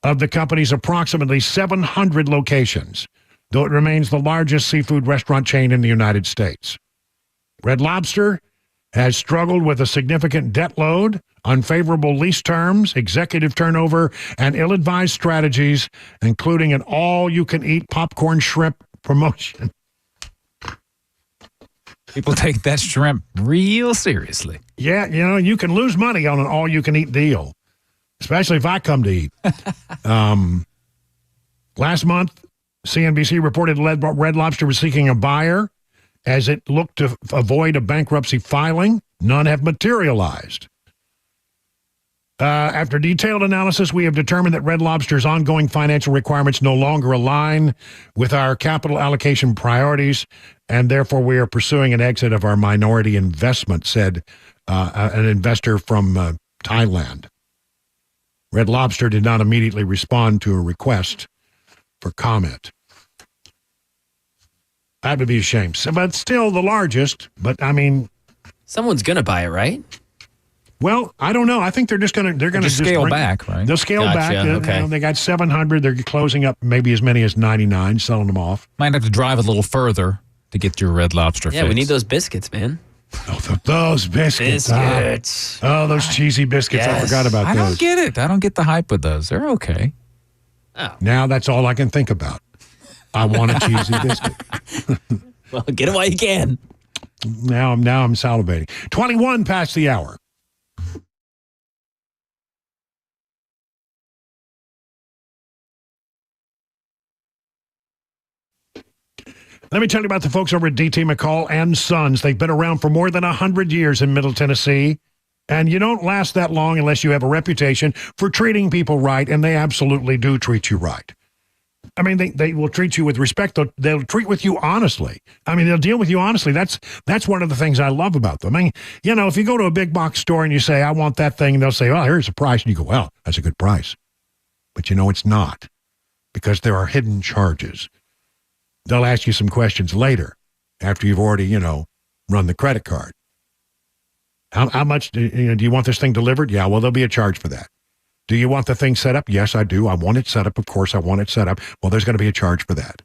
of the company's approximately 700 locations, though it remains the largest seafood restaurant chain in the United States. Red Lobster has struggled with a significant debt load, unfavorable lease terms, executive turnover, and ill-advised strategies, including an all-you-can-eat popcorn shrimp promotion. People take that shrimp real seriously. Yeah, you can lose money on an all-you-can-eat deal, especially if I come to eat. Last month, CNBC reported Red Lobster was seeking a buyer as it looked to avoid a bankruptcy filing. None have materialized. After detailed analysis, we have determined that Red Lobster's ongoing financial requirements no longer align with our capital allocation priorities, and therefore we are pursuing an exit of our minority investment, said an investor from Thailand. Red Lobster did not immediately respond to a request for comment. That would be a shame. But still the largest, but I mean... Someone's going to buy it, right? Well, I don't know. I think they're going to scale back, right? They'll scale back. Okay. They got 700. They're closing up maybe as many as 99, selling them off. Might have to drive a little further to get your Red Lobster fix. Yeah, we need those biscuits, man. Oh, those biscuits. Oh, those cheesy biscuits. Yes. I forgot about those. I don't get it. I don't get the hype with those. They're okay. Oh. Now that's all I can think about. I want a cheesy biscuit. Well, get it while you can. Now I'm salivating. 21 past the hour. Let me tell you about the folks over at D.T. McCall and Sons. They've been around for more than 100 years in Middle Tennessee, and you don't last that long unless you have a reputation for treating people right, and they absolutely do treat you right. I mean, they will treat you with respect. They'll treat with you honestly. I mean, they'll deal with you honestly. That's one of the things I love about them. I mean, you know, if you go to a big box store and you say, I want that thing, and they'll say, well, here's the price. And you go, well, that's a good price. But you know, it's not, because there are hidden charges. They'll ask you some questions later after you've already, you know, run the credit card. How much do you want this thing delivered? Yeah, well, there'll be a charge for that. Do you want the thing set up? Yes, I do. I want it set up. Of course, I want it set up. Well, there's going to be a charge for that.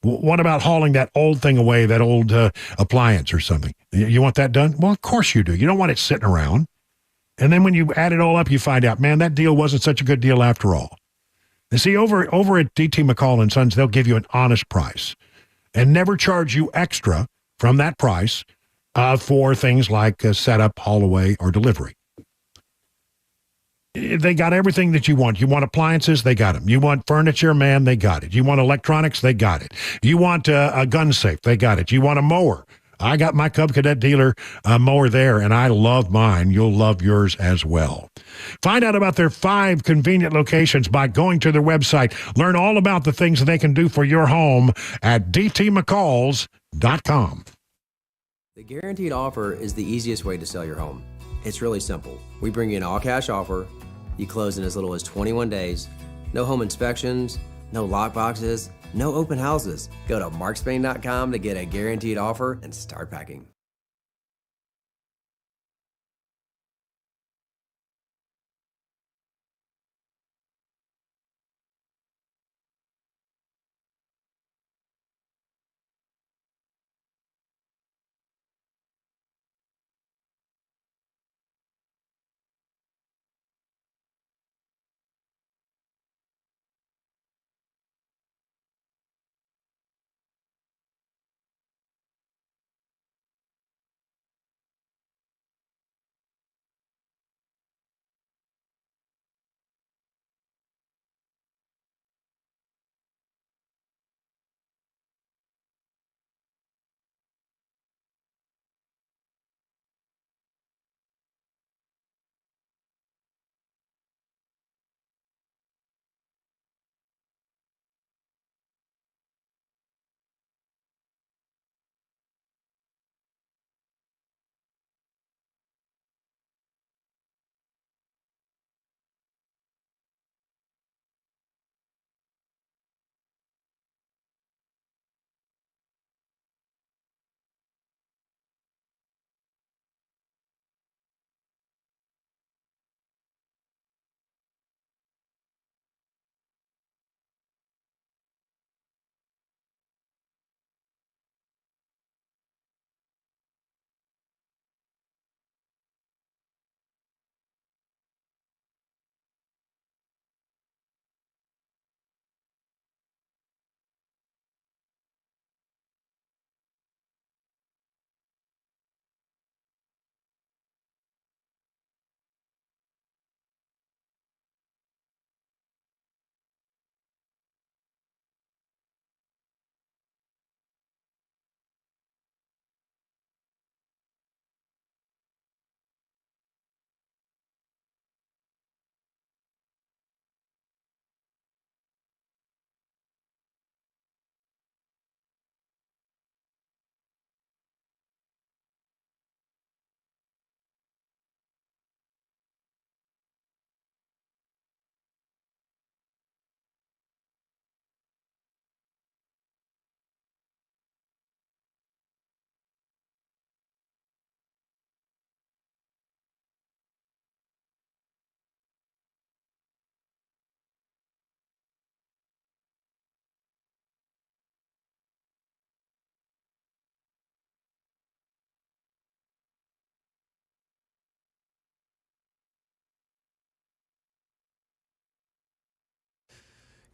What about hauling that old thing away, that old appliance or something? You want that done? Well, of course you do. You don't want it sitting around. And then when you add it all up, you find out, man, that deal wasn't such a good deal after all. And see, over at D.T. McCall & Sons, they'll give you an honest price and never charge you extra from that price for things like setup, haul away, or delivery. They got everything that you want. You want appliances? They got them. You want furniture? Man, they got it. You want electronics? They got it. You want a gun safe? They got it. You want a mower? I got my Cub Cadet dealer mower there, and I love mine. You'll love yours as well. Find out about their 5 convenient locations by going to their website. Learn all about the things that they can do for your home at dtmccalls.com. The guaranteed offer is the easiest way to sell your home. It's really simple. We bring you an all-cash offer. You close in as little as 21 days. No home inspections, no lock boxes, no open houses. Go to markspain.com to get a guaranteed offer and start packing.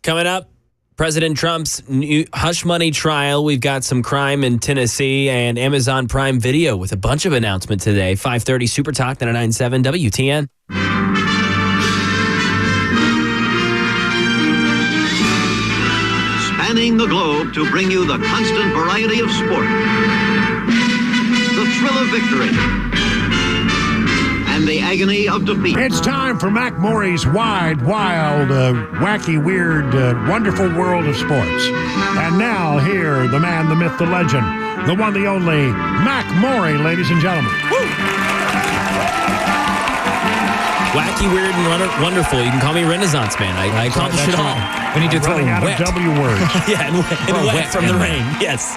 Coming up, President Trump's new hush money trial. We've got some crime in Tennessee and Amazon Prime Video with a bunch of announcements today. 5:30 Super Talk 99.7 WTN. Spanning the globe to bring you the constant variety of sport, the thrill of victory, and and the agony of defeat. It's time for Mac Morey's wide, wild, wacky, weird, wonderful world of sports. And now, here, the man, the myth, the legend, the one, the only, Mac Morey, ladies and gentlemen. Woo! Wacky, weird, and wonderful. You can call me Renaissance Man. I accomplish it all. We need to throw Running out wet. of W words. Yeah, and wet from the rain. Yes.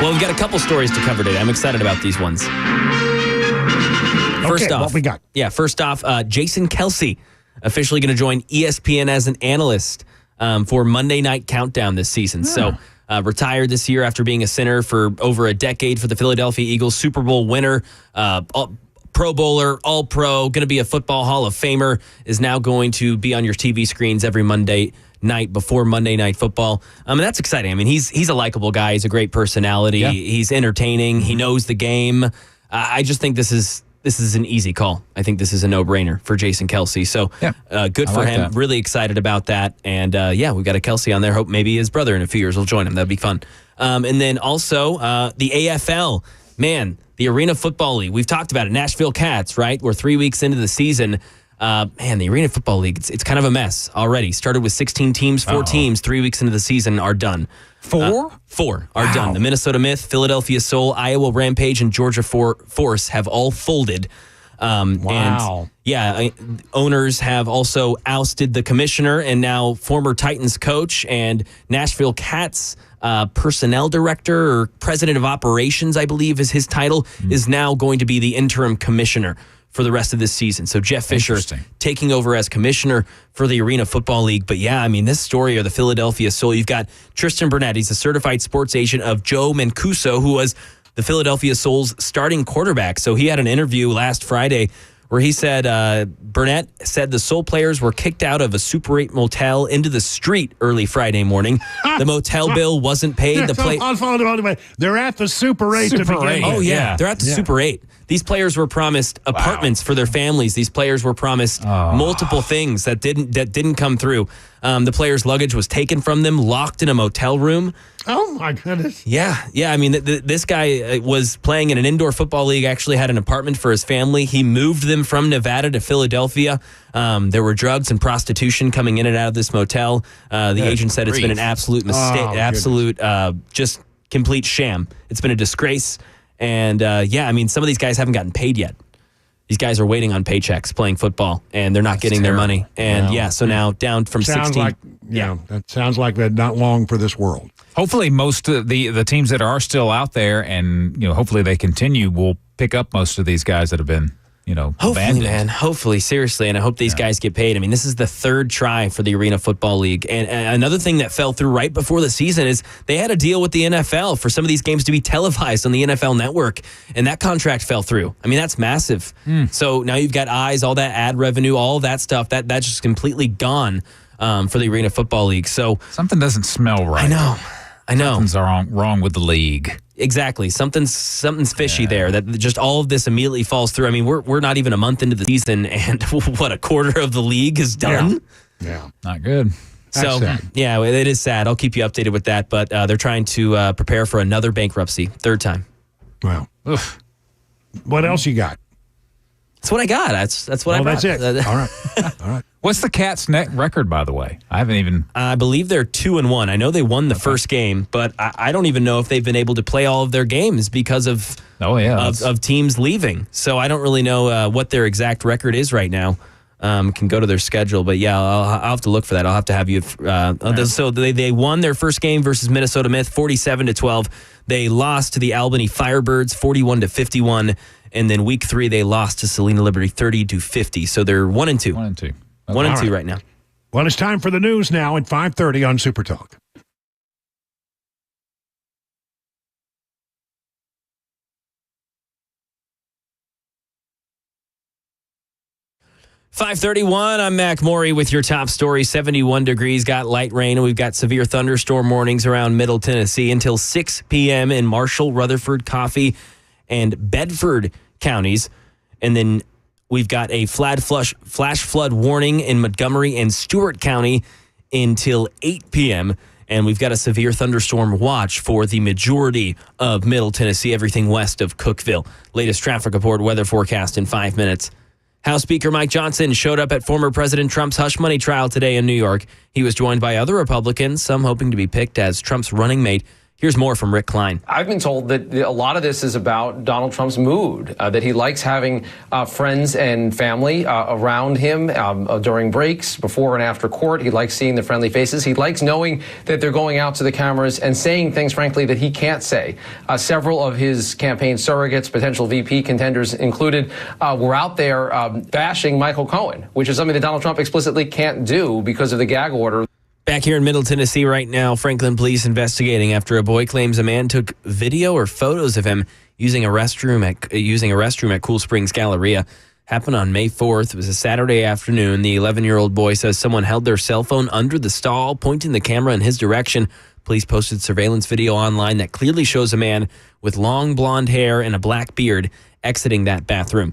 Well, we've got a couple stories to cover today. I'm excited about these ones. First off, what we got? Yeah, first off, Jason Kelce officially going to join ESPN as an analyst for Monday Night Countdown this season. So retired this year after being a center for over a decade for the Philadelphia Eagles, Super Bowl winner, Pro Bowler, All-Pro, going to be a Football Hall of Famer, is now going to be on your TV screens every Monday night before Monday Night Football. And that's exciting. I mean, he's a likable guy. He's a great personality. Yeah. He's entertaining. He knows the game. I just think this is an easy call. I think this is a no-brainer for Jason Kelce. So good for him. That. Really excited about that. And we've got a Kelce on there. Hope maybe his brother in a few years will join him. That'd be fun. And then also the AFL. Man, the Arena Football League. We've talked about it. Nashville Cats, right? We're 3 weeks into the season. The Arena Football League, it's kind of a mess already. Started with 16 teams, 4 teams, 3 weeks into the season are done. 4? 4 are done. The Minnesota Myth, Philadelphia Soul, Iowa Rampage, and Georgia Force have all folded. And owners have also ousted the commissioner and now former Titans coach and Nashville Cats personnel director or president of operations, I believe is his title, is now going to be the interim commissioner for the rest of this season. So Jeff Fisher taking over as commissioner for the Arena Football League. But this story of the Philadelphia Soul, you've got Tristan Burnett. He's a certified sports agent of Joe Mancuso, who was the Philadelphia Soul's starting quarterback. So he had an interview last Friday where he said, Burnett said the Soul players were kicked out of a Super 8 motel into the street early Friday morning. The motel bill wasn't paid. They're at the Super 8 to begin with. Oh, yeah. They're at the Super 8. These players were promised apartments for their families. These players were promised multiple things that didn't come through. The players' luggage was taken from them, locked in a motel room. Oh, my goodness. Yeah. I mean, this guy was playing in an indoor football league, actually had an apartment for his family. He moved them from Nevada to Philadelphia. There were drugs and prostitution coming in and out of this motel. The agent said it's been an absolute mistake, just complete sham. It's been a disgrace. And, some of these guys haven't gotten paid yet. These guys are waiting on paychecks playing football, and they're not getting their money. And, so now down from 16. That sounds like not long for this world. Hopefully most of the teams that are still out there and, hopefully they continue will pick up most of these guys that have been, hopefully, abandoned. Man. Hopefully, seriously. And I hope these guys get paid. I mean, this is the third try for the Arena Football League. And another thing that fell through right before the season is they had a deal with the NFL for some of these games to be televised on the NFL Network. And that contract fell through. I mean, that's massive. So now you've got eyes, all that ad revenue, all that stuff. That's just completely gone for the Arena Football League. So something doesn't smell right. I know. Something's wrong with the league. Exactly. Something's fishy there. That just all of this immediately falls through. I mean, we're not even a month into the season, and what, a quarter of the league is done? Yeah. Not good. So, it is sad. I'll keep you updated with that, but they're trying to prepare for another bankruptcy, third time. Wow. What else you got? That's what I got. That's what I brought. That's it. All right. What's the Cats' net record, by the way? I haven't even... I believe they're 2-1. I know they won the first game, but I don't even know if they've been able to play all of their games because of teams leaving. So I don't really know what their exact record is right now. Can go to their schedule, but I'll have to look for that. I'll have to have you. So they won their first game versus Minnesota Myth, 47-12. They lost to the Albany Firebirds, 41-51. And then week 3, they lost to Salina Liberty 30-50. So they're 1-2. 1-2. 1-2 right now. Well, it's time for the news now at 5:30 on Super Talk. .531, I'm Mac Morey with your top story. 71 degrees, got light rain, and we've got severe thunderstorm warnings around Middle Tennessee until 6 p.m. in Marshall, Rutherford, Coffee, and Bedford counties. And then we've got a flash flood warning in Montgomery and Stewart County until 8 p.m. And we've got a severe thunderstorm watch for the majority of Middle Tennessee, everything west of Cookeville. Latest traffic report, weather forecast in 5 minutes. House Speaker Mike Johnson showed up at former President Trump's hush money trial today in New York. He was joined by other Republicans, some hoping to be picked as Trump's running mate. Here's more from Rick Klein. I've been told that a lot of this is about Donald Trump's mood, that he likes having friends and family around him during breaks, before and after court. He likes seeing the friendly faces. He likes knowing that they're going out to the cameras and saying things, frankly, that he can't say. Several of his campaign surrogates, potential VP contenders included, were out there bashing Michael Cohen, which is something that Donald Trump explicitly can't do because of the gag order. Back here in Middle Tennessee right now, Franklin police investigating after a boy claims a man took video or photos of him using a restroom at Cool Springs Galleria. Happened on May 4th. It was a Saturday afternoon. The 11-year-old boy says someone held their cell phone under the stall, pointing the camera in his direction. Police posted surveillance video online that clearly shows a man with long blonde hair and a black beard exiting that bathroom.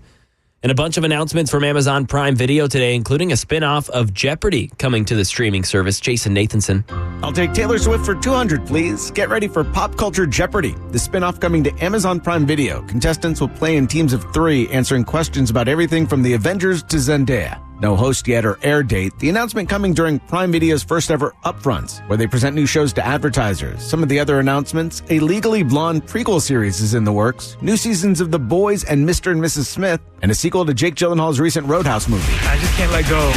And a bunch of announcements from Amazon Prime Video today, including a spin-off of Jeopardy coming to the streaming service. Jason Nathanson. I'll take Taylor Swift for 200, please. Get ready for Pop Culture Jeopardy, the spin-off coming to Amazon Prime Video. Contestants will play in teams of 3, answering questions about everything from the Avengers to Zendaya. No host yet or air date. The announcement coming during Prime Video's first ever upfronts, where they present new shows to advertisers. Some of the other announcements: a Legally Blonde prequel series is in the works, new seasons of The Boys and Mr. and Mrs. Smith, and a sequel to Jake Gyllenhaal's recent Roadhouse movie. I just can't let go.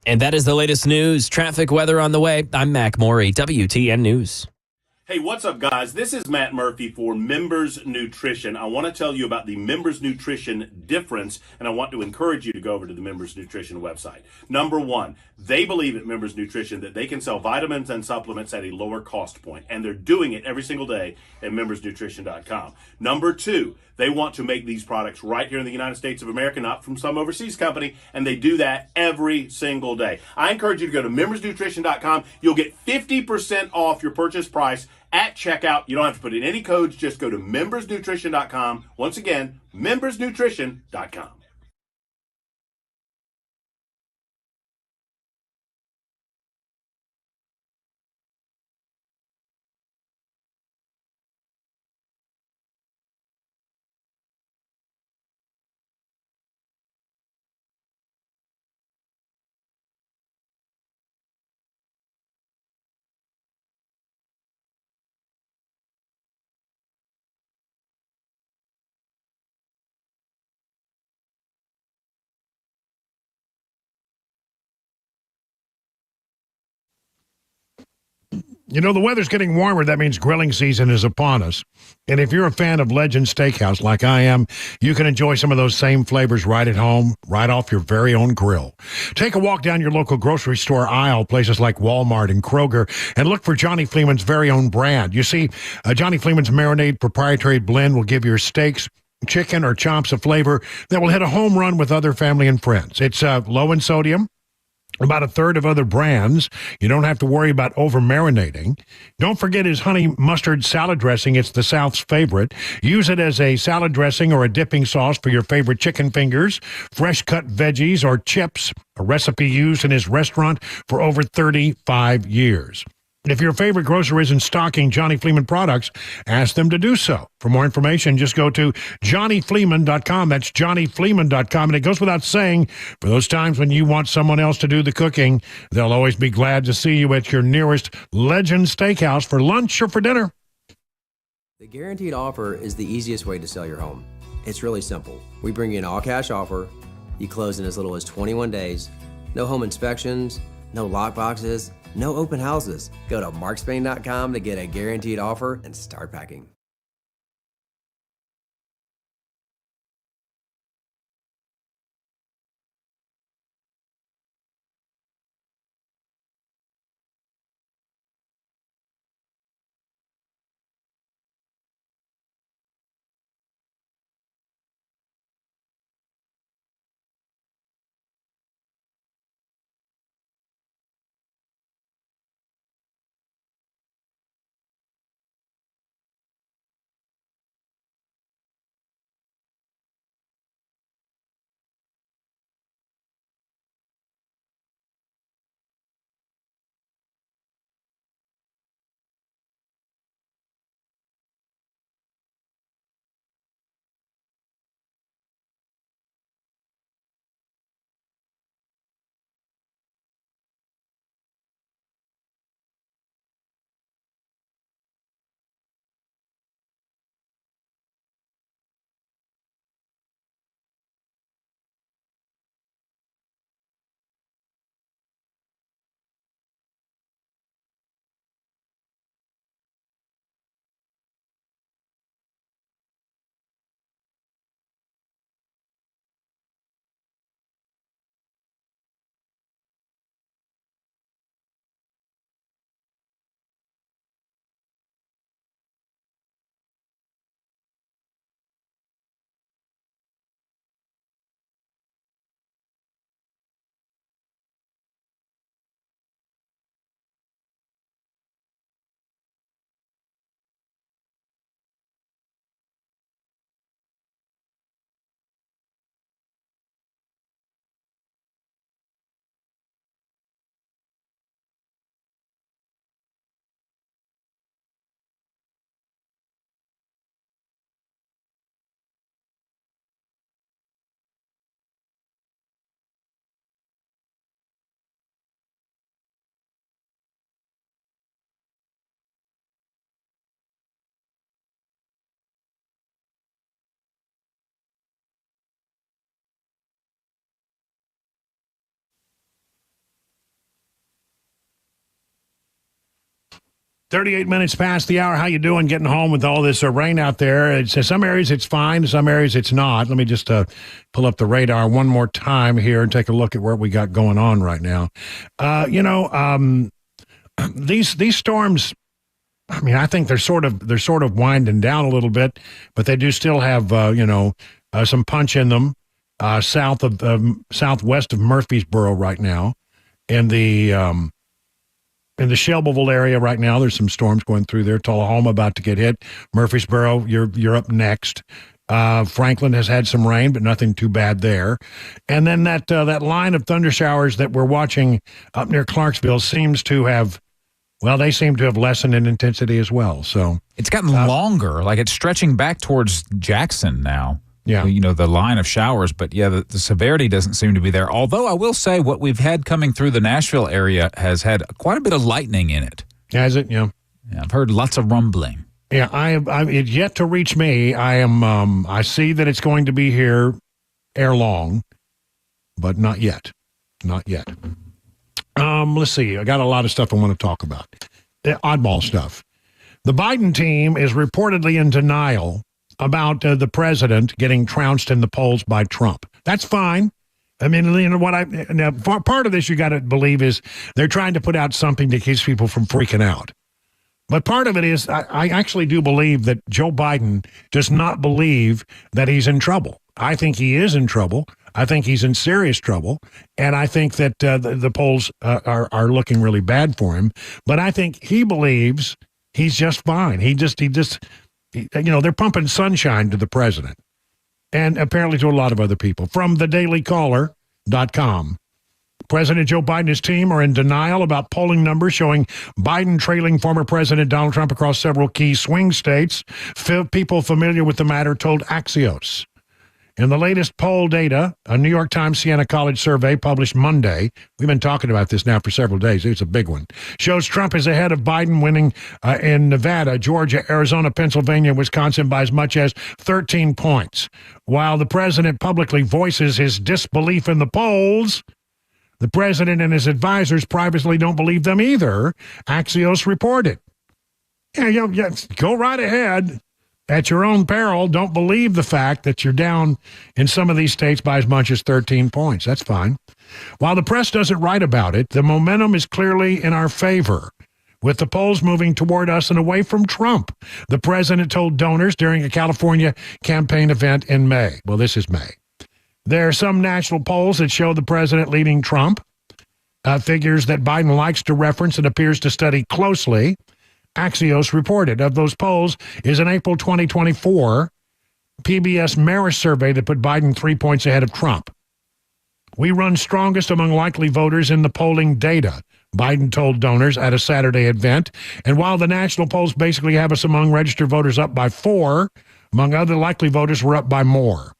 And that is the latest news. Traffic, weather on the way. I'm Mac Morey, WTN News. Hey, what's up, guys? This is Matt Murphy for Members Nutrition. I want to tell you about the Members Nutrition difference, and I want to encourage you to go over to the Members Nutrition website. Number one, they believe at Members Nutrition that they can sell vitamins and supplements at a lower cost point, and they're doing it every single day at membersnutrition.com. Number two, they want to make these products right here in the United States of America, not from some overseas company, and they do that every single day. I encourage you to go to membersnutrition.com. You'll get 50% off your purchase price at checkout. You don't have to put in any codes. Just go to membersnutrition.com. Once again, membersnutrition.com. You know, the weather's getting warmer. That means grilling season is upon us. And if you're a fan of Legend Steakhouse like I am, you can enjoy some of those same flavors right at home, right off your very own grill. Take a walk down your local grocery store aisle, places like Walmart and Kroger, and look for Johnny Fleeman's very own brand. You see, Johnny Fleeman's Marinade proprietary blend will give your steaks, chicken, or chops a flavor that will hit a home run with other family and friends. It's low in sodium, about a third of other brands. You don't have to worry about over-marinating. Don't forget his honey mustard salad dressing. It's the South's favorite. Use it as a salad dressing or a dipping sauce for your favorite chicken fingers, fresh-cut veggies, or chips, a recipe used in his restaurant for over 35 years. If your favorite grocer isn't stocking Johnny Fleeman products, ask them to do so. For more information, just go to johnnyfleeman.com. That's johnnyfleeman.com. And it goes without saying, for those times when you want someone else to do the cooking, they'll always be glad to see you at your nearest Legend Steakhouse for lunch or for dinner. The guaranteed offer is the easiest way to sell your home. It's really simple. We bring you an all-cash offer. You close in as little as 21 days. No home inspections, no lockboxes, no open houses. Go to markspain.com to get a guaranteed offer and start packing. 38 minutes past the hour. How you doing getting home with all this rain out there? It's, some areas it's fine, some areas it's not. Let me just pull up the radar one more time here and take a look at what we got going on right now. These storms, I mean, I think they're sort of winding down a little bit, but they do still have some punch in them southwest of Murfreesboro right now, in the Shelbyville area right now. There's some storms going through there. Tullahoma about to get hit. Murfreesboro, you're up next. Franklin has had some rain, but nothing too bad there. And then that line of thunder showers that we're watching up near Clarksville seems to have lessened in intensity as well. So it's gotten longer, like it's stretching back towards Jackson now. Yeah. The line of showers, but the severity doesn't seem to be there. Although I will say what we've had coming through the Nashville area has had quite a bit of lightning in it. Has it? Yeah. I've heard lots of rumbling. Yeah, it's yet to reach me. I see that it's going to be here ere long, but not yet. Not yet. Let's see. I got a lot of stuff I want to talk about. Oddball stuff. The Biden team is reportedly in denial about the president getting trounced in the polls by Trump. That's fine. I mean, part of this you got to believe is they're trying to put out something that keeps people from freaking out. But part of it is I actually do believe that Joe Biden does not believe that he's in trouble. I think he is in trouble. I think he's in serious trouble. And I think that the polls are looking really bad for him. But I think he believes he's just fine. They're pumping sunshine to the president and apparently to a lot of other people. From thedailycaller.com. President Joe Biden and his team are in denial about polling numbers showing Biden trailing former President Donald Trump across several key swing states. People familiar with the matter told Axios. In the latest poll data, a New York Times Siena College survey published Monday, we've been talking about this now for several days, it's a big one, shows Trump is ahead of Biden, winning in Nevada, Georgia, Arizona, Pennsylvania, Wisconsin by as much as 13 points. While the president publicly voices his disbelief in the polls, the president and his advisors privately don't believe them either, Axios reported. Yeah, go right ahead. At your own peril, don't believe the fact that you're down in some of these states by as much as 13 points. That's fine. While the press doesn't write about it, the momentum is clearly in our favor, with the polls moving toward us and away from Trump, the president told donors during a California campaign event in May. Well, this is May. There are some national polls that show the president leading Trump, figures that Biden likes to reference and appears to study closely. Axios reported of those polls is an April 2024 PBS Marist survey that put Biden 3 points ahead of Trump. We run strongest among likely voters in the polling data, Biden told donors at a Saturday event. And while the national polls basically have us among registered voters up by 4, among other likely voters, we're up by more.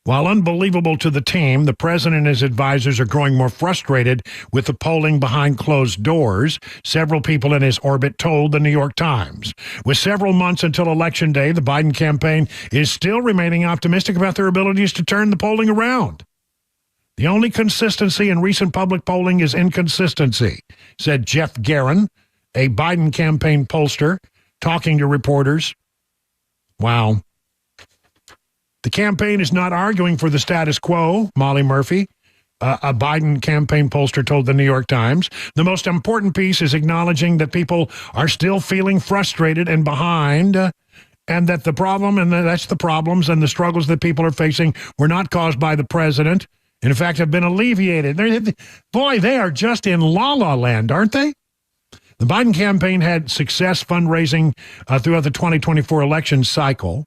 While unbelievable to the team, the president and his advisors are growing more frustrated with the polling behind closed doors, several people in his orbit told the New York Times. With several months until Election Day, the Biden campaign is still remaining optimistic about their abilities to turn the polling around. The only consistency in recent public polling is inconsistency, said Jeff Guerin, a Biden campaign pollster, talking to reporters. Wow. The campaign is not arguing for the status quo, Molly Murphy, a Biden campaign pollster, told the New York Times. The most important piece is acknowledging that people are still feeling frustrated and behind, and that the problem, and that's the problems and the struggles that people are facing, were not caused by the president, and in fact have been alleviated. Boy, they are just in la-la land, aren't they? The Biden campaign had success fundraising throughout the 2024 election cycle.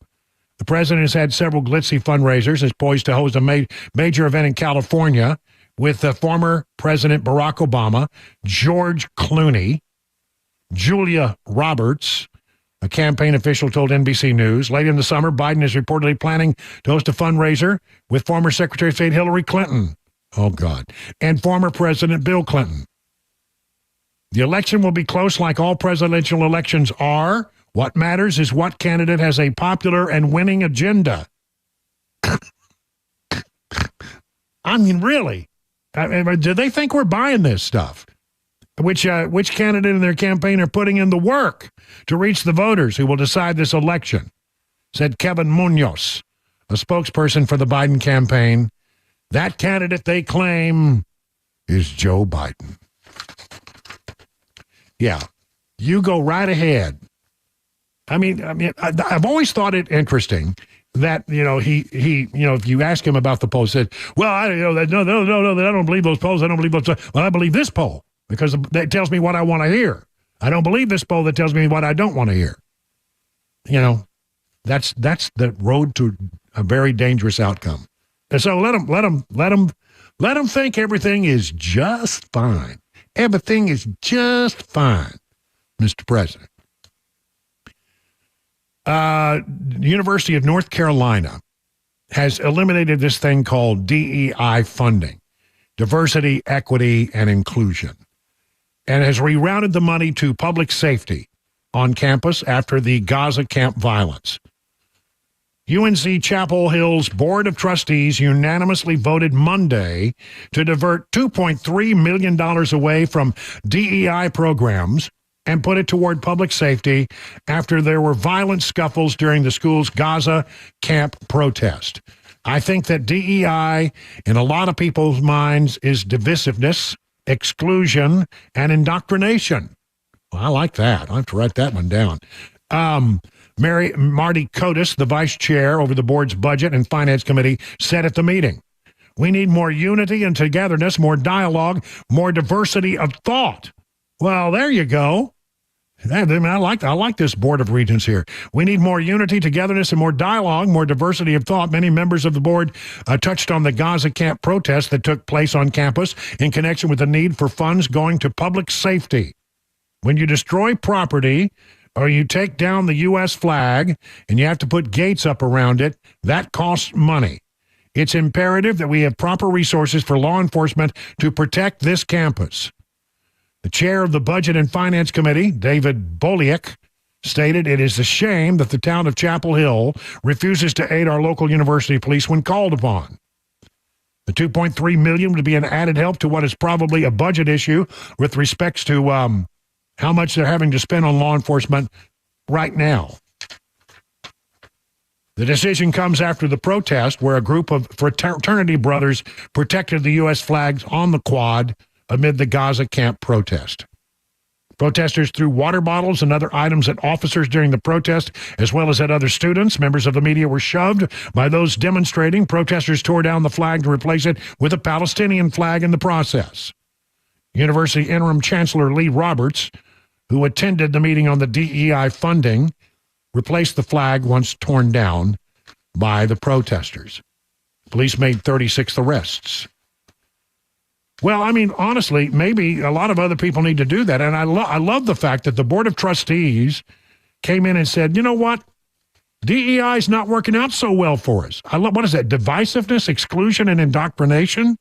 The president has had several glitzy fundraisers, is poised to host a major event in California with former President Barack Obama, George Clooney, Julia Roberts, a campaign official told NBC News. Late in the summer, Biden is reportedly planning to host a fundraiser with former Secretary of State Hillary Clinton, oh God, and former President Bill Clinton. The election will be close like all presidential elections are. What matters is what candidate has a popular and winning agenda. I mean, really? Do they think we're buying this stuff? Which candidate in their campaign are putting in the work to reach the voters who will decide this election, said Kevin Munoz, a spokesperson for the Biden campaign. That candidate they claim is Joe Biden. Yeah, you go right ahead. I've always thought it interesting that, he if you ask him about the poll, said, well, I don't believe those polls. I don't believe those. Well, I believe this poll because it tells me what I want to hear. I don't believe this poll that tells me what I don't want to hear. That's the road to a very dangerous outcome. And so let them think everything is just fine. Everything is just fine, Mr. President. University of North Carolina has eliminated this thing called DEI funding, diversity, equity, and inclusion, and has rerouted the money to public safety on campus after the Gaza camp violence. UNC Chapel Hill's Board of Trustees unanimously voted Monday to divert $2.3 million away from DEI programs and put it toward public safety after there were violent scuffles during the school's Gaza camp protest. I think that DEI, in a lot of people's minds, is divisiveness, exclusion, and indoctrination. Well, I like that. I have to write that one down. Marty Kotis, the vice chair over the board's budget and finance committee, said at the meeting, we need more unity and togetherness, more dialogue, more diversity of thought. Well, there you go. I like this Board of Regents here. We need more unity, togetherness, and more dialogue, more diversity of thought. Many members of the board touched on the Gaza camp protests that took place on campus in connection with the need for funds going to public safety. When you destroy property or you take down the U.S. flag and you have to put gates up around it, that costs money. It's imperative that we have proper resources for law enforcement to protect this campus. The chair of the Budget and Finance Committee, David Boliak, stated it is a shame that the town of Chapel Hill refuses to aid our local university police when called upon. The $2.3 million would be an added help to what is probably a budget issue with respects to how much they're having to spend on law enforcement right now. The decision comes after the protest where a group of fraternity brothers protected the U.S. flags on the quad amid the Gaza camp protest. Protesters threw water bottles and other items at officers during the protest, as well as at other students. Members of the media were shoved by those demonstrating. Protesters tore down the flag to replace it with a Palestinian flag in the process. University Interim Chancellor Lee Roberts, who attended the meeting on the DEI funding, replaced the flag once torn down by the protesters. Police made 36 arrests. Well, honestly, maybe a lot of other people need to do that. And I love the fact that the Board of Trustees came in and said, you know what? DEI is not working out so well for us. What is that? Divisiveness, exclusion, and indoctrination?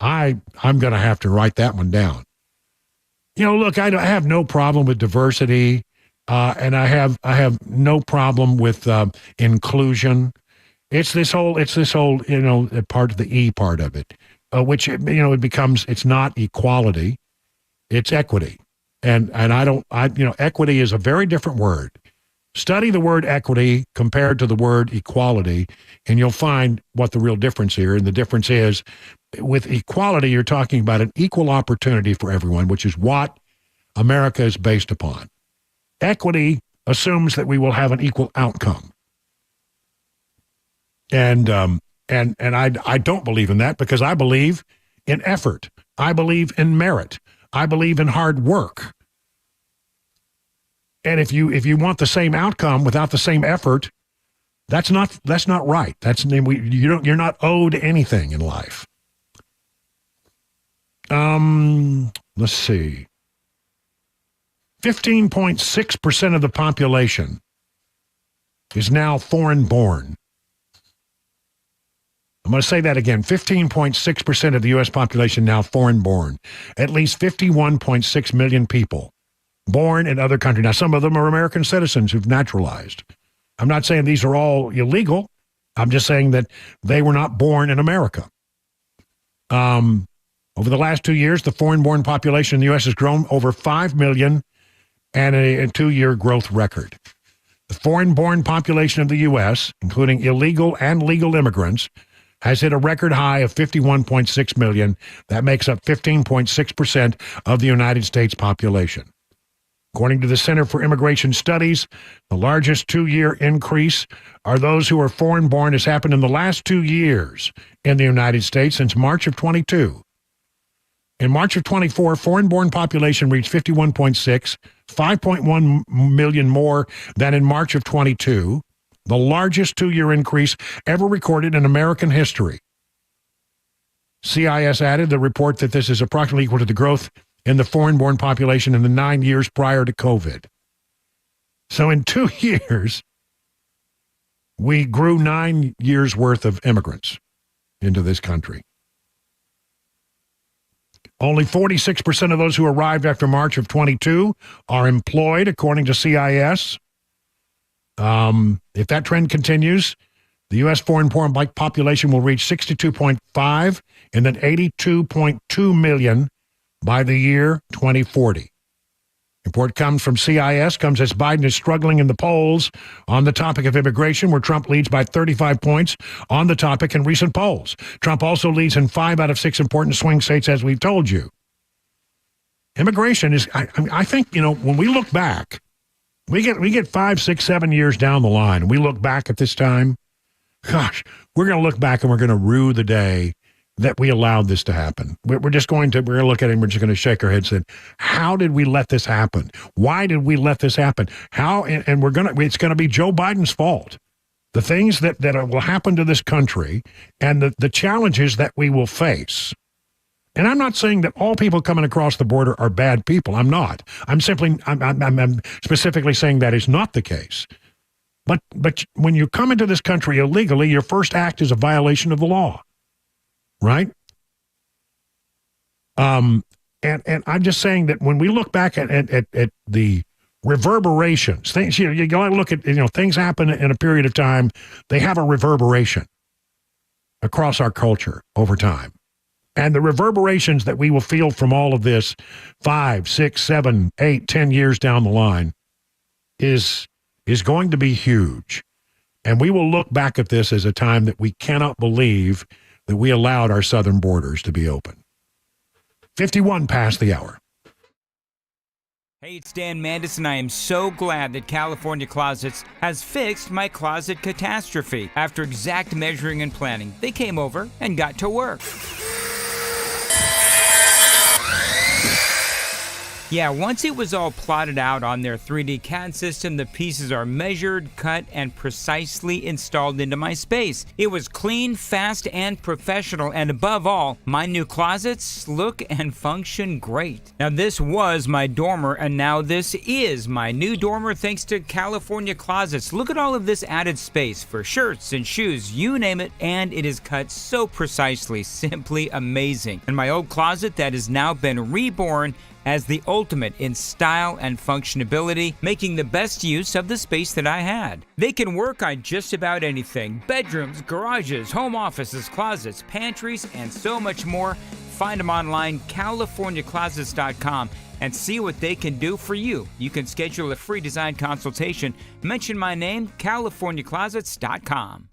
I'm going to have to write that one down. Look, I have no problem with diversity, and I have no problem with inclusion. It's this whole, part of the E part of it. Which, it becomes, it's not equality, it's equity. And equity is a very different word. Study the word equity compared to the word equality, and you'll find what the real difference here. And the difference is, with equality, you're talking about an equal opportunity for everyone, which is what America is based upon. Equity assumes that we will have an equal outcome. And I don't believe in that because I believe in effort. I believe in merit. I believe in hard work. And if you want the same outcome without the same effort, that's not right. You're not owed anything in life. Let's see. 15.6% of the population is now foreign born. I'm going to say that again. 15.6% of the U.S. population now foreign born. At least 51.6 million people born in other countries. Now, some of them are American citizens who've naturalized. I'm not saying these are all illegal. I'm just saying that they were not born in America. Over the last 2 years, the foreign-born population in the U.S. has grown over 5 million and a 2-year growth record. The foreign-born population of the U.S., including illegal and legal immigrants, has hit a record high of 51.6 million. That makes up 15.6% of the United States population. According to the Center for Immigration Studies, the largest 2-year increase are those who are foreign-born has happened in the last 2 years in the United States since March of 22. In March of 24, foreign-born population reached 51.6, 5.1 million more than in March of 22, the largest 2-year increase ever recorded in American history. CIS added the report that this is approximately equal to the growth in the foreign-born population in the 9 years prior to COVID. So in 2 years, we grew 9 years' worth of immigrants into this country. Only 46% of those who arrived after March of 22 are employed, according to CIS. If that trend continues, the U.S. foreign-born population will reach 62.5 and then 82.2 million by the year 2040. Report comes from CIS, comes as Biden is struggling in the polls on the topic of immigration, where Trump leads by 35 points on the topic in recent polls. Trump also leads in 5 out of 6 important swing states, as we've told you. Immigration is, I think, when we look back, we get 5, 6, 7 years down the line, and we look back at this time, gosh, we're going to look back and we're going to rue the day that we allowed this to happen. We're going to look at it and we're just going to shake our heads and say, how did we let this happen? Why did we let this happen? How? And it's going to be Joe Biden's fault. The things that will happen to this country and the challenges that we will face. And I'm not saying that all people coming across the border are bad people. I'm not. I'm specifically saying that is not the case. But when you come into this country illegally, your first act is a violation of the law. Right? And I'm just saying that when we look back at the reverberations, things, you got to look at, things happen in a period of time, they have a reverberation across our culture over time. And the reverberations that we will feel from all of this 5, 6, 7, 8, 10 years down the line is going to be huge. And we will look back at this as a time that we cannot believe that we allowed our southern borders to be open. 51 past the hour. Hey, it's Dan Mandis, and I am so glad that California Closets has fixed my closet catastrophe. After exact measuring and planning, they came over and got to work. Yeah, once it was all plotted out on their 3D CAD system, the pieces are measured, cut, and precisely installed into my space. It was clean, fast, and professional, and above all, my new closets look and function great. Now, this was my dormer, and now this is my new dormer thanks to California Closets. Look at all of this added space for shirts and shoes, you name it, and it is cut so precisely, simply amazing. And my old closet that has now been reborn as the ultimate in style and functionability, making the best use of the space that I had. They can work on just about anything: bedrooms, garages, home offices, closets, pantries, and so much more. Find them online, CaliforniaClosets.com, and see what they can do for you. You can schedule a free design consultation. Mention my name, CaliforniaClosets.com.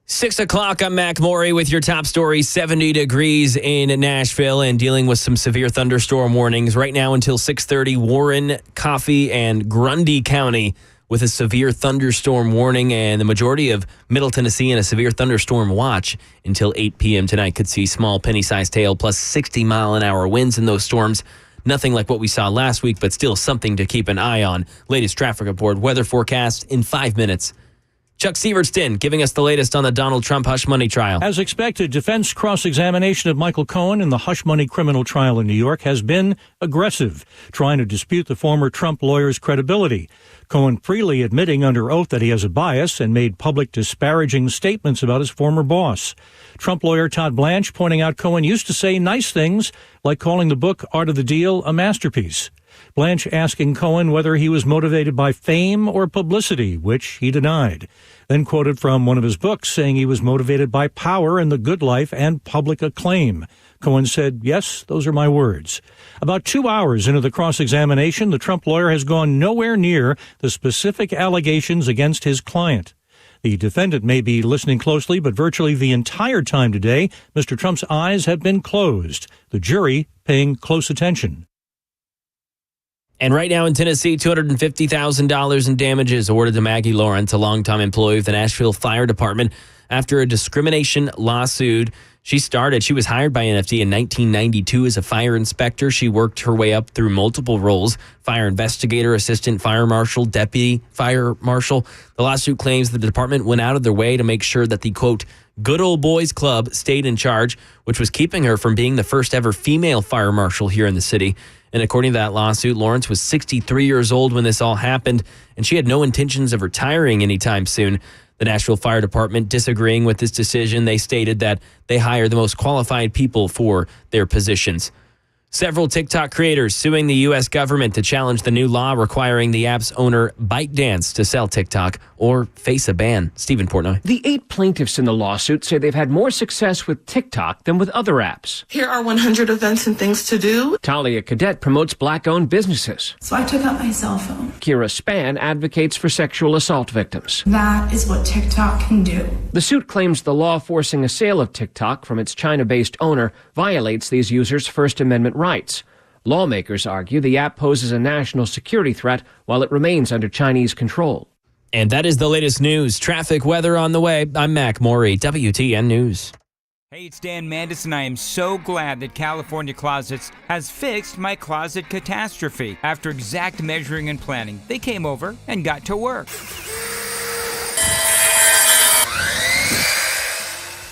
6 o'clock, I'm Mac Morey with your top story. 70 degrees in Nashville and dealing with some severe thunderstorm warnings. Right now until 6:30, Warren, Coffee, and Grundy County with a severe thunderstorm warning, and the majority of Middle Tennessee in a severe thunderstorm watch until 8 p.m. tonight. Could see small penny-sized hail plus 60-mile-an-hour winds in those storms. Nothing like what we saw last week, but still something to keep an eye on. Latest traffic report, weather forecast in 5 minutes. Chuck Sievertson giving us the latest on the Donald Trump hush money trial. As expected, defense cross-examination of Michael Cohen in the hush money criminal trial in New York has been aggressive, trying to dispute the former Trump lawyer's credibility. Cohen freely admitting under oath that he has a bias and made public disparaging statements about his former boss. Trump lawyer Todd Blanche pointing out Cohen used to say nice things, like calling the book Art of the Deal a masterpiece. Blanche asking Cohen whether he was motivated by fame or publicity, which he denied. Then quoted from one of his books saying he was motivated by power and the good life and public acclaim. Cohen said, "Yes, those are my words." About 2 hours into the cross-examination, the Trump lawyer has gone nowhere near the specific allegations against his client. The defendant may be listening closely, but virtually the entire time today, Mr. Trump's eyes have been closed, the jury paying close attention. And right now in Tennessee, $250,000 in damages awarded to Maggie Lawrence, a longtime employee of the Nashville Fire Department, after a discrimination lawsuit. She was hired by NFT in 1992 as a fire inspector. She worked her way up through multiple roles: fire investigator, assistant fire marshal, deputy fire marshal. The lawsuit claims the department went out of their way to make sure that the, quote, good old boys club stayed in charge, which was keeping her from being the first ever female fire marshal here in the city. And according to that lawsuit, Lawrence was 63 years old when this all happened, and she had no intentions of retiring anytime soon. The Nashville Fire Department disagreeing with this decision, they stated that they hire the most qualified people for their positions. Several TikTok creators suing the U.S. government to challenge the new law requiring the app's owner, ByteDance, to sell TikTok or face a ban. Stephen Portnoy. The 8 plaintiffs in the lawsuit say they've had more success with TikTok than with other apps. Here are 100 events and things to do. Talia Cadet promotes black-owned businesses. So I took out my cell phone. Kira Span advocates for sexual assault victims. That is what TikTok can do. The suit claims the law forcing a sale of TikTok from its China-based owner violates these users' First Amendment rights. Lawmakers argue the app poses a national security threat while it remains under Chinese control. And that is the latest news. Traffic, weather on the way. I'm Mac Morey, WTN News. Hey, it's Dan Mandis, and I am so glad that California Closets has fixed my closet catastrophe. After exact measuring and planning, they came over and got to work.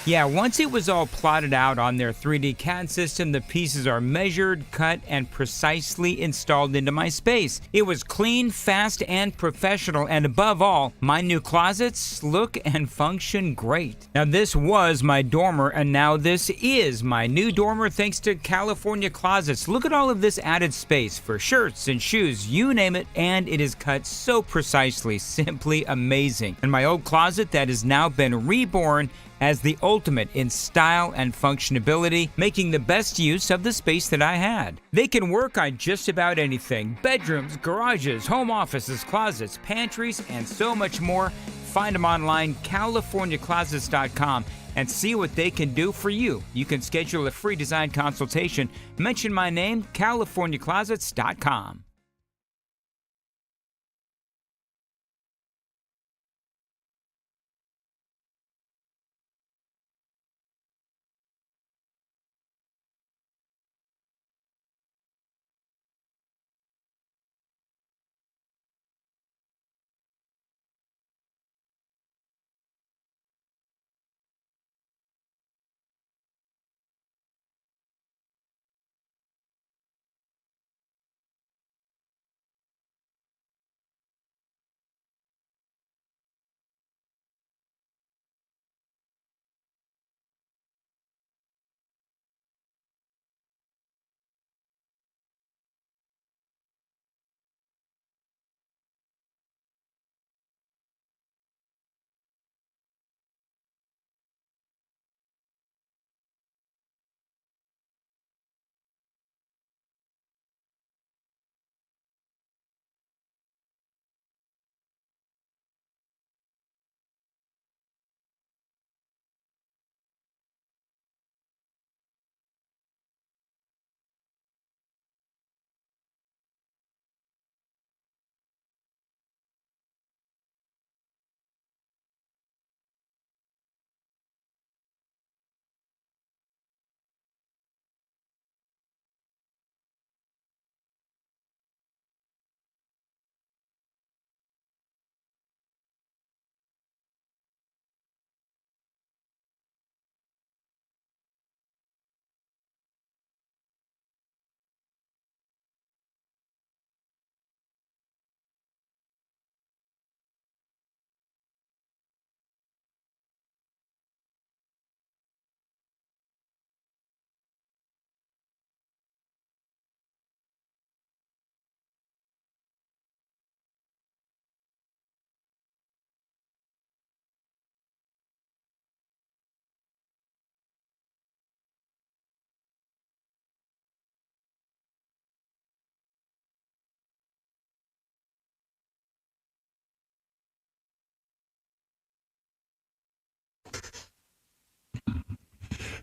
Yeah, once it was all plotted out on their 3D CAD system, the pieces are measured, cut, and precisely installed into my space. It was clean, fast, and professional, and above all, my new closets look and function great. Now, this was my dormer, and now this is my new dormer thanks to California Closets. Look at all of this added space for shirts and shoes, you name it, and it is cut so precisely, simply amazing. And my old closet that has now been reborn as the ultimate in style and functionality, making the best use of the space that I had. They can work on just about anything: bedrooms, garages, home offices, closets, pantries, and so much more. Find them online, CaliforniaClosets.com, and see what they can do for you. You can schedule a free design consultation. Mention my name, CaliforniaClosets.com.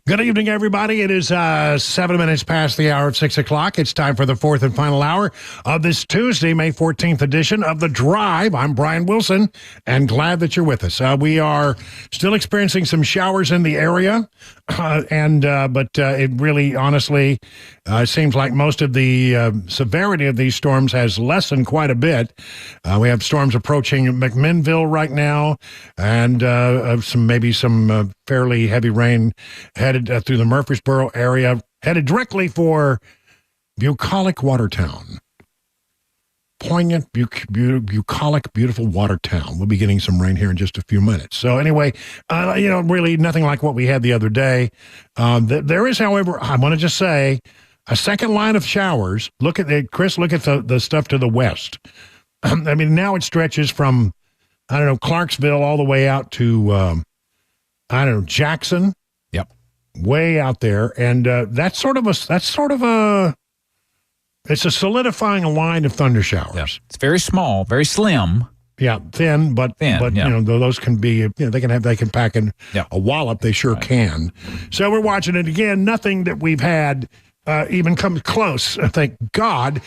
Good evening, everybody. It is 7 minutes past the hour of 6 o'clock. It's time for the fourth and final hour of this Tuesday, May 14th edition of The Drive. I'm Brian Wilson, and glad that you're with us. We are still experiencing some showers in the area, but it really, honestly, seems like most of the severity of these storms has lessened quite a bit. We have storms approaching McMinnville right now, and some fairly heavy rain headed through the Murfreesboro area, headed directly for bucolic Watertown. Poignant, bucolic, beautiful Watertown. We'll be getting some rain here in just a few minutes. So anyway, really nothing like what we had the other day. There is, however, I want to just say, a second line of showers. Look at Chris, look at the stuff to the west. I mean, now it stretches from, Clarksville all the way out to, Jackson. Yep. Way out there. And it's a solidifying line of thunder showers. Yeah. It's very small, very slim. Yeah, thin, but yeah. Those can be, they can pack in a wallop. They sure can. So we're watching it again. Nothing that we've had even comes close, thank God,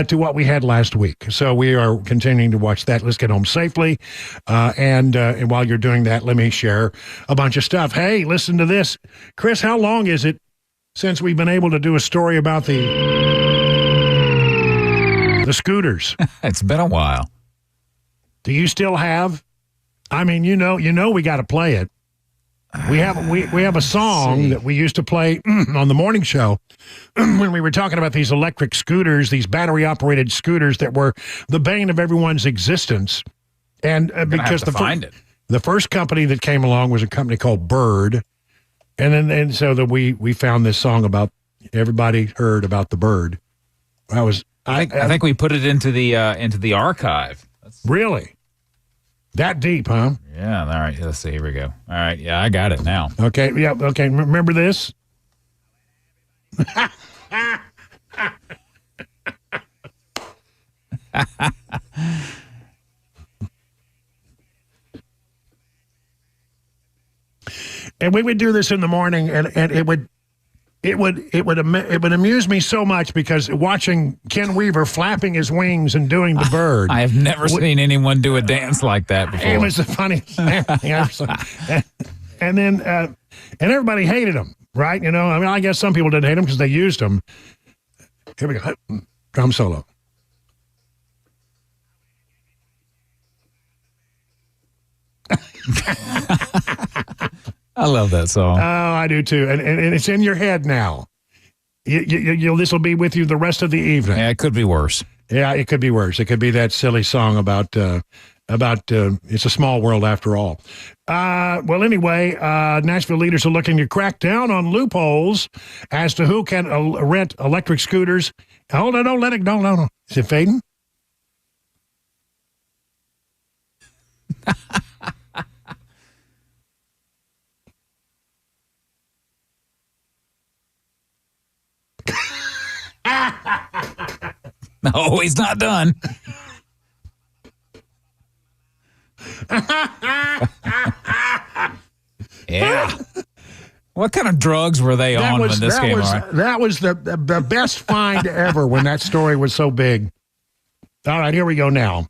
to what we had last week. So we are continuing to watch that. Let's get home safely. And while you're doing that, let me share a bunch of stuff. Hey, listen to this. Chris, how long is it since we've been able to do a story about the scooters? It's been a while. Do you still have? I mean, we got to play it. We have a song that we used to play on the morning show when we were talking about these electric scooters, these battery-operated scooters that were the bane of everyone's existence. And because the first company that came along was a company called Bird, so we found this song about, everybody heard about the Bird. I think we put it into the archive. Really? That deep, huh? Yeah, all right. Let's see. Here we go. All right. Yeah, I got it now. Okay. Yeah. Okay. Remember this? And we would do this in the morning, and it would amuse me so much, because watching Ken Weaver flapping his wings and doing the Bird. I have never seen anyone do a dance like that before. It was the funniest thing. And then and everybody hated him, right? I guess some people didn't hate him because they used him. Here we go. Drum solo. I love that song. Oh, I do too, and it's in your head now. This will be with you the rest of the evening. Yeah, it could be worse. Yeah, it could be worse. It could be that silly song about it's a small world after all. Well, anyway, Nashville leaders are looking to crack down on loopholes as to who can rent electric scooters. Hold on, don't let it. No. Is it fading? No, he's not done. Yeah. What kind of drugs were they on when this came on? That was the best find ever when that story was so big. All right, here we go now.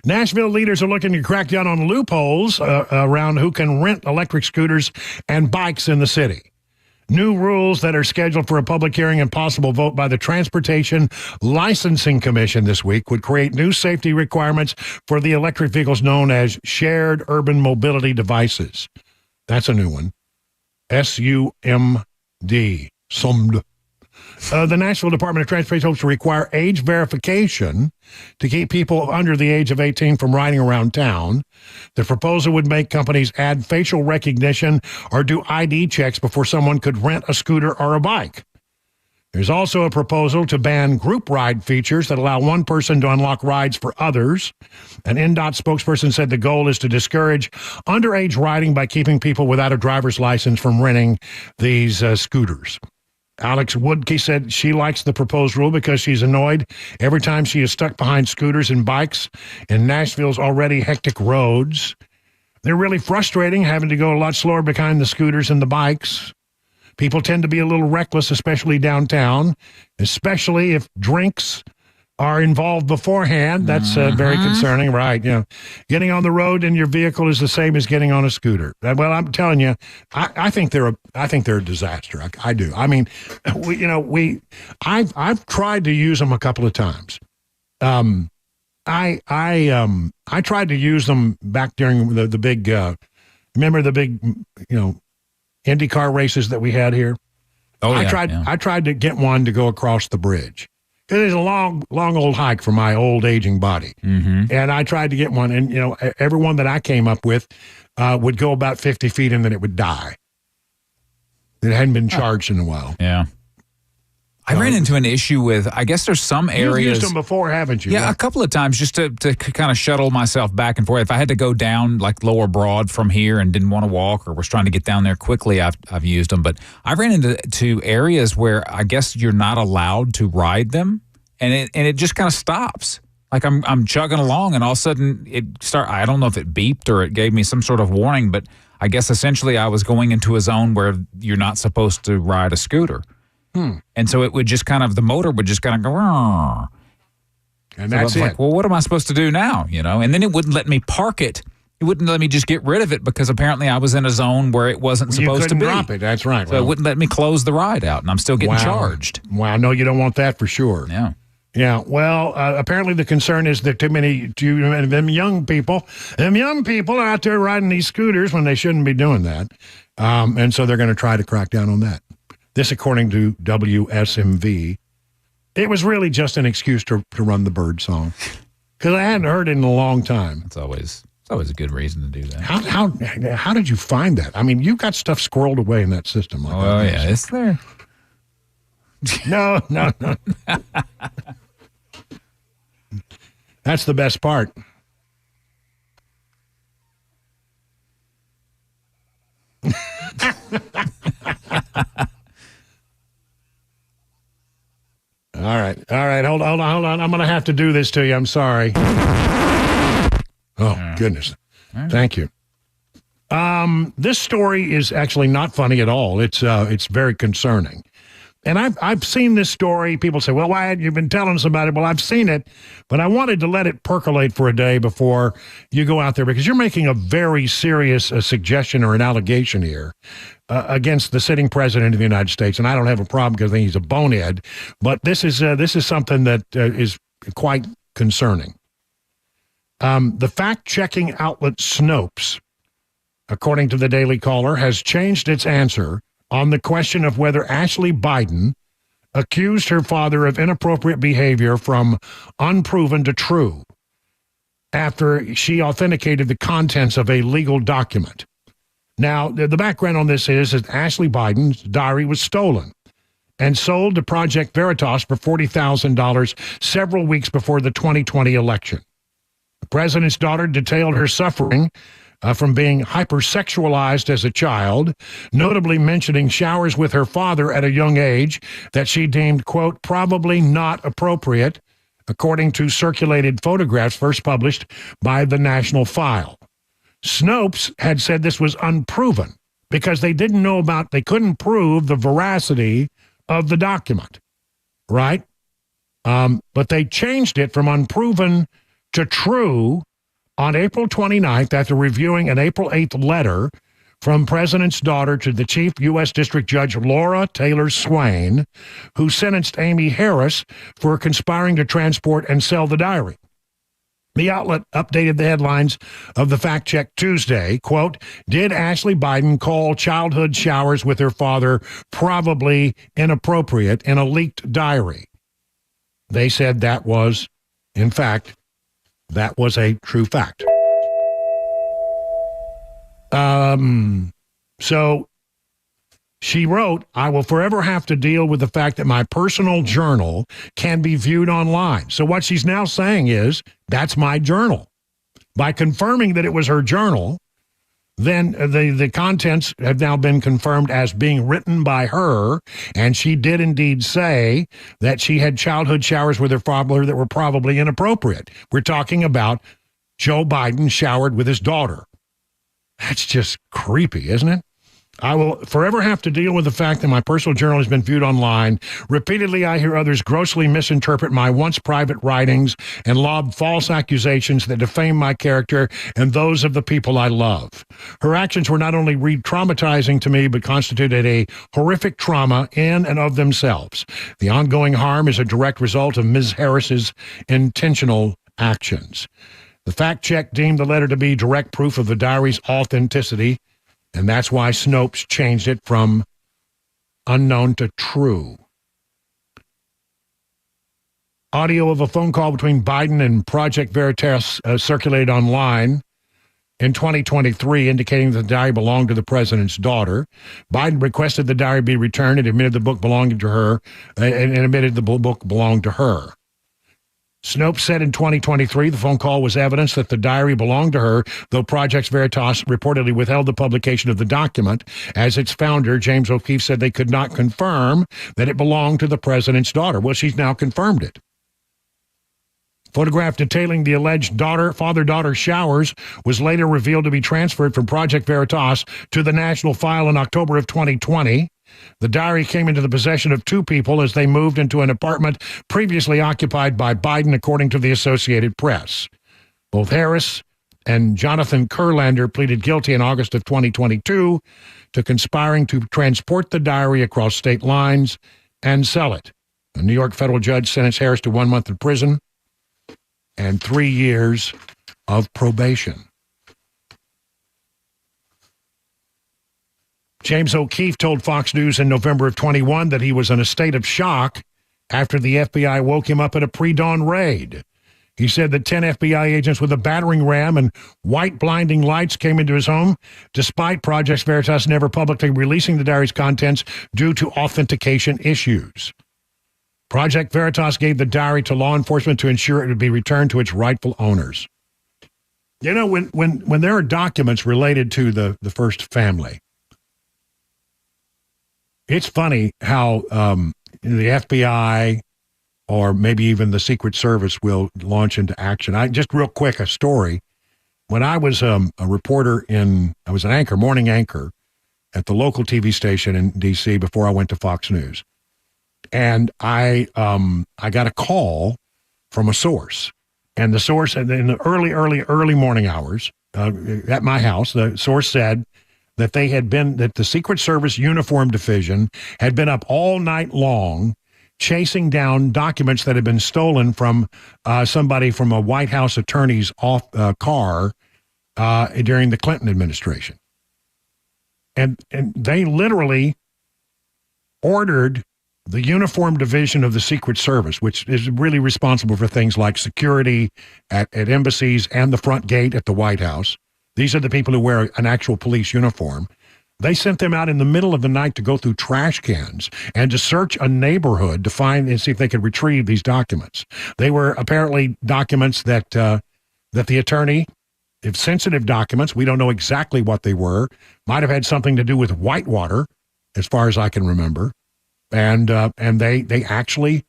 Nashville leaders are looking to crack down on loopholes around who can rent electric scooters and bikes in the city. New rules that are scheduled for a public hearing and possible vote by the Transportation Licensing Commission this week would create new safety requirements for the electric vehicles known as shared urban mobility devices. That's a new one. SUMD. SUMD. The Nashville Department of Transportation hopes to require age verification to keep people under the age of 18 from riding around town. The proposal would make companies add facial recognition or do ID checks before someone could rent a scooter or a bike. There's also a proposal to ban group ride features that allow one person to unlock rides for others. An NDOT spokesperson said the goal is to discourage underage riding by keeping people without a driver's license from renting these scooters. Alex Woodkey said she likes the proposed rule because she's annoyed every time she is stuck behind scooters and bikes in Nashville's already hectic roads. They're really frustrating, having to go a lot slower behind the scooters and the bikes. People tend to be a little reckless, especially downtown, especially if drinks are involved beforehand. That's very concerning, right? You know, getting on the road in your vehicle is the same as getting on a scooter. Well, I'm telling you, I think they're a disaster. I do. I mean, I've tried to use them a couple of times. I tried to use them back during the big. Remember the big, IndyCar races that we had here? Oh, I tried to get one to go across the bridge. It is a long old hike for my old aging body. Mm-hmm. And I tried to get one, and every one that I came up with would go about 50 feet and then it would die. It hadn't been charged in a while. Yeah. I ran into an issue with, I guess there's some areas. You've used them before, haven't you? Yeah, a couple of times just to kind of shuttle myself back and forth. If I had to go down like Lower Broad from here and didn't want to walk or was trying to get down there quickly, I've used them. I ran into areas where I guess you're not allowed to ride them, and it just kind of stops. Like I'm chugging along, and all of a sudden I don't know if it beeped or it gave me some sort of warning, but I guess essentially I was going into a zone where you're not supposed to ride a scooter. And so it would just the motor would just kind of go, Rrr. And that's it. Like, well, what am I supposed to do now? And then it wouldn't let me park it. It wouldn't let me just get rid of it because apparently I was in a zone where it wasn't supposed to be. You couldn't drop it. That's right. So it wouldn't let me close the ride out, and I'm still getting charged. Wow. No, you don't want that for sure. Yeah. Yeah. Well, apparently the concern is that them young people are out there riding these scooters when they shouldn't be doing that. And so they're going to try to crack down on that. This, according to WSMV, it was really just an excuse to run the bird song because I hadn't heard it in a long time. It's always a good reason to do that. How did you find that? I mean, you've got stuff squirreled away in that system. Yeah, it's there. No. That's the best part. All right. Hold on. I'm going to have to do this to you. I'm sorry. Oh, goodness. Thank you. This story is actually not funny at all. It's very concerning. And I've seen this story. People say, well, why hadn't you been telling us about it? Well, I've seen it, but I wanted to let it percolate for a day before you go out there because you're making a very serious suggestion or an allegation here against the sitting president of the United States. And I don't have a problem because I think he's a bonehead. But this is something that is quite concerning. The fact-checking outlet Snopes, according to the Daily Caller, has changed its answer on the question of whether Ashley Biden accused her father of inappropriate behavior from unproven to true after she authenticated the contents of a legal document. Now, the background on this is that Ashley Biden's diary was stolen and sold to Project Veritas for $40,000 several weeks before the 2020 election. The president's daughter detailed her suffering from being hypersexualized as a child, notably mentioning showers with her father at a young age that she deemed, quote, probably not appropriate, according to circulated photographs first published by the National File. Snopes had said this was unproven because they couldn't prove the veracity of the document, right? But they changed it from unproven to true on April 29th, after reviewing an April 8th letter from President's daughter to the Chief U.S. District Judge Laura Taylor Swain, who sentenced Amy Harris for conspiring to transport and sell the diary. The outlet updated the headlines of the fact check Tuesday, quote, did Ashley Biden call childhood showers with her father probably inappropriate in a leaked diary? They said that was, in fact, that was a true fact. So she wrote, I will forever have to deal with the fact that my personal journal can be viewed online. So what she's now saying is, that's my journal. By confirming that it was her journal, then the contents have now been confirmed as being written by her, and she did indeed say that she had childhood showers with her father that were probably inappropriate. We're talking about Joe Biden showered with his daughter. That's just creepy, isn't it? I will forever have to deal with the fact that my personal journal has been viewed online. Repeatedly, I hear others grossly misinterpret my once private writings and lob false accusations that defame my character and those of the people I love. Her actions were not only re-traumatizing to me, but constituted a horrific trauma in and of themselves. The ongoing harm is a direct result of Ms. Harris's intentional actions. The fact check deemed the letter to be direct proof of the diary's authenticity, and that's why Snopes changed it from unknown to true. Audio of a phone call between Biden and Project Veritas circulated online in 2023, indicating that the diary belonged to the president's daughter. Biden requested the diary be returned and admitted the book belonged to her, and admitted the book belonged to her. Snopes said in 2023 the phone call was evidence that the diary belonged to her, though Project Veritas reportedly withheld the publication of the document. As its founder, James O'Keefe, said they could not confirm that it belonged to the president's daughter. Well, she's now confirmed it. Photograph detailing the alleged father-daughter showers was later revealed to be transferred from Project Veritas to the National File in October of 2020. The diary came into the possession of two people as they moved into an apartment previously occupied by Biden, according to the Associated Press. Both Harris and Jonathan Kurlander pleaded guilty in August of 2022 to conspiring to transport the diary across state lines and sell it. A New York federal judge sentenced Harris to 1 month in prison and 3 years of probation. James O'Keefe told Fox News in November of 21 that he was in a state of shock after the FBI woke him up in a pre-dawn raid. He said that 10 FBI agents with a battering ram and white blinding lights came into his home, despite Project Veritas never publicly releasing the diary's contents due to authentication issues. Project Veritas gave the diary to law enforcement to ensure it would be returned to its rightful owners. You know, when there are documents related to the first family, it's funny how the FBI or maybe even the Secret Service will launch into action. Just real quick, a story. When I was a reporter I was an morning anchor at the local TV station in D.C. before I went to Fox News. And I got a call from a source. And the source, in the early morning hours at my house, the source said that that the Secret Service Uniform Division had been up all night long chasing down documents that had been stolen from somebody from a White House attorney's car during the Clinton administration. And they literally ordered the Uniform Division of the Secret Service, which is really responsible for things like security at embassies and the front gate at the White House. These are the people who wear an actual police uniform. They sent them out in the middle of the night to go through trash cans and to search a neighborhood to find and see if they could retrieve these documents. They were apparently documents that the attorney, if sensitive documents, we don't know exactly what they were, might have had something to do with Whitewater, as far as I can remember. And they actually,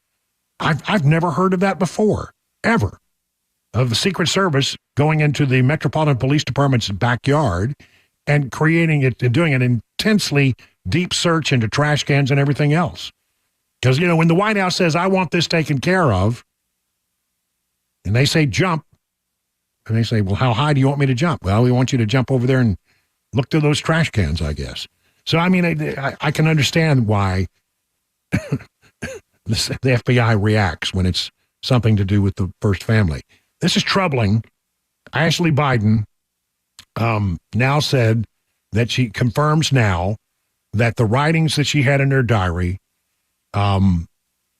I've never heard of that before, ever, of the Secret Service going into the Metropolitan Police Department's backyard and creating it and doing an intensely deep search into trash cans and everything else. Because, you know, when the White House says, I want this taken care of, and they say jump, and they say, well, how high do you want me to jump? Well, we want you to jump over there and look through those trash cans, I guess. So, I mean, I can understand why the FBI reacts when it's something to do with the first family. This is troubling. Ashley Biden now said that she confirms now that the writings that she had in her diary,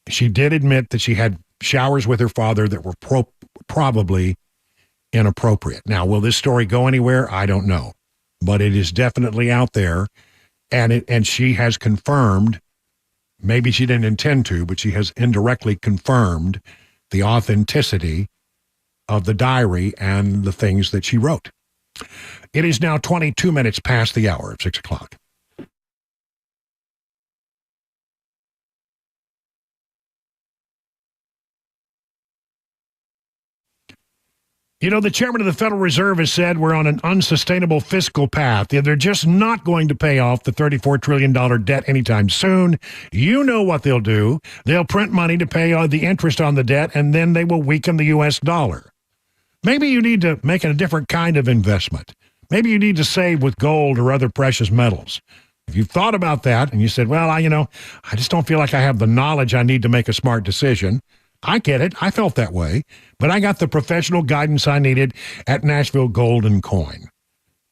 she did admit that she had showers with her father that were probably inappropriate. Now, will this story go anywhere? I don't know, but it is definitely out there, and she has confirmed. Maybe she didn't intend to, but she has indirectly confirmed the authenticity of the diary and the things that she wrote. It is now 22 minutes past the hour of 6 o'clock. You know, the chairman of the Federal Reserve has said we're on an unsustainable fiscal path. They're just not going to pay off the $34 trillion debt anytime soon. You know what they'll do. They'll print money to pay the interest on the debt, and then they will weaken the U.S. dollar. Maybe you need to make a different kind of investment. Maybe you need to save with gold or other precious metals. If you've thought about that and you said, well, I just don't feel like I have the knowledge I need to make a smart decision, I get it. I felt that way. But I got the professional guidance I needed at Nashville Gold and Coin.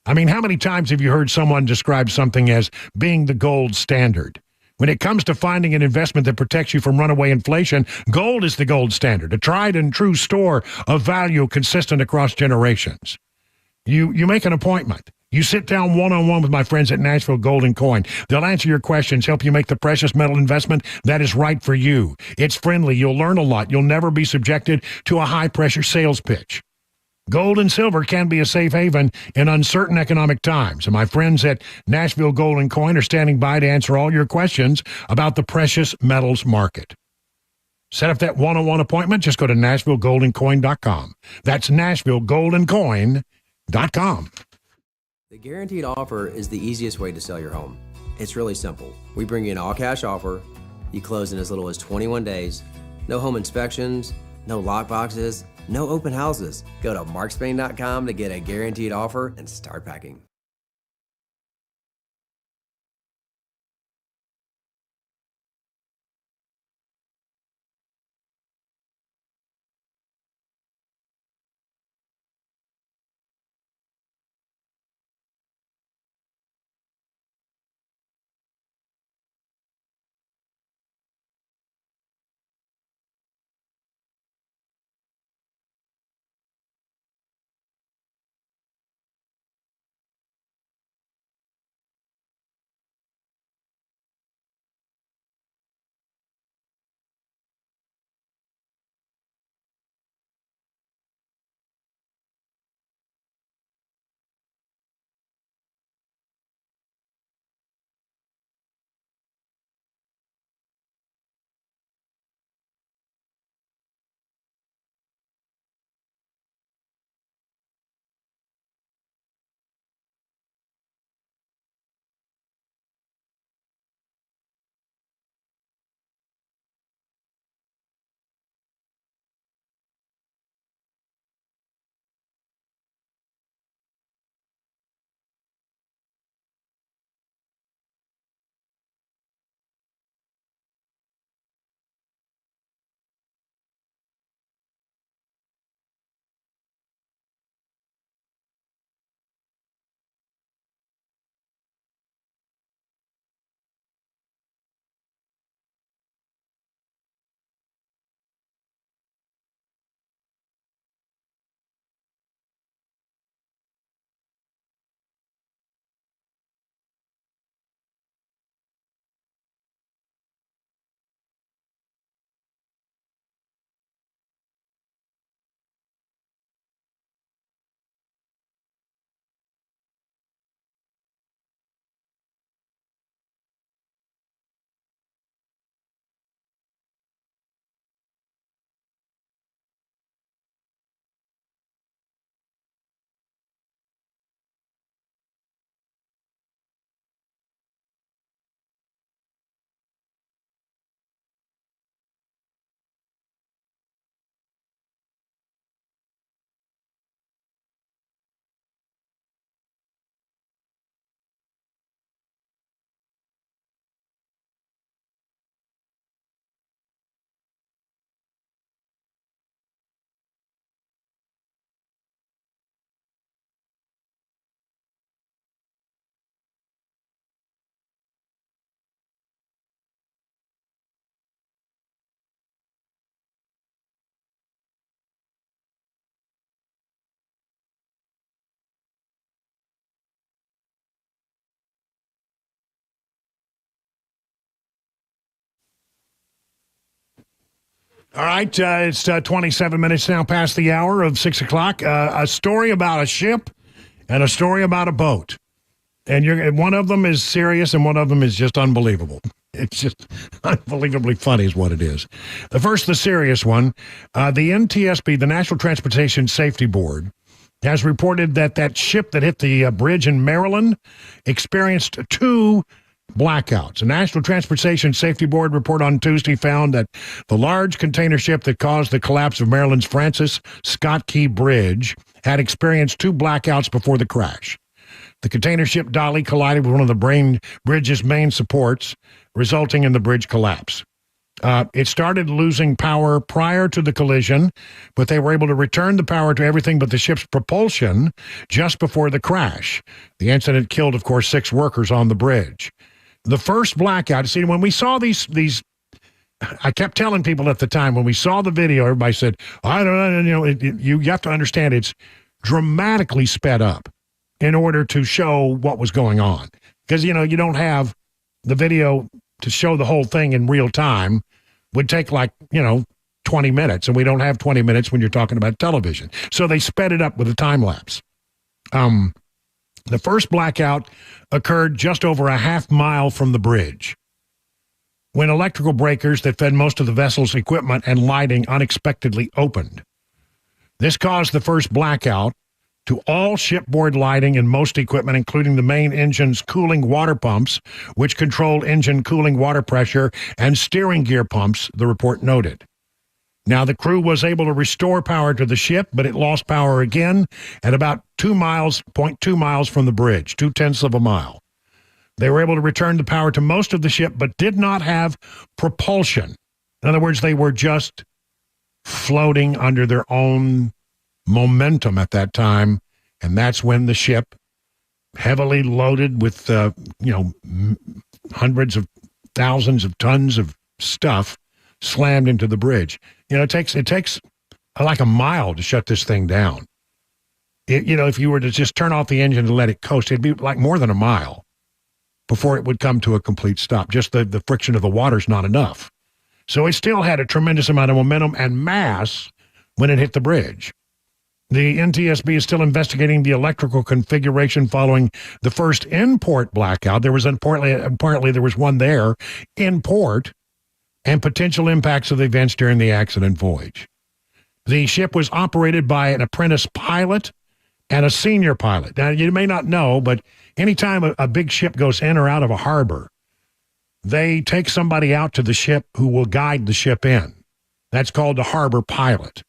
I mean, how many times have you heard someone describe something as being the gold standard? When it comes to finding an investment that protects you from runaway inflation, gold is the gold standard, a tried and true store of value consistent across generations. You make an appointment. You sit down one-on-one with my friends at Nashville Gold and Coin. They'll answer your questions, help you make the precious metal investment that is right for you. It's friendly. You'll learn a lot. You'll never be subjected to a high-pressure sales pitch. Gold and silver can be a safe haven in uncertain economic times. And my friends at Nashville Gold and Coin are standing by to answer all your questions about the precious metals market. Set up that one-on-one appointment. Just go to NashvilleGoldandCoin.com. That's NashvilleGoldandCoin.com. The guaranteed offer is the easiest way to sell your home. It's really simple. We bring you an all-cash offer. You close in as little as 21 days. No home inspections, no lock boxes, no open houses. Go to markspain.com to get a guaranteed offer and start packing. All right, it's 27 minutes now past the hour of 6 o'clock. A story about a ship and a story about a boat. And one of them is serious and one of them is just unbelievable. It's just unbelievably funny is what it is. The serious one, the NTSB, the National Transportation Safety Board, has reported that ship that hit the bridge in Maryland experienced 2 blackouts. A National Transportation Safety Board report on Tuesday found that the large container ship that caused the collapse of Maryland's Francis Scott Key Bridge had experienced 2 blackouts before the crash. The container ship Dolly collided with one of the bridge's main supports, resulting in the bridge collapse. It started losing power prior to the collision, but they were able to return the power to everything but the ship's propulsion just before the crash. The incident killed, of course, 6 workers on the bridge. The first blackout, see, when we saw these, I kept telling people at the time, when we saw the video, everybody said, I don't know, you have to understand it's dramatically sped up in order to show what was going on. Because, you don't have the video to show the whole thing in real time. Would take 20 minutes, and we don't have 20 minutes when you're talking about television. So they sped it up with a time lapse. The first blackout occurred just over a half mile from the bridge, when electrical breakers that fed most of the vessel's equipment and lighting unexpectedly opened. This caused the first blackout to all shipboard lighting and most equipment, including the main engine's cooling water pumps, which controlled engine cooling water pressure and steering gear pumps, the report noted. Now, the crew was able to restore power to the ship, but it lost power again at about 2 miles, 0.2 miles from the bridge, 0.2 of a mile. They were able to return the power to most of the ship, but did not have propulsion. In other words, they were just floating under their own momentum at that time, and that's when the ship, heavily loaded with hundreds of thousands of tons of stuff, slammed into the bridge. It takes like a mile to shut this thing down. If you were to just turn off the engine and let it coast, it'd be like more than a mile before it would come to a complete stop. Just the friction of the water's not enough. So it still had a tremendous amount of momentum and mass when it hit the bridge. The NTSB is still investigating the electrical configuration following the first in-port blackout. There was apparently there was one there in port, and potential impacts of the events during the accident voyage. The ship was operated by an apprentice pilot and a senior pilot. Now, you may not know, but anytime a big ship goes in or out of a harbor, they take somebody out to the ship who will guide the ship in. That's called the harbor pilot.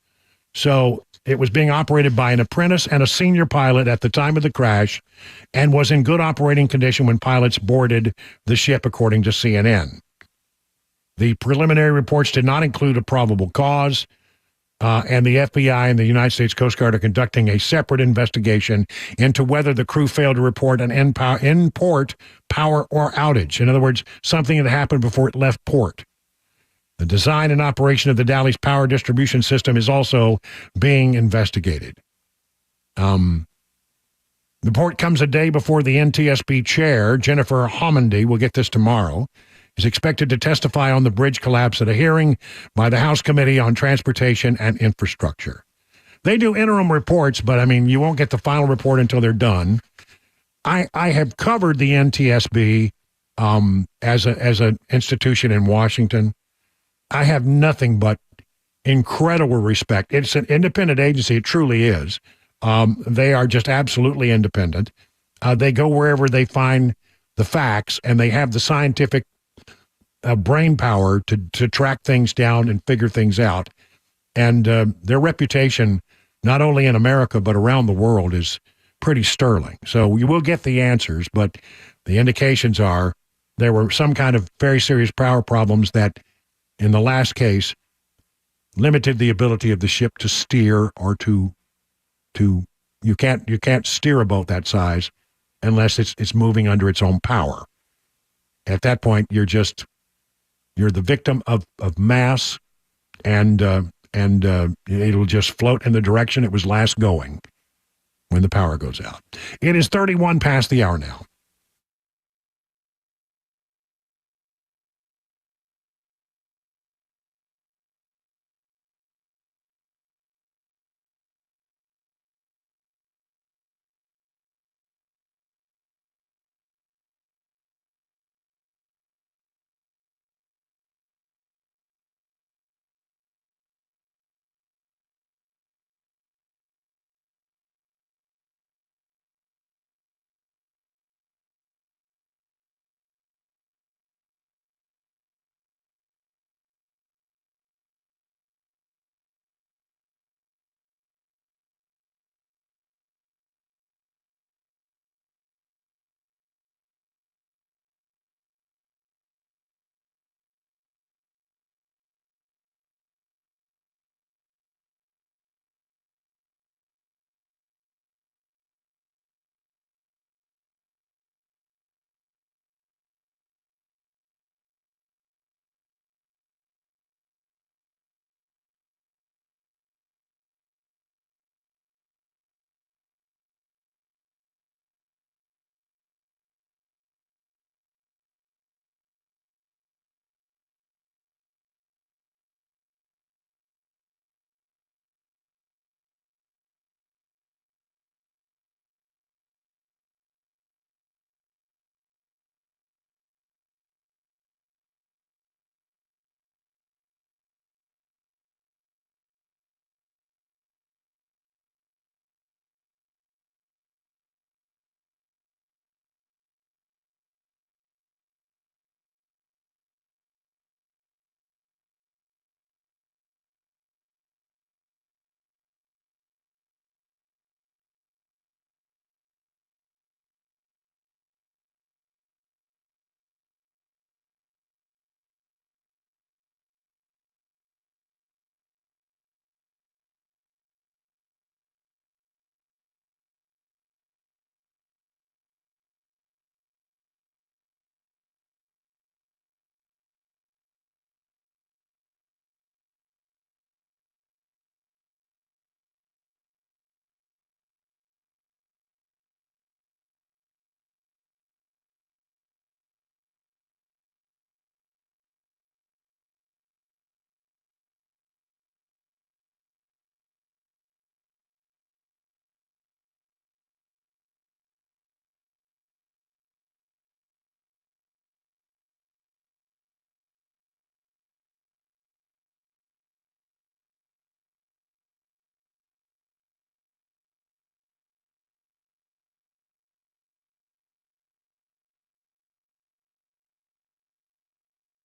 So it was being operated by an apprentice and a senior pilot at the time of the crash, and was in good operating condition when pilots boarded the ship, according to CNN. The preliminary reports did not include a probable cause, and the FBI and the United States Coast Guard are conducting a separate investigation into whether the crew failed to report an in-port power or outage. In other words, something that happened before it left port. The design and operation of the Dalley's power distribution system is also being investigated. The report comes a day before the NTSB chair, Jennifer Homendy, will get this tomorrow, is expected to testify on the bridge collapse at a hearing by the House Committee on Transportation and Infrastructure. They do interim reports, but you won't get the final report until they're done. I have covered the NTSB as an institution in Washington. I have nothing but incredible respect. It's an independent agency. It truly is. They are just absolutely independent. They go wherever they find the facts, and they have the scientific brain power to track things down and figure things out. And their reputation, not only in America but around the world, is pretty sterling. So you will get the answers, but the indications are there were some kind of very serious power problems that, in the last case, limited the ability of the ship to steer or to you can't steer a boat that size unless it's moving under its own power. At that point, you're the victim of mass, and it'll just float in the direction it was last going when the power goes out. It is 31 past the hour now.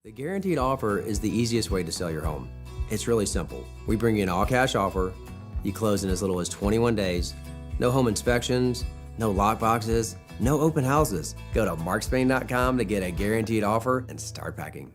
The guaranteed offer is the easiest way to sell your home. It's really simple. We bring you an all-cash offer. You close in as little as 21 days. No home inspections, no lock boxes, no open houses. Go to markspain.com to get a guaranteed offer and start packing.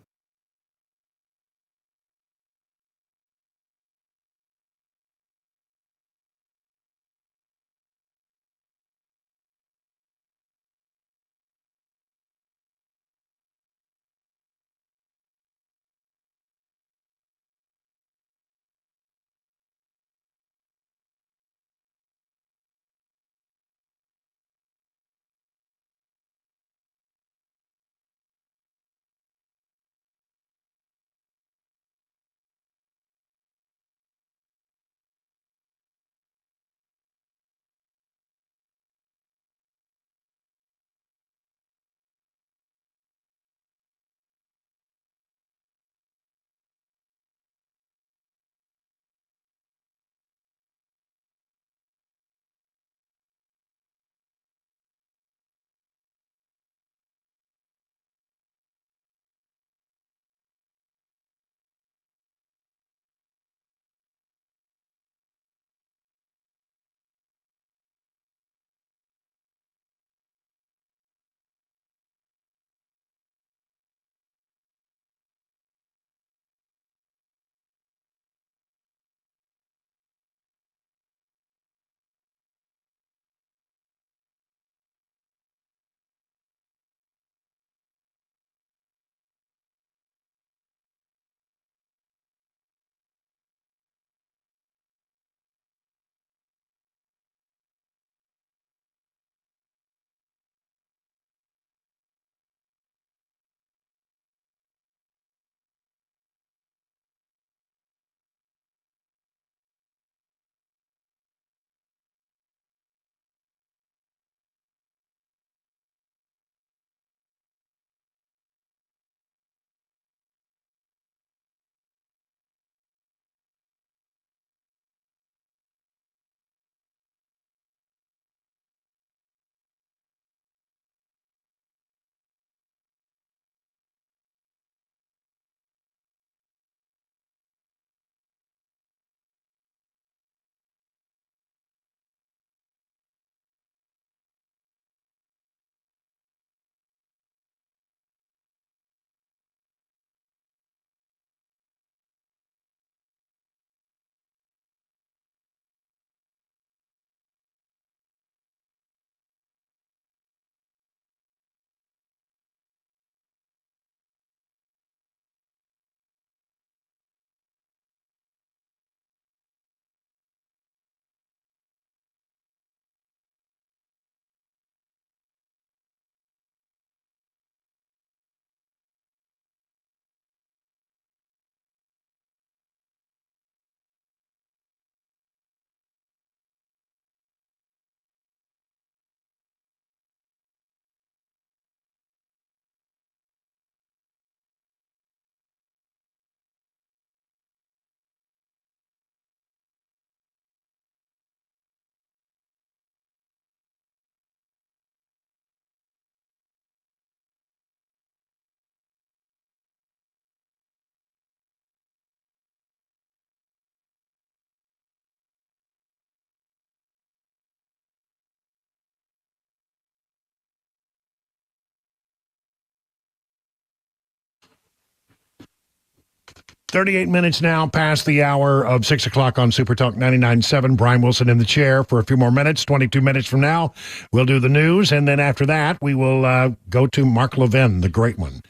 .38 now past the hour of 6 o'clock on Super Talk 99.7. Brian Wilson in the chair for a few more minutes. 22 minutes from now, we'll do the news. And then after that, we will go to Mark Levin, the great one.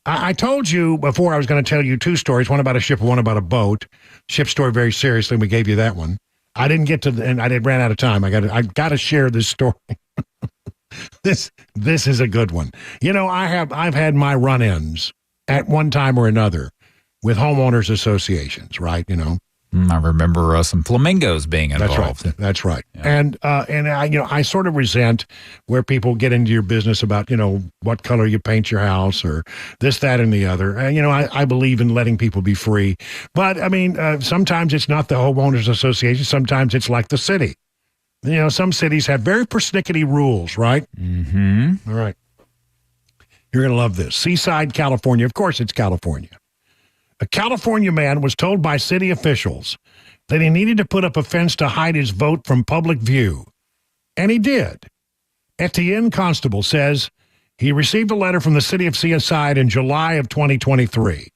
I told you before I was going to tell you two stories, one about a ship and one about a boat. Ship story very seriously. We gave you that one. I didn't get to, and I ran out of time. I got to share this story. This is a good one. You know, I've had my run-ins at one time or another with homeowners associations, right? You know, I remember some flamingos being involved. That's right. Yeah. And I sort of resent where people get into your business about, what color you paint your house or this, that, and the other. I believe in letting people be free. But, sometimes it's not the homeowners association. Sometimes it's like the city. Some cities have very persnickety rules, right? Mm-hmm. All right. You're going to love this. Seaside, California. Of course, it's California. A California man was told by city officials that he needed to put up a fence to hide his vote from public view. And he did. Etienne Constable says he received a letter from the city of Seaside in July of 2023.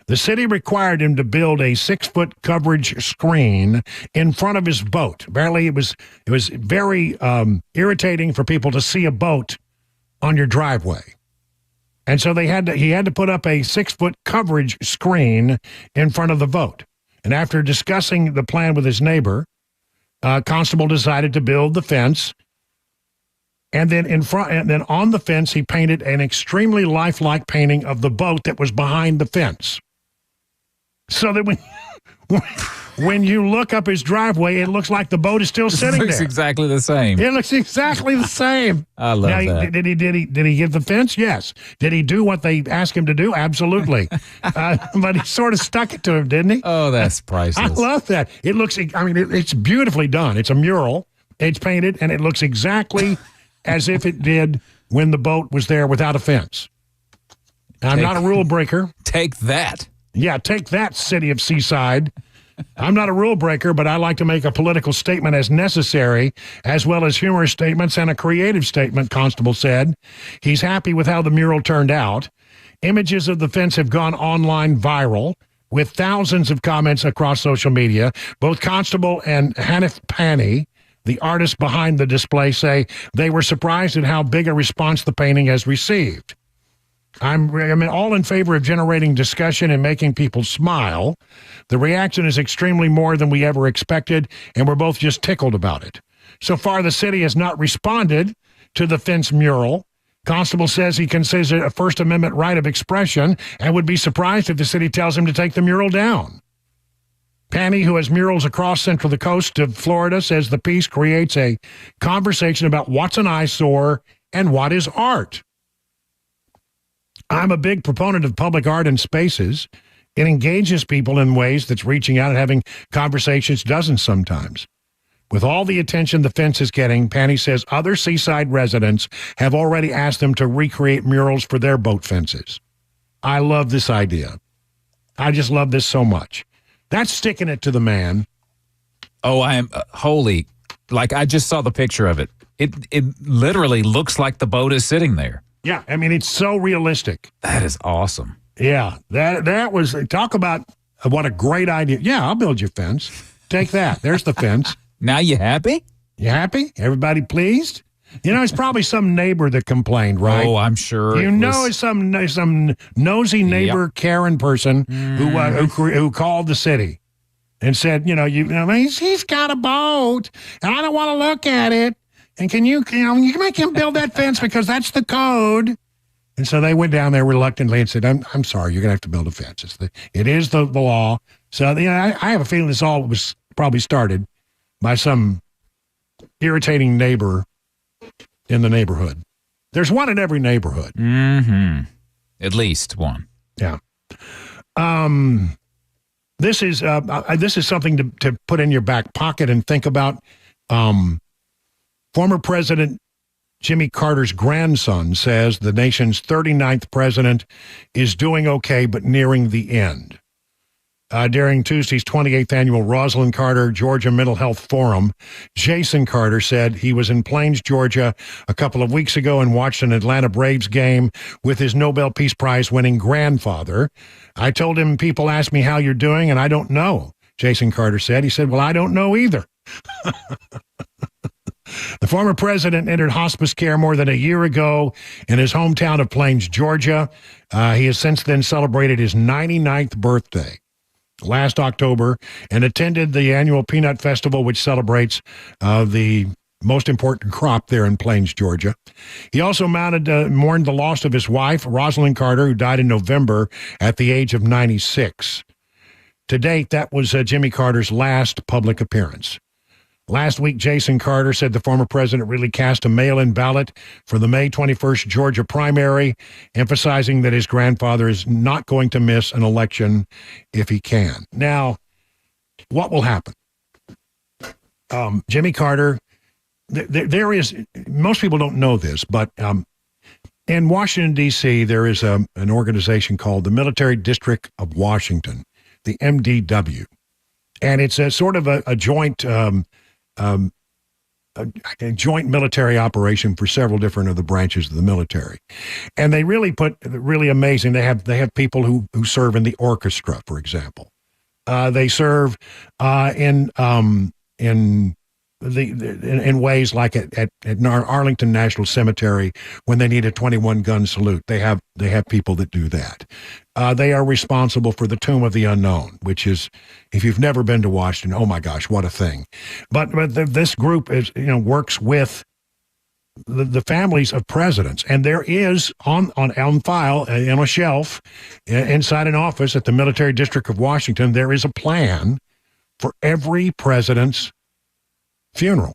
The city required him to build a 6-foot coverage screen in front of his boat. Apparently, it was very irritating for people to see a boat on your driveway. And so he had to put up a 6-foot coverage screen in front of the boat. And after discussing the plan with his neighbor, Constable decided to build the fence. And then on the fence, he painted an extremely lifelike painting of the boat that was behind the fence. So that when you look up his driveway, it looks like the boat is still sitting there. It looks exactly the same. It looks exactly the same. I love that. Did he give the fence? Yes. Did he do what they asked him to do? Absolutely. But he sort of stuck it to him, didn't he? Oh, that's priceless. I love that. It looks. I mean, it's beautifully done. It's a mural. It's painted, and it looks exactly as if it did when the boat was there without a fence. Now, I'm not a rule breaker. Take that. Yeah, take that, city of Seaside. I'm not a rule breaker, but I like to make a political statement as necessary, as well as humorous statements and a creative statement, Constable said. He's happy with how the mural turned out. Images of the fence have gone online viral, with thousands of comments across social media. Both Constable and Hanif Pani, the artist behind the display, say they were surprised at how big a response the painting has received. I'm all in favor of generating discussion and making people smile. The reaction is extremely more than we ever expected, and we're both just tickled about it. So far, the city has not responded to the fence mural. Constable says he considers it a First Amendment right of expression and would be surprised if the city tells him to take the mural down. Pani, who has murals across central the coast of Florida, says the piece creates a conversation about what's an eyesore and what is art. I'm a big proponent of public art and spaces. It engages people in ways that's reaching out and having conversations dozens sometimes. With all the attention the fence is getting, Pani says other seaside residents have already asked them to recreate murals for their boat fences. I love this idea. I just love this so much. That's sticking it to the man. Oh, I am holy. Like, I just saw the picture of it. It literally looks like the boat is sitting there. Yeah, I mean, it's so realistic. That is awesome. Yeah, that was, talk about what a great idea. Yeah, I'll build your fence. Take that. There's the fence. Now you happy? You happy? Everybody pleased? You know, it's probably some neighbor that complained, right? Oh, I'm sure. It's some nosy neighbor, Yep. Karen person who called the city and said, he's got a boat and I don't want to look at it. And can you can make him build that fence because that's the code. And so they went down there reluctantly and said, I'm sorry, you're going to have to build a fence. It is the law. So I have a feeling this all was probably started by some irritating neighbor in the neighborhood. There's one in every neighborhood. Mm-hmm. At least one. Yeah. This is something to put in your back pocket and think about. Former President Jimmy Carter's grandson says the nation's 39th president is doing okay, but nearing the end. During Tuesday's 28th annual Rosalind Carter Georgia Mental Health Forum, Jason Carter said he was in Plains, Georgia a couple of weeks ago and watched an Atlanta Braves game with his Nobel Peace Prize winning grandfather. I told him people ask me how you're doing, and I don't know, Jason Carter said. He said, well, I don't know either. The former president entered hospice care more than a year ago in his hometown of Plains, Georgia. He has since then celebrated his 99th birthday last October and attended the annual Peanut Festival, which celebrates the most important crop there in Plains, Georgia. He also mourned the loss of his wife, Rosalind Carter, who died in November at the age of 96. To date, that was Jimmy Carter's last public appearance. Last week, Jason Carter said the former president really cast a mail-in ballot for the May 21st Georgia primary, emphasizing that his grandfather is not going to miss an election if he can. Now, what will happen? Jimmy Carter, there is, most people don't know this, but In Washington, D.C., there is an organization called the Military District of Washington, the MDW. And it's a sort of a joint a joint military operation for several different of the branches of the military. And they really really amazing. They have people who serve in the orchestra, for example. They serve in ways like at Arlington National Cemetery when they need a 21-gun salute. They have people that do that. They are responsible for the Tomb of the Unknown, which is, if you've never been to Washington, oh my gosh, what a thing! But this group is works with the families of presidents, and there is on file on a shelf inside an office at the Military District of Washington, there is a plan for every president's funeral.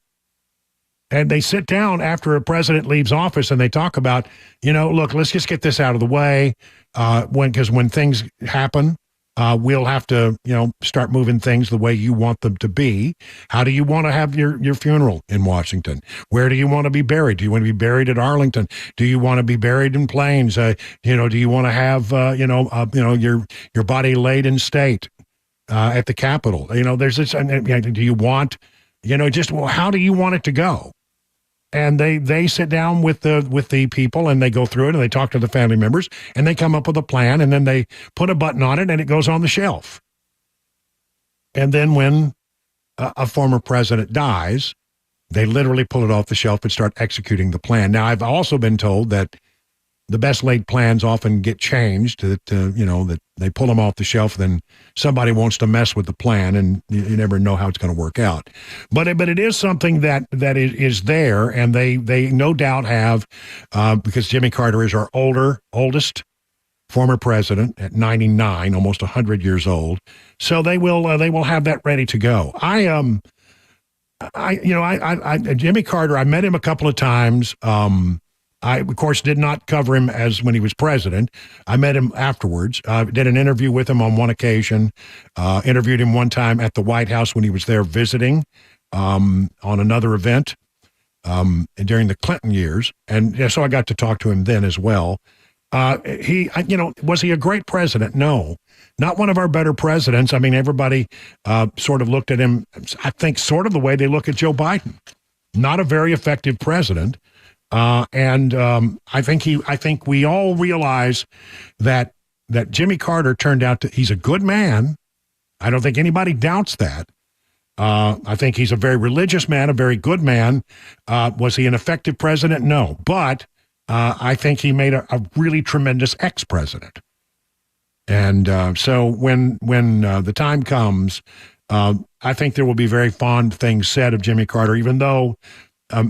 And they sit down after a president leaves office and they talk about, look, let's just get this out of the way. Because when things happen, we'll have to, start moving things the way you want them to be. How do you want to have your funeral in Washington? Where do you want to be buried? Do you want to be buried at Arlington? Do you want to be buried in Plains? Do you want to have, your body laid in state at the Capitol? There's this, do you want, how do you want it to go? And they sit down with the people and they go through it and they talk to the family members and they come up with a plan and then they put a button on it and it goes on the shelf. And then when a former president dies, they literally pull it off the shelf and start executing the plan. Now, I've also been told that the best laid plans often get changed, that they pull them off the shelf, then somebody wants to mess with the plan, and you never know how it's going to work out. But it is something that is there, and they no doubt have, because Jimmy Carter is our oldest former president at 99, almost 100 years old. So they will have that ready to go. Jimmy Carter, I met him a couple of times. I, of course, did not cover him as when he was president. I met him afterwards. Did an interview with him on one occasion. Interviewed him one time at the White House when he was there visiting on another event during the Clinton years. And so I got to talk to him then as well. Was he a great president? No, not one of our better presidents. I mean, everybody sort of looked at him, I think, sort of the way they look at Joe Biden. Not a very effective president. I think we all realize that Jimmy Carter turned out he's a good man. I don't think anybody doubts that. I think he's a very religious man, a very good man. Was he an effective president? No, but I think he made a really tremendous ex-president. And so when the time comes, I think there will be very fond things said of Jimmy Carter, even though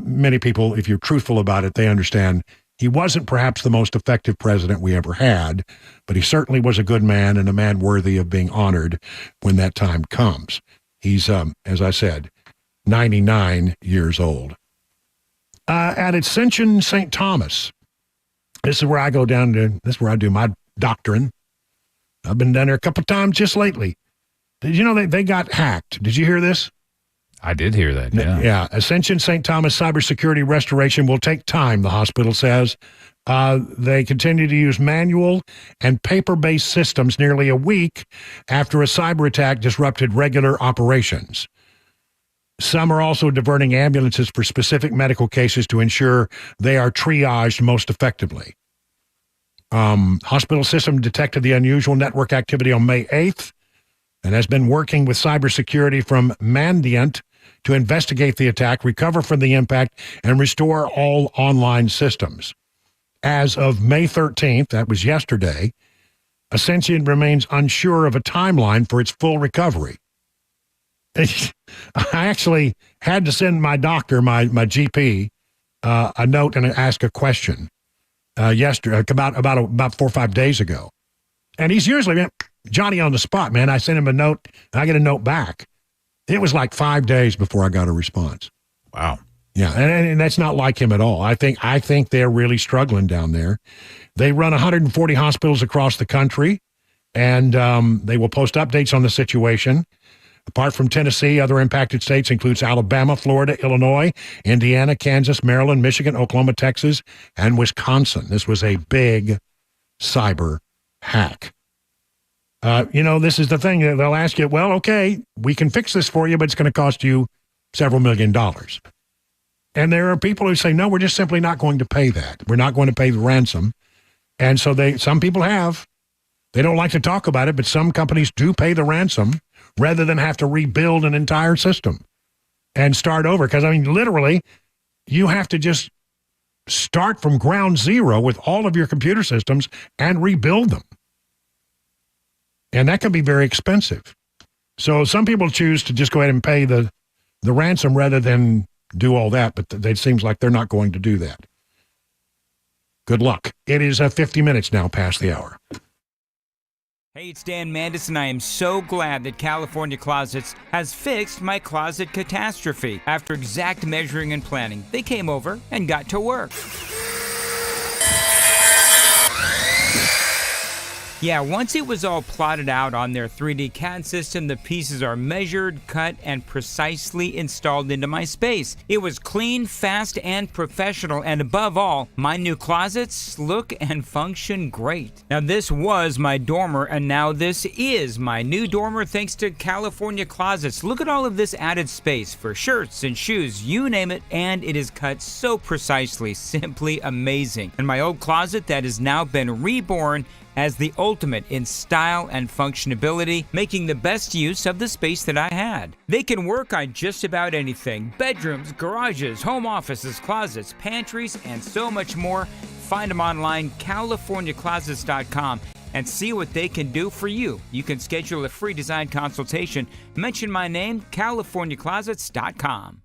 many people, if you're truthful about it, they understand he wasn't perhaps the most effective president we ever had, but he certainly was a good man and a man worthy of being honored when that time comes. He's, as I said, 99 years old. At Ascension St. Thomas, this is where I go down to, this is where I do my doctrine. I've been down there a couple of times just lately. Did you know they got hacked? Did you hear this? I did hear that, yeah. Yeah. Ascension St. Thomas cybersecurity restoration will take time, the hospital says. They continue to use manual and paper-based systems nearly a week after a cyber attack disrupted regular operations. Some are also diverting ambulances for specific medical cases to ensure they are triaged most effectively. Hospital system detected the unusual network activity on May 8th and has been working with cybersecurity from Mandiant to investigate the attack, recover from the impact, and restore all online systems. As of May 13th, that was yesterday, Ascension remains unsure of a timeline for its full recovery. I actually had to send my doctor, my GP, a note and ask a question yesterday, about 4 or 5 days ago. And he's usually Johnny on the spot, man. I sent him a note, and I get a note back. It was like 5 days before I got a response. Wow. Yeah, and that's not like him at all. I think they're really struggling down there. They run 140 hospitals across the country, and they will post updates on the situation. Apart from Tennessee, other impacted states includes Alabama, Florida, Illinois, Indiana, Kansas, Maryland, Michigan, Oklahoma, Texas, and Wisconsin. This was a big cyber hack. This is the thing. They'll ask you, well, okay, we can fix this for you, but it's going to cost you several $1 million. And there are people who say, no, we're just simply not going to pay that. We're not going to pay the ransom. And so some people have. They don't like to talk about it, but some companies do pay the ransom rather than have to rebuild an entire system and start over. Because, literally, you have to just start from ground zero with all of your computer systems and rebuild them. And that can be very expensive. So some people choose to just go ahead and pay the ransom rather than do all that, but it seems like they're not going to do that. Good luck. It is 50 minutes now past the hour. Hey, it's Dan Mandis, and I am so glad that California Closets has fixed my closet catastrophe. After exact measuring and planning, they came over and got to work. Yeah, once it was all plotted out on their 3D CAD system, the pieces are measured, cut, and precisely installed into my space. It was clean, fast, and professional, and above all, my new closets look and function great. Now, this was my dormer, and now this is my new dormer thanks to California Closets. Look at all of this added space for shirts and shoes, you name it, and it is cut so precisely, simply amazing. And my old closet that has now been reborn as the ultimate in style and functionability, making the best use of the space that I had. They can work on just about anything: bedrooms, garages, home offices, closets, pantries, and so much more. Find them online, CaliforniaClosets.com, and see what they can do for you. You can schedule a free design consultation. Mention my name, CaliforniaClosets.com.